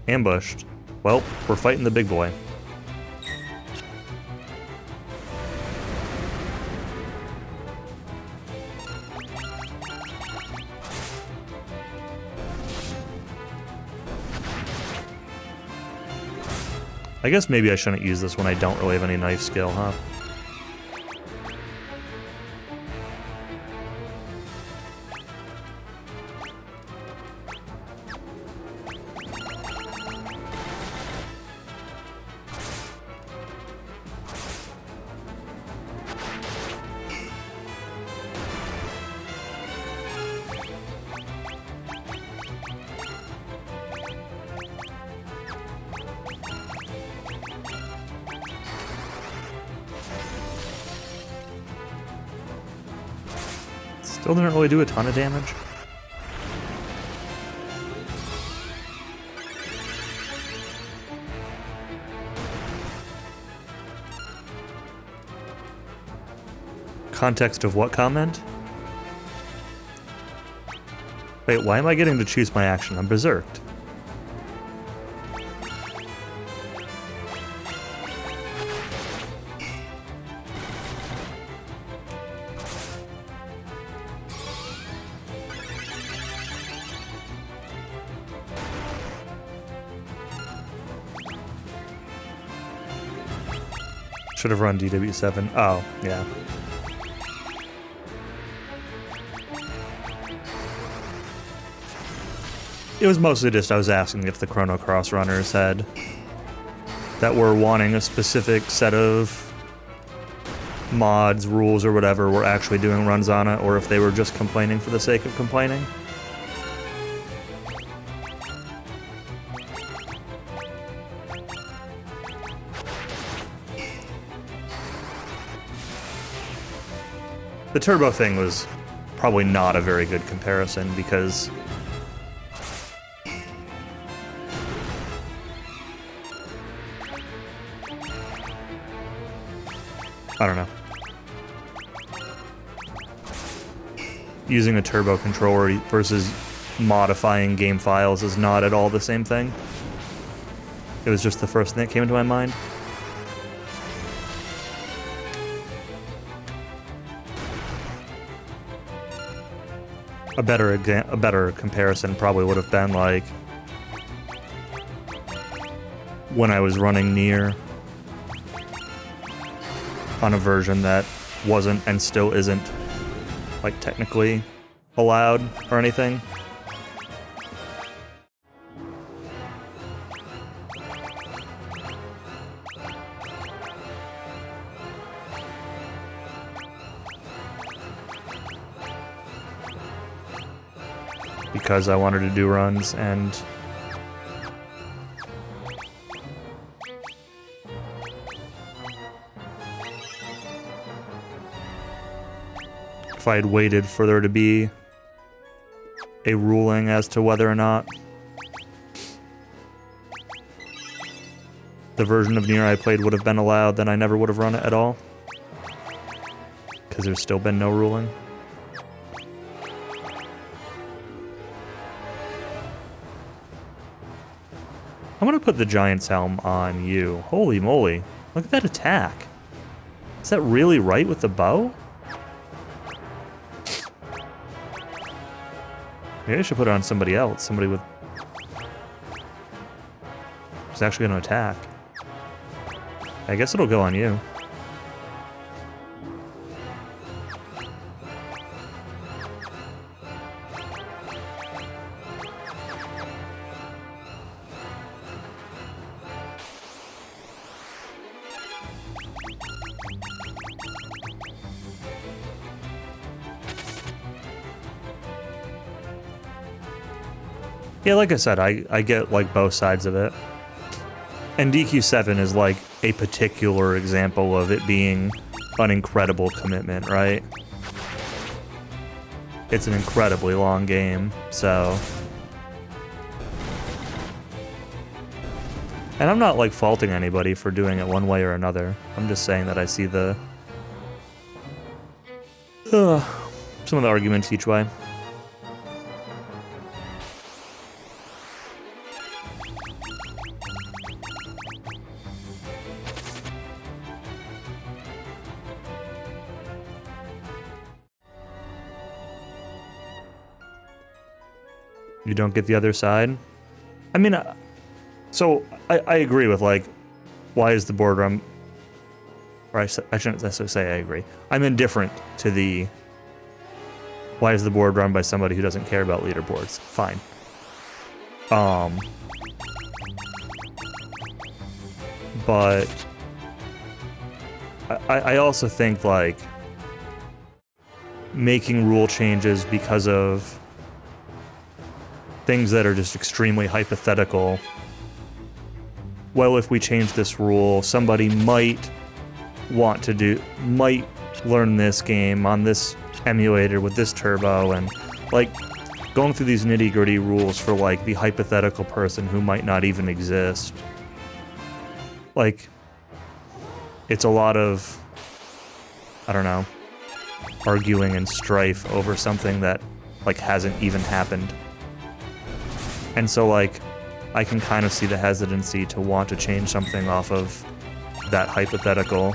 Ambushed. Well, we're fighting the big boy. I guess maybe I shouldn't use this when I don't really have any knife skill, huh? Still didn't really do a ton of damage. Context of what comment? Wait, why am I getting to choose my action? I'm berserked. Should have run DW7. Oh, yeah. It was mostly just I was asking if the Chrono Cross runners had that were wanting a specific set of mods, rules, or whatever were actually doing runs on it, or if they were just complaining for the sake of complaining. The turbo thing was probably not a very good comparison because I don't know. Using a turbo controller versus modifying game files is not at all the same thing. It was just the first thing that came into my mind. A better comparison probably would have been like when I was running Nier on a version that wasn't and still isn't like technically allowed or anything. Because I wanted to do runs and if I had waited for there to be a ruling as to whether or not the version of Nier I played would have been allowed, then I never would have run it at all. Because there's still been no ruling. I'm gonna put the Giant's Helm on you. Holy moly. Look at that attack. Is that really right with the bow? Maybe I should put it on somebody else. Somebody with... who's actually gonna attack. I guess it'll go on you. Yeah, like I said, I get, like, both sides of it. And DQ7 is, like, a particular example of it being an incredible commitment, right? It's an incredibly long game, so... And I'm not, like, faulting anybody for doing it one way or another. I'm just saying that I see the... some of the arguments each way. You don't get the other side? I mean, so I agree with, like, why is the board run... Or I shouldn't necessarily say I agree. I'm indifferent to the... Why is the board run by somebody who doesn't care about leaderboards? Fine. But... I also think, like... making rule changes because of... things that are just extremely hypothetical. Well, if we change this rule, somebody might learn this game on this emulator with this turbo, and like going through these nitty-gritty rules for like the hypothetical person who might not even exist. Like, it's a lot of, I don't know, arguing and strife over something that like hasn't even happened. And so, like, I can kind of see the hesitancy to want to change something off of that hypothetical.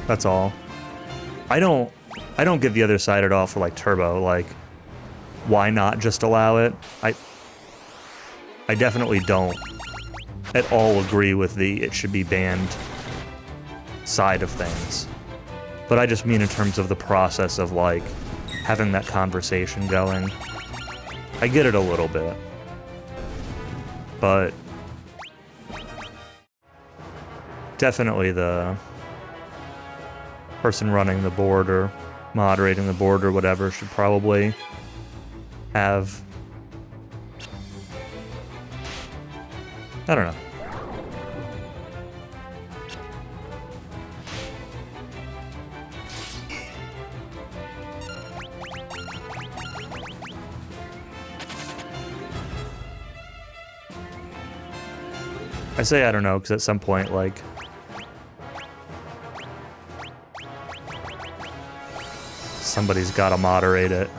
That's all. I don't get the other side at all for, like, turbo. Like, why not just allow it? I definitely don't at all agree with the it should be banned side of things. But I just mean in terms of the process of, like, having that conversation going. I get it a little bit. But definitely the person running the board or moderating the board or whatever should probably have, I don't know. I say I don't know because at some point, like, somebody's got to moderate it.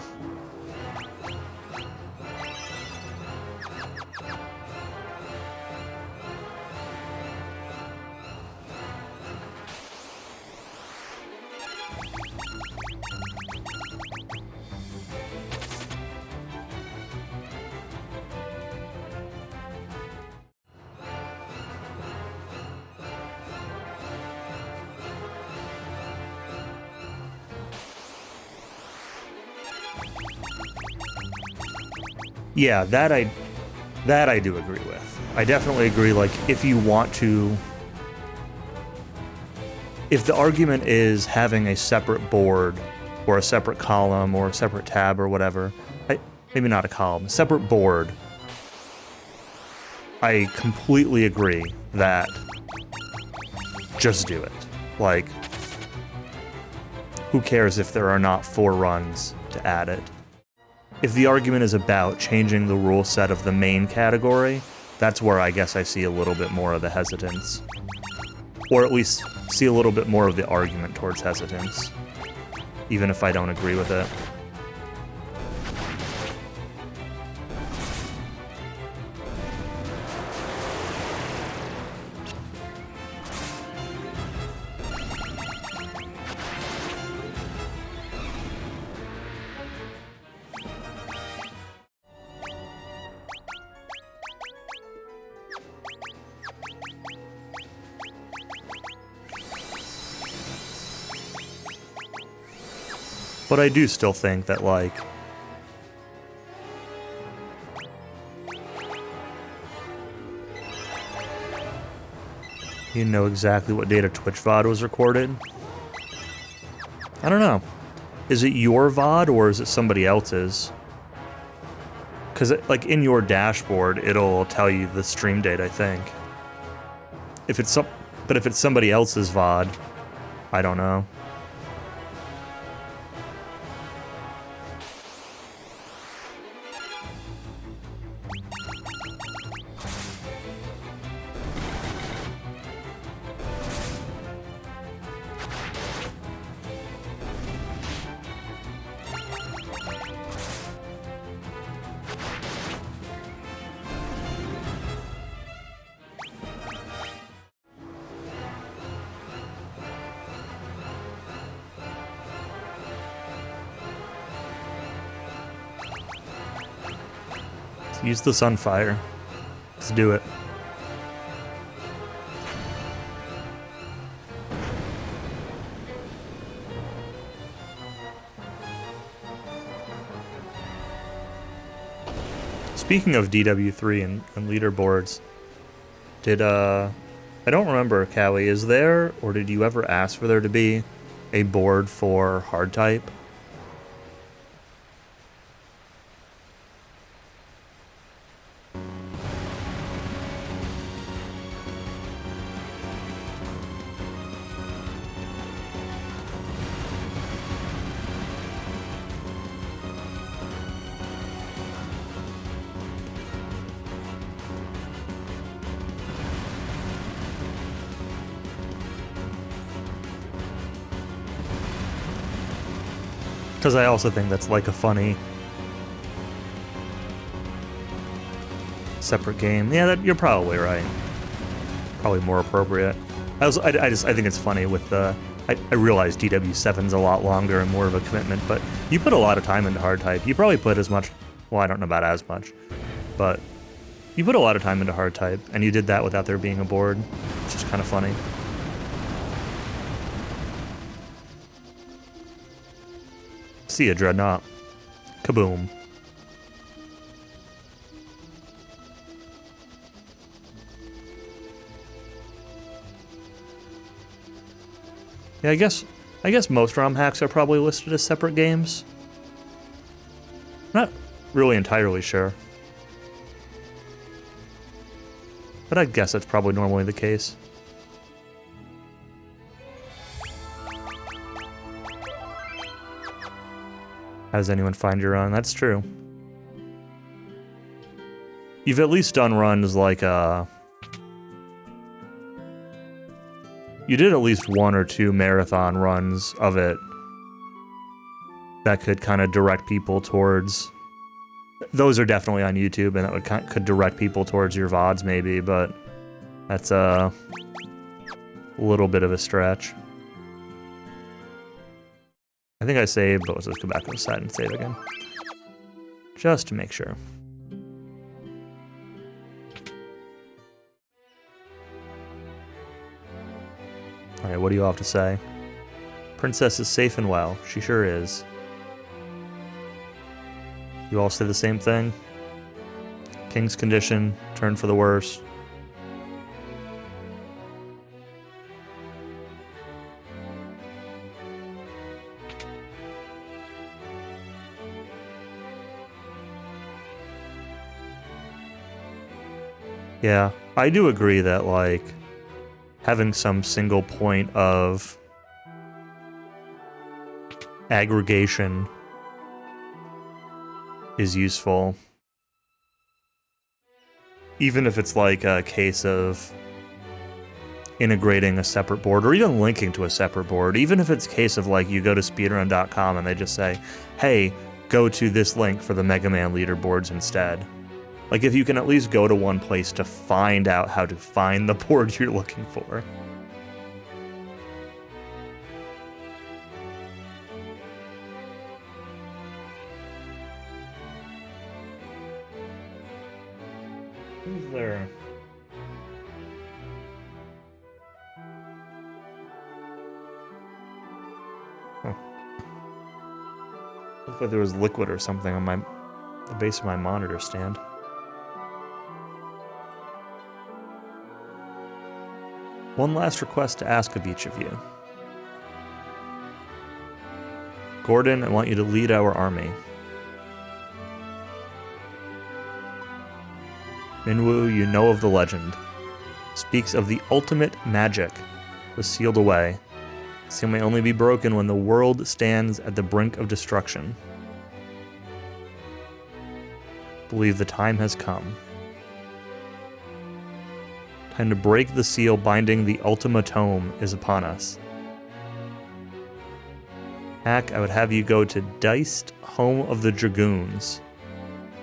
Yeah, that I do agree with. I definitely agree, like, if you want to... If the argument is having a separate board, or a separate column, or a separate tab, or whatever... maybe not a column, a separate board... I completely agree that... just do it. Like... who cares if there are not 4 runs to add it? If the argument is about changing the rule set of the main category, that's where I guess I see a little bit more of the hesitance. Or at least see a little bit more of the argument towards hesitance, even if I don't agree with it. But I do still think that, like, you know exactly what date a Twitch VOD was recorded? I don't know. Is it your VOD or is it somebody else's? Because, like, in your dashboard, it'll tell you the stream date, I think. But if it's somebody else's VOD, I don't know. Use the Sunfire. Let's do it. Speaking of DW3 and leaderboards, did, I don't remember, Callie, is there, or did you ever ask for there to be a board for hard type? Because I also think that's like a funny separate game. Yeah, you're probably right. Probably more appropriate. I think it's funny with the... I realize DW7's a lot longer and more of a commitment, but you put a lot of time into hard type. You probably put as much... Well, I don't know about as much, but you put a lot of time into hard type, and you did that without there being a board. It's just kind of funny. See ya, Dreadnought. Kaboom. Yeah, I guess most ROM hacks are probably listed as separate games. Not really entirely sure. But I guess that's probably normally the case. How does anyone find your run? That's true. You've at least done runs like, you did at least 1 or 2 marathon runs of it that could kind of direct people towards... Those are definitely on YouTube, and that could direct people towards your VODs, maybe, but that's a little bit of a stretch. I think I saved, but let's just go back to the side and save again. Just to make sure. Alright, what do you all have to say? Princess is safe and well. She sure is. You all say the same thing? King's condition, turn for the worse. Yeah, I do agree that, like, having some single point of aggregation is useful. Even if it's like a case of integrating a separate board, or even linking to a separate board. Even if it's a case of, like, you go to speedrun.com and they just say, hey, go to this link for the Mega Man leaderboards instead. Like, if you can at least go to one place to find out how to find the board you're looking for. Who's there? Huh. Looks like there was liquid or something on the base of my monitor stand. One last request to ask of each of you. Gordon, I want you to lead our army. Minwoo, you know of the legend. Speaks of the ultimate magic was sealed away. Seal may only be broken when the world stands at the brink of destruction. Believe the time has come. Time to break the seal binding the Ultima Tome is upon us. Hack, I would have you go to Deist, home of the Dragoons.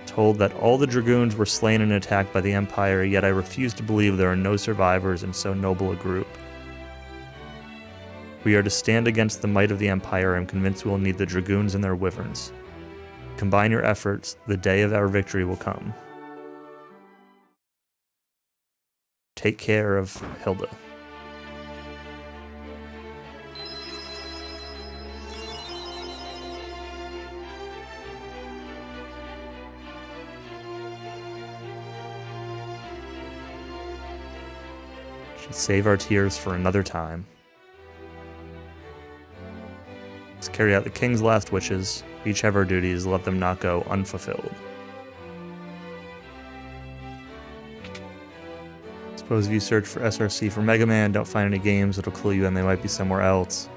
Told that all the Dragoons were slain in an attack by the Empire, yet I refuse to believe there are no survivors in so noble a group. We are to stand against the might of the Empire. I'm convinced we will need the Dragoons and their wyverns. Combine your efforts, the day of our victory will come. Take care of Hilda. Should save our tears for another time. Let's carry out the king's last wishes. Each have our duties, let them not go unfulfilled. Suppose if you search for SRC for Mega Man, don't find any games, it'll clue you in they might be somewhere else.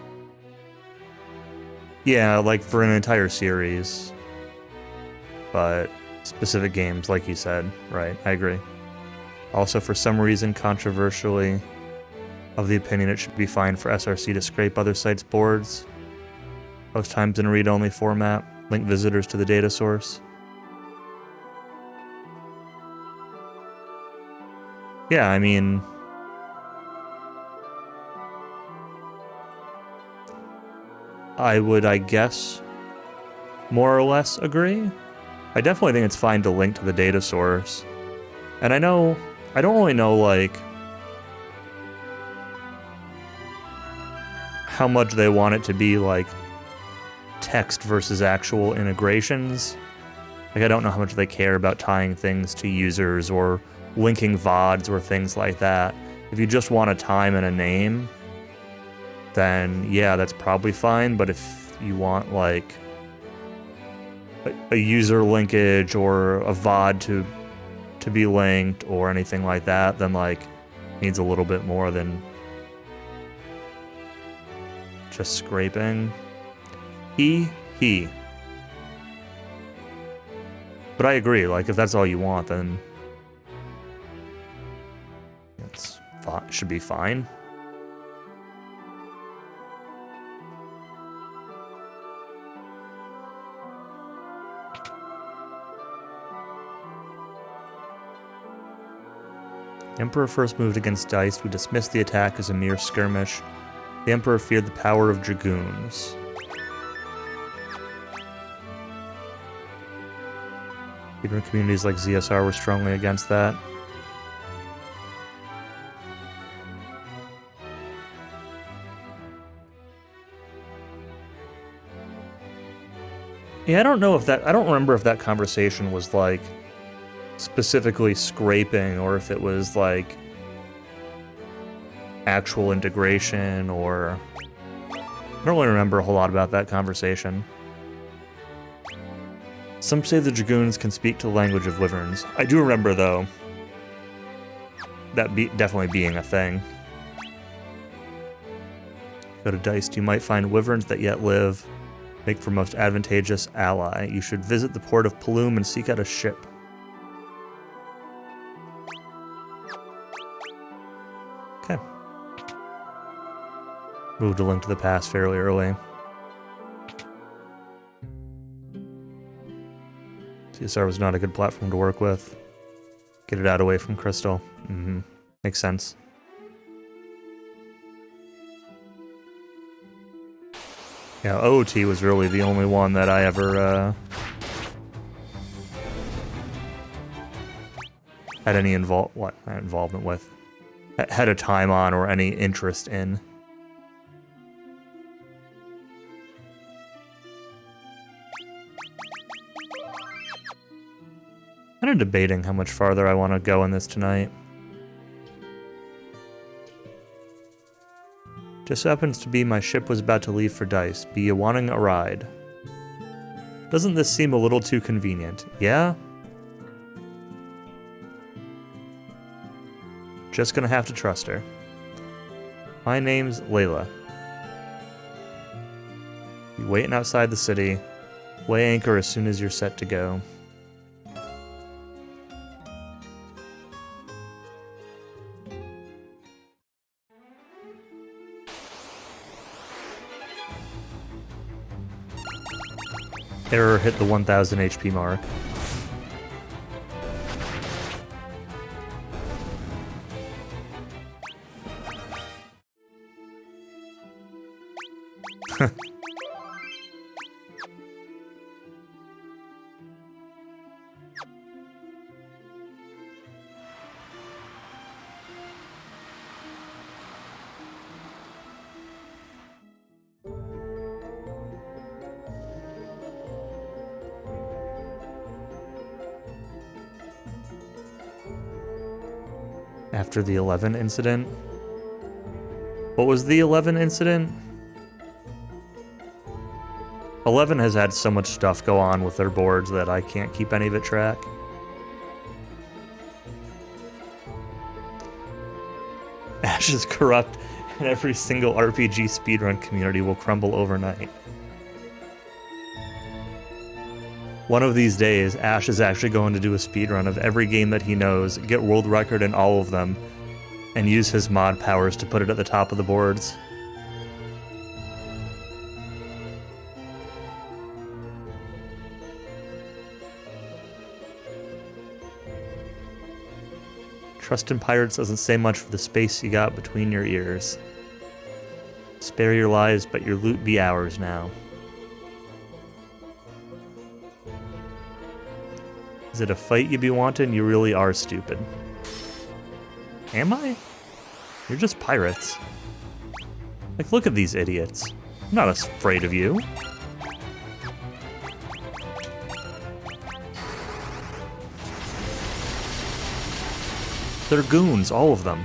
Yeah, like for an entire series. But specific games, like you said, right, I agree. Also, for some reason, controversially, of the opinion it should be fine for SRC to scrape other sites' boards. Most times in a read-only format, link visitors to the data source. Yeah, I mean... I would, I guess, more or less agree. I definitely think it's fine to link to the data source. And I don't really know, like, how much they want it to be, like, text versus actual integrations. Like, I don't know how much they care about tying things to users or linking VODs or things like that. If you just want a time and a name, then yeah, that's probably fine. But if you want like a user linkage or a VOD to be linked or anything like that, then like needs a little bit more than just scraping. He. But I agree, like if that's all you want, then it's should be fine. The Emperor first moved against Dice. We dismissed the attack as a mere skirmish. The Emperor feared the power of dragoons. Even communities like ZSR were strongly against that. Yeah, I don't remember if that conversation was like specifically scraping or if it was like actual integration, or I don't really remember a whole lot about that conversation. Some say the dragoons can speak to the language of wyverns. I do remember though that definitely being a thing. Go to Diced, you might find wyverns that yet live. Make for most advantageous ally. You should visit the port of Paloom and seek out a ship. Okay. Moved a Link to the Past fairly early. CSR was not a good platform to work with. Get it out away from Crystal. Makes sense. Yeah, OOT was really the only one that I ever had any involvement with. Had a time on or any interest in. Kind of debating how much farther I want to go in this tonight. Just happens to be my ship was about to leave for Dice. Be you wanting a ride? Doesn't this seem a little too convenient? Yeah? Just gonna have to trust her. My name's Layla. You waiting outside the city. Weigh anchor as soon as you're set to go. Error hit the 1000 HP mark. After the 11 incident? What was the 11 incident? 11 has had so much stuff go on with their boards that I can't keep any of it track. Ash is corrupt, and every single RPG speedrun community will crumble overnight. One of these days, Ash is actually going to do a speedrun of every game that he knows, get world record in all of them, and use his mod powers to put it at the top of the boards. Trust in Pirates doesn't say much for the space you got between your ears. Spare your lives, but your loot be ours now. Is it a fight you be wanting? You really are stupid. Am I? You're just pirates. Like, look at these idiots. I'm not afraid of you. They're goons, all of them.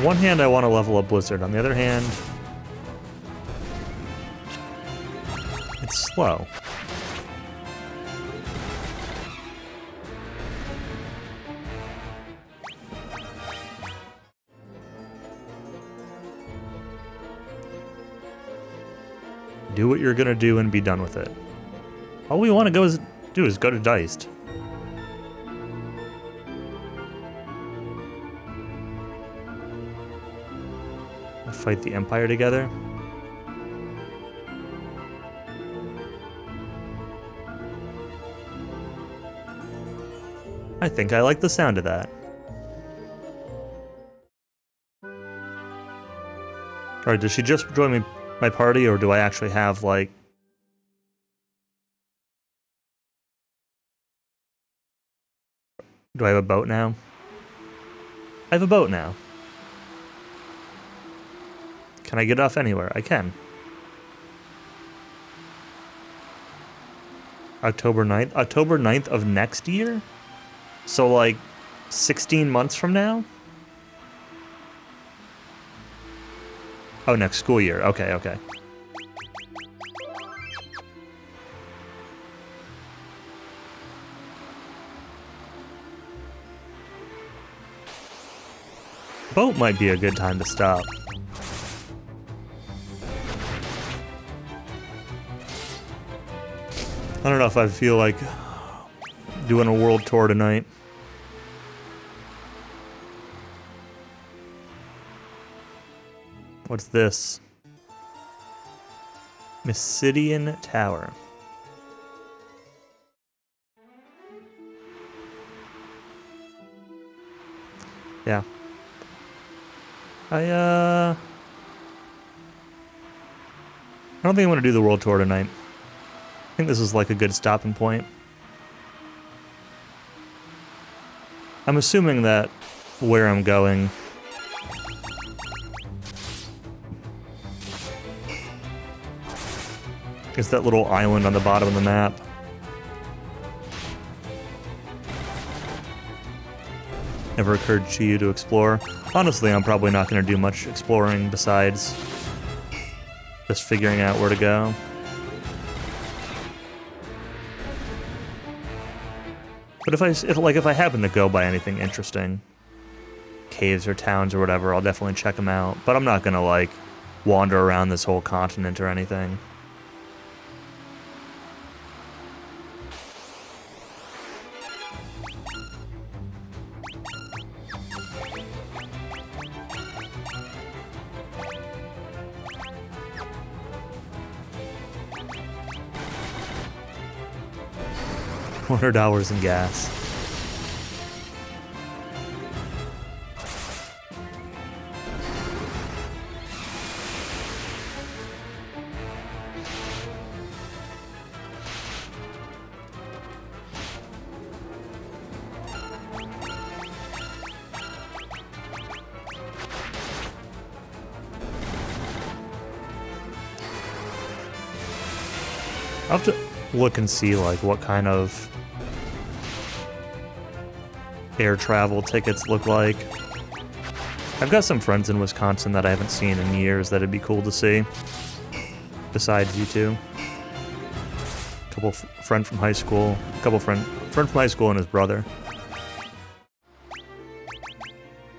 On one hand, I want to level up Blizzard. On the other hand, it's slow. Do what you're gonna do and be done with it. All we want to do is go to Diced. Fight the Empire together. I think I like the sound of that. Or does she just join my party, or do I actually have, like... Do I have a boat now? I have a boat now. Can I get off anywhere? I can. October 9th? October 9th of next year? So, like, 16 months from now? Oh, next school year. Okay, okay. Boat might be a good time to stop. I don't know if I feel like doing a world tour tonight. What's this? Mysidian Tower. Yeah. I don't think I want to do the world tour tonight. I think this is like a good stopping point. I'm assuming that where I'm going is that little island on the bottom of the map. Never occurred to you to explore? Honestly, I'm probably not going to do much exploring besides just figuring out where to go. But if I happen to go by anything interesting, caves or towns or whatever, I'll definitely check them out. But I'm not gonna like wander around this whole continent or anything. $100 in gas. I'll have to look and see like what kind of air travel tickets look like. I've got some friends in Wisconsin that I haven't seen in years that'd be cool to see. Besides you two. Friend from high school. Friend from high school and his brother.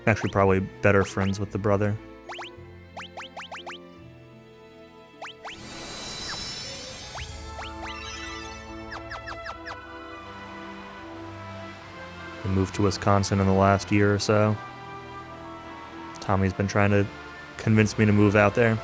Actually, probably better friends with the brother. I moved to Wisconsin in the last year or so. Tommy's been trying to convince me to move out there.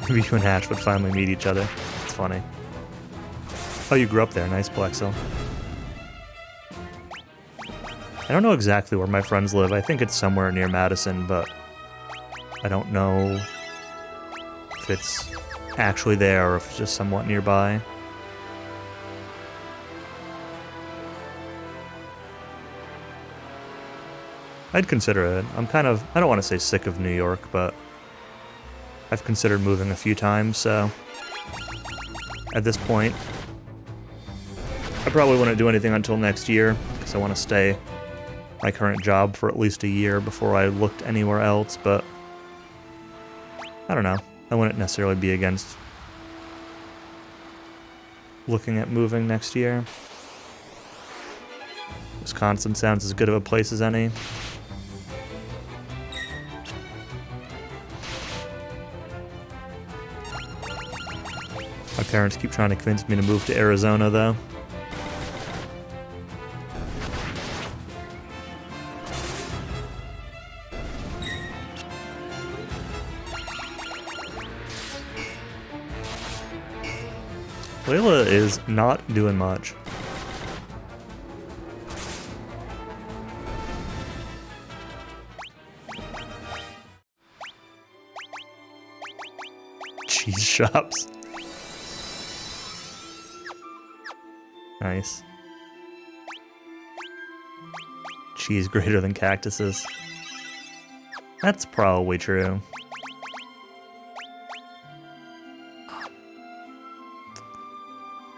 Maybe you and Hatch would finally meet each other. It's funny. Oh, you grew up there. Nice, Plexel. I don't know exactly where my friends live. I think it's somewhere near Madison, but I don't know if it's actually there or if it's just somewhat nearby. I'd consider it. I don't want to say sick of New York, but I've considered moving a few times, so at this point, I probably wouldn't do anything until next year, because I want to stay my current job for at least a year before I looked anywhere else, but I don't know. I wouldn't necessarily be against looking at moving next year. Wisconsin sounds as good of a place as any. My parents keep trying to convince me to move to Arizona, though. Layla is not doing much. Cheese shops. Nice. Cheese greater than cactuses. That's probably true.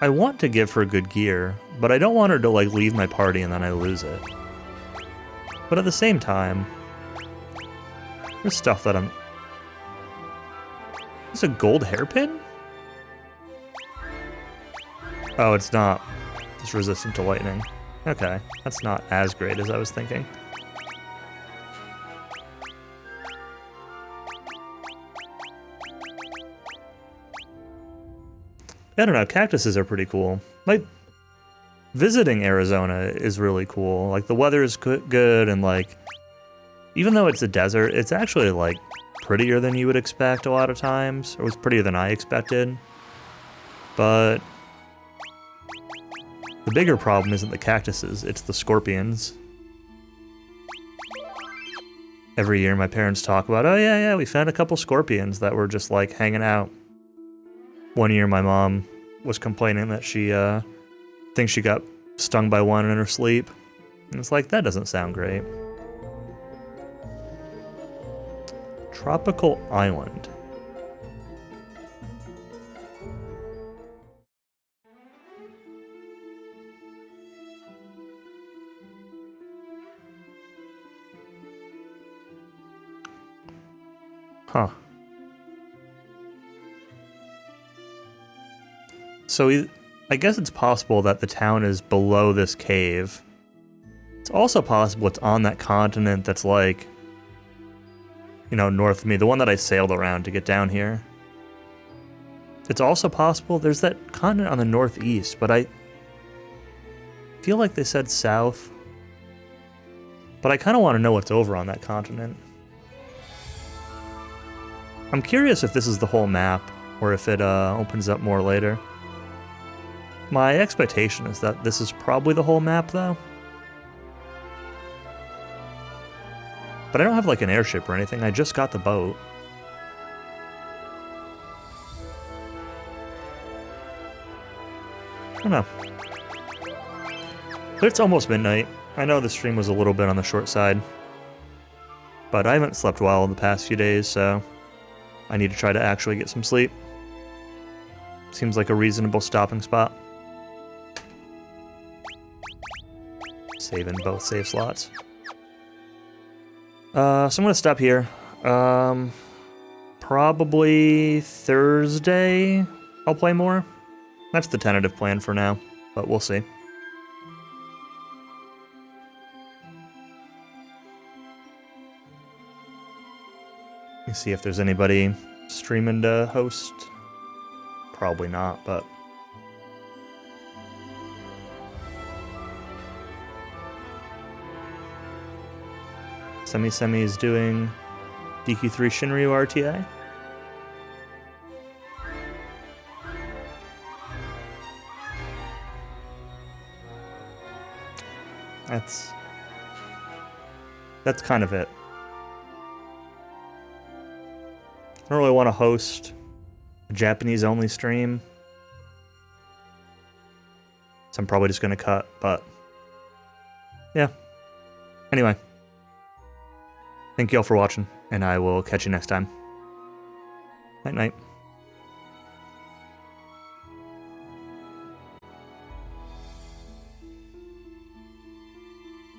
I want to give her good gear, but I don't want her to, like, leave my party and then I lose it. But at the same time, there's stuff that I'm... It's a gold hairpin? Oh, it's not. It's resistant to lightning. Okay, that's not as great as I was thinking. I don't know, cactuses are pretty cool. Like, visiting Arizona is really cool. Like, the weather is good, and, like, even though it's a desert, it's actually, like, prettier than you would expect a lot of times. Or it was prettier than I expected. But the bigger problem isn't the cactuses, it's the scorpions. Every year my parents talk about, oh yeah, we found a couple scorpions that were just, like, hanging out. One year my mom was complaining that she thinks she got stung by one in her sleep. And it's like, that doesn't sound great. Tropical Island. Huh. So I guess it's possible that the town is below this cave. It's also possible it's on that continent that's, like, you know, north of me, the one that I sailed around to get down here. It's also possible there's that continent on the northeast, but I feel like they said south. But I kind of want to know what's over on that continent. I'm curious if this is the whole map, or if it opens up more later. My expectation is that this is probably the whole map, though. But I don't have, like, an airship or anything, I just got the boat. I don't know. But it's almost midnight. I know the stream was a little bit on the short side. But I haven't slept well in the past few days, so I need to try to actually get some sleep. Seems like a reasonable stopping spot. Save in both save slots. So I'm gonna stop here. Probably Thursday I'll play more. That's the tentative plan for now, but we'll see. You see if there's anybody streaming to host. Probably not, but Semi is doing DQ3 Shinryu RTA. That's kind of it. I don't really want to host a Japanese-only stream, so I'm probably just going to cut, but yeah. Anyway. Thank you all for watching, and I will catch you next time. Night night.